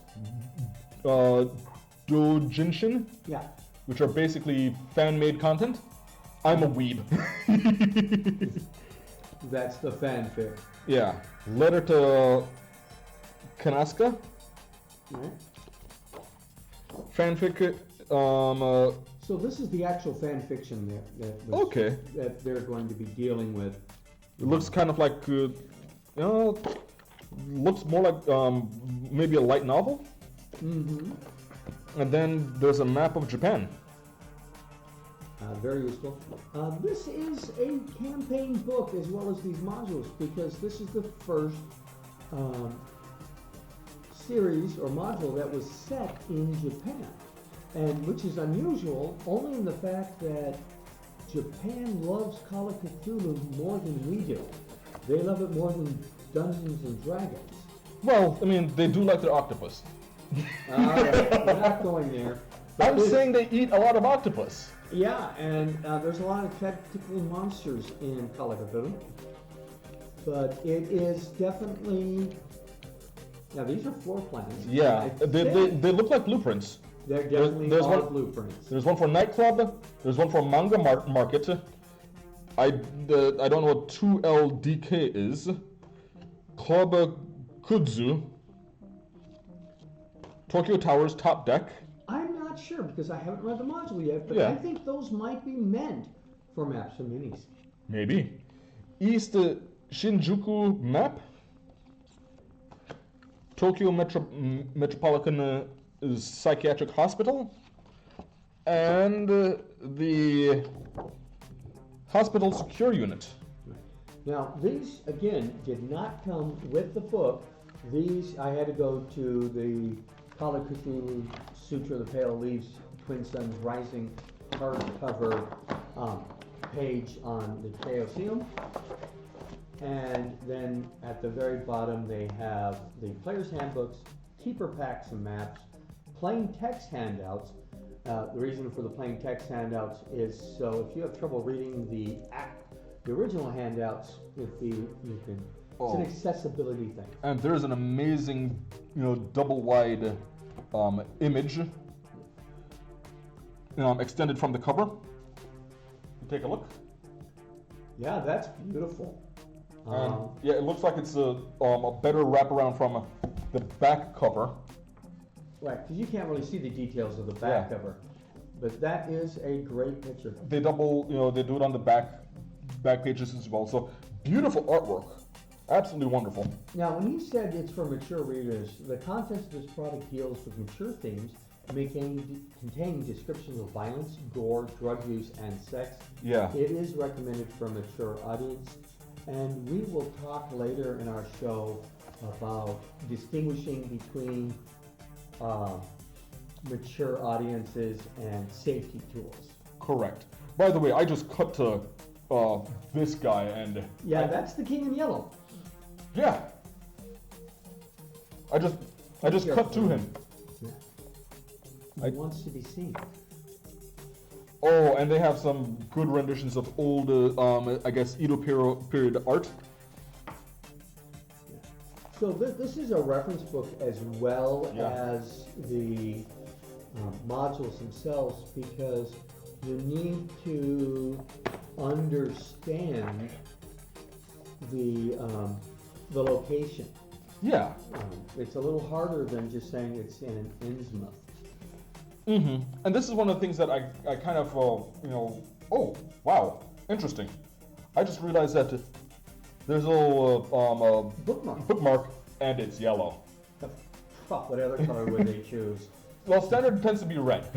A: Doujinshi,
B: Yeah.
A: which are basically fan-made content. I'm a weeb.
B: That's the fanfic.
A: Yeah. Letter to Kanaska.
B: Right?
A: Fanfic.
B: So this is the actual fan fiction
A: Okay.
B: that they're going to be dealing with.
A: It looks kind of like, looks more like maybe a light novel.
B: Mm-hmm.
A: And then there's a map of Japan.
B: Very useful. This is a campaign book as well as these modules because this is the first series or module that was set in Japan, and which is unusual only in the fact that Japan loves Call of Cthulhu more than we do. They love it more than Dungeons and Dragons.
A: Well, I mean, they do like their octopus.
B: We're not going there.
A: I'm saying they eat a lot of octopus.
B: Yeah, and there's a lot of tactical monsters in Kalakaturu. But it is definitely... Now, these are floor plans.
A: Yeah, they look like blueprints.
B: They're definitely all blueprints.
A: There's one for nightclub. There's one for manga market. I don't know what 2LDK is. Club Kudzu. Tokyo Towers top deck.
B: I'm not sure because I haven't read the module yet, but
A: Yeah.
B: I think those might be meant for maps and minis.
A: Maybe. East Shinjuku map. Tokyo Metropolitan Psychiatric Hospital. And the Hospital Secure Unit.
B: Now, these, again, did not come with the book. These, I had to go to the Kala Cthulhu Sutra of the Pale Leaves, Twin Suns Rising hardcover page on the Chaosium. And then at the very bottom, they have the player's handbooks, keeper packs and maps, plain text handouts. The reason for the plain text handouts is so if you have trouble reading the original handouts, you can. It's an accessibility thing.
A: And there's an amazing, double wide image extended from the cover. Take a look.
B: Yeah, that's beautiful.
A: Yeah, it looks like it's a better wraparound from the back cover.
B: Right, because you can't really see the details of the back
A: Yeah.
B: cover, but that is a great picture.
A: They they do it on the back pages as well. So beautiful artwork, absolutely wonderful.
B: Now, when you said it's for mature readers, the contents of this product deals with mature themes, may contain descriptions of violence, gore, drug use, and sex.
A: Yeah.
B: It is recommended for a mature audience, and we will talk later in our show about distinguishing between mature audiences and safety tools.
A: Correct. By the way, I just cut to this guy and...
B: Yeah, that's the King in Yellow.
A: Yeah. I just cut to him.
B: He wants to be seen.
A: Oh, and they have some good renditions of old, I guess, Edo period art.
B: So this is a reference book as well as the modules themselves, because you need to understand the location.
A: Yeah.
B: It's a little harder than just saying it's in Innsmouth.
A: Mm-hmm. And this is one of the things that I kind of, oh, wow, interesting. I just realized that there's a little bookmark, and it's yellow.
B: What other color would they choose?
A: Well, standard tends to be red.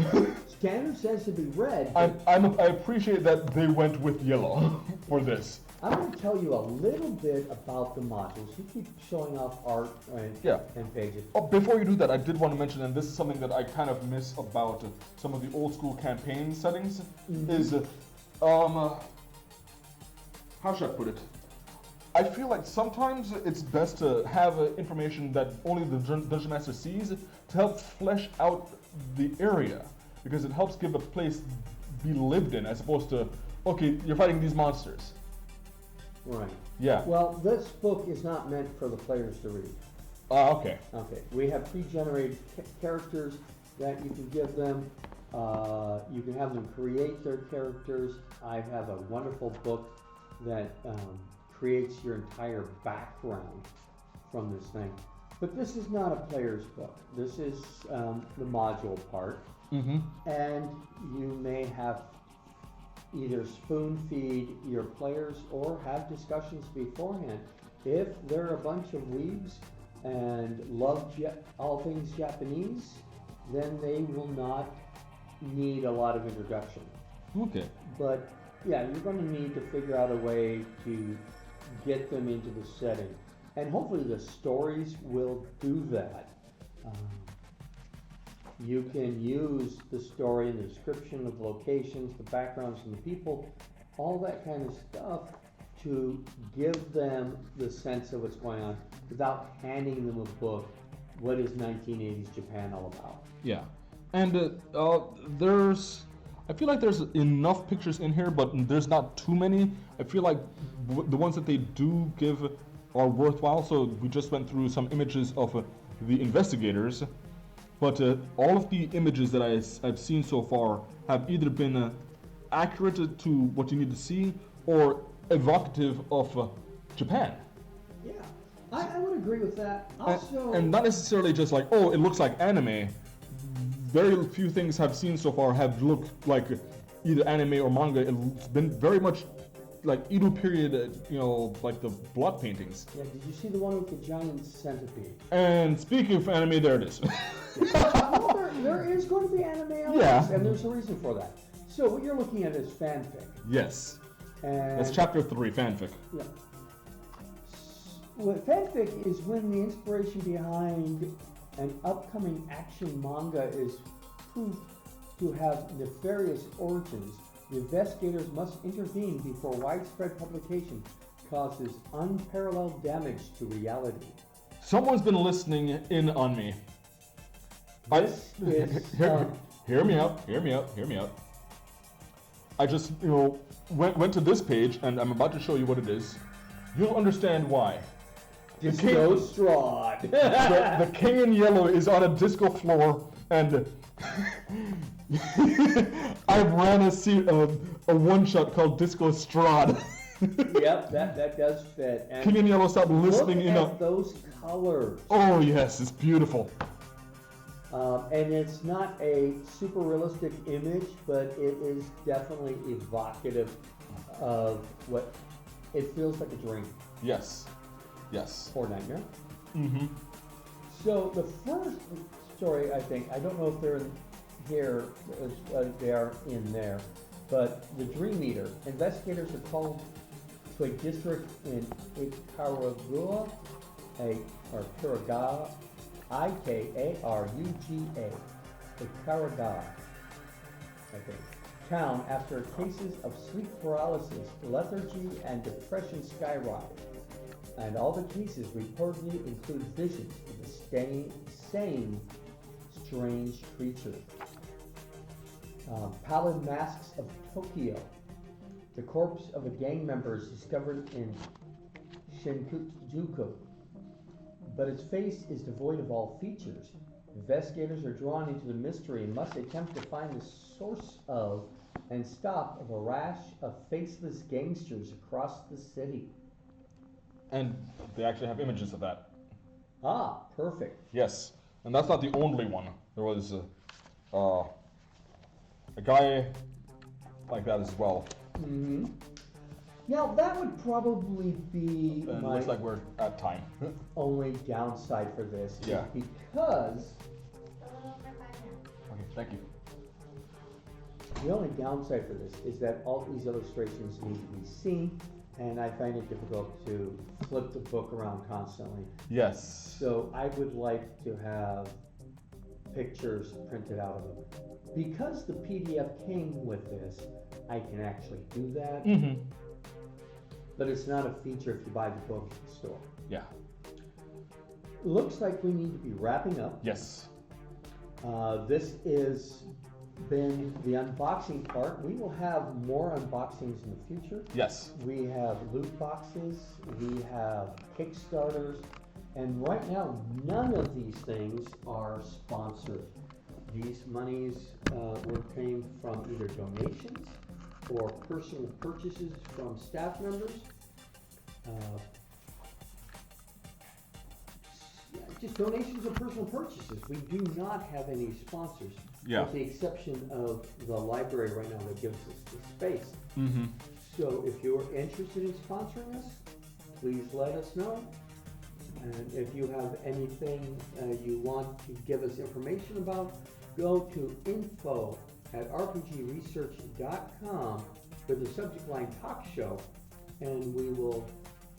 B: Standard says to be red.
A: I appreciate that they went with yellow for this.
B: I'm going to tell you a little bit about the modules. You keep showing off art and pages.
A: Oh, before you do that, I did want to mention, and this is something that I kind of miss about some of the old school campaign settings, is, how should I put it? I feel like sometimes it's best to have information that only the Dungeon Master sees to help flesh out the area, because it helps give a place be lived in, as opposed to, okay, you're fighting these monsters.
B: Right.
A: Yeah.
B: Well, this book is not meant for the players to read.
A: Okay.
B: Okay. We have pre-generated characters that you can give them. You can have them create their characters. I have a wonderful book that creates your entire background from this thing. But this is not a player's book. This is the module part. Mm-hmm. And you may have either spoon feed your players or have discussions beforehand. If they're a bunch of weebs and love all things Japanese, then they will not need a lot of introduction.
A: Okay.
B: But yeah, you're going to need to figure out a way to get them into the setting. And hopefully the stories will do that. You can use the story and the description of locations, the backgrounds and the people, all that kind of stuff to give them the sense of what's going on without handing them a book what is 1980s Japan all about?
A: Yeah, and I feel like there's enough pictures in here, but there's not too many. I feel like the ones that they do give are worthwhile. So we just went through some images of the investigators, but all of the images that I've seen so far have either been accurate to what you need to see or evocative of Japan.
B: Yeah, I would agree with that. Also,
A: and not necessarily just like, oh, it looks like anime. Very few things I've seen so far have looked like either anime or manga. It's been very much like Edo period, like the block paintings.
B: Yeah, did you see the one with the giant centipede?
A: And speaking of anime, there it is.
B: Well, there is going to be anime on this, and there's a reason for that. So what you're looking at is fanfic.
A: Yes.
B: And
A: That's chapter 3, fanfic.
B: Yeah. Well, fanfic is when the inspiration behind an upcoming action manga is proved to have nefarious origins. The investigators must intervene before widespread publication causes unparalleled damage to reality.
A: Someone's been listening in on me.
B: This is...
A: Hear me out. I just, went to this page, and I'm about to show you what it is. You'll understand why.
B: Disco Strahd.
A: The king in yellow is on a disco floor, and I ran a one-shot called Disco Strahd.
B: Yep, that does fit. And
A: King in yellow, stop listening in
B: on those colors.
A: Oh yes, it's beautiful.
B: And it's not a super realistic image, but it is definitely evocative of what it feels like a dream.
A: Yes.
B: Or nightmare.
A: Mm-hmm.
B: So the first story, I think, I don't know if they're in here, they are in there, but the Dream Eater. Investigators are called to a district in Ikaragua, Ikaraga, I-K-A-R-U-G-A, Ikaragua, I think, town after cases of sleep paralysis, lethargy, and depression skyrocket. And all the cases reportedly include visions of the same strange creature. Pallid masks of Tokyo. The corpse of a gang member is discovered in Shinjuku, but its face is devoid of all features. Investigators are drawn into the mystery and must attempt to find the source of and stop a rash of faceless gangsters across the city.
A: And they actually have images of that.
B: Ah, perfect.
A: Yes, and that's not the only one. There was a guy like that as well.
B: Mm-hmm. Now that would probably be
A: And
B: my
A: looks like we're at time.
B: only downside for this.
A: Yeah.
B: Is because
A: Okay, thank you.
B: the only downside for this is that all these illustrations need to be seen, and I find it difficult to flip the book around constantly.
A: Yes.
B: So I would like to have pictures printed out of them. Because the PDF came with this, I can actually do that.
A: Mm-hmm.
B: But it's not a feature if you buy the book at the store.
A: Yeah.
B: Looks like we need to be wrapping up.
A: Yes.
B: This is been the unboxing part. We will have more unboxings in the future.
A: Yes.
B: We have loot boxes, we have Kickstarters, and right now none of these things are sponsored. These monies came from either donations or personal purchases from staff members. Just donations or personal purchases. We do not have any sponsors, with the exception of the library right now that gives us the space.
A: Mm-hmm.
B: So if you're interested in sponsoring us, please let us know. And if you have anything you want to give us information about, go to info@rpgresearch.com with the subject line Talk Show, and we will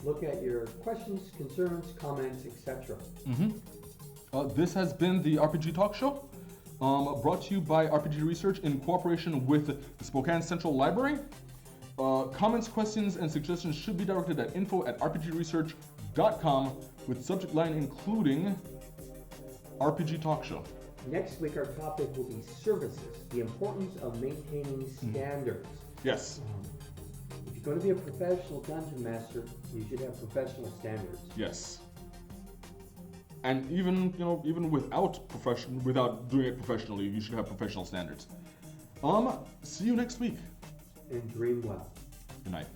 B: look at your questions, concerns, comments, etc.
A: Mm-hmm. This has been the RPG Talk Show, brought to you by RPG Research in cooperation with the Spokane Central Library. Comments, questions, and suggestions should be directed at info@rpgresearch.com with subject line including RPG talk show.
B: Next week, our topic will be services, the importance of maintaining standards.
A: Yes.
B: If you're going to be a professional dungeon master, you should have professional standards.
A: Yes. And even without doing it professionally, you should have professional standards. See you next week.
B: And dream well.
A: Good night.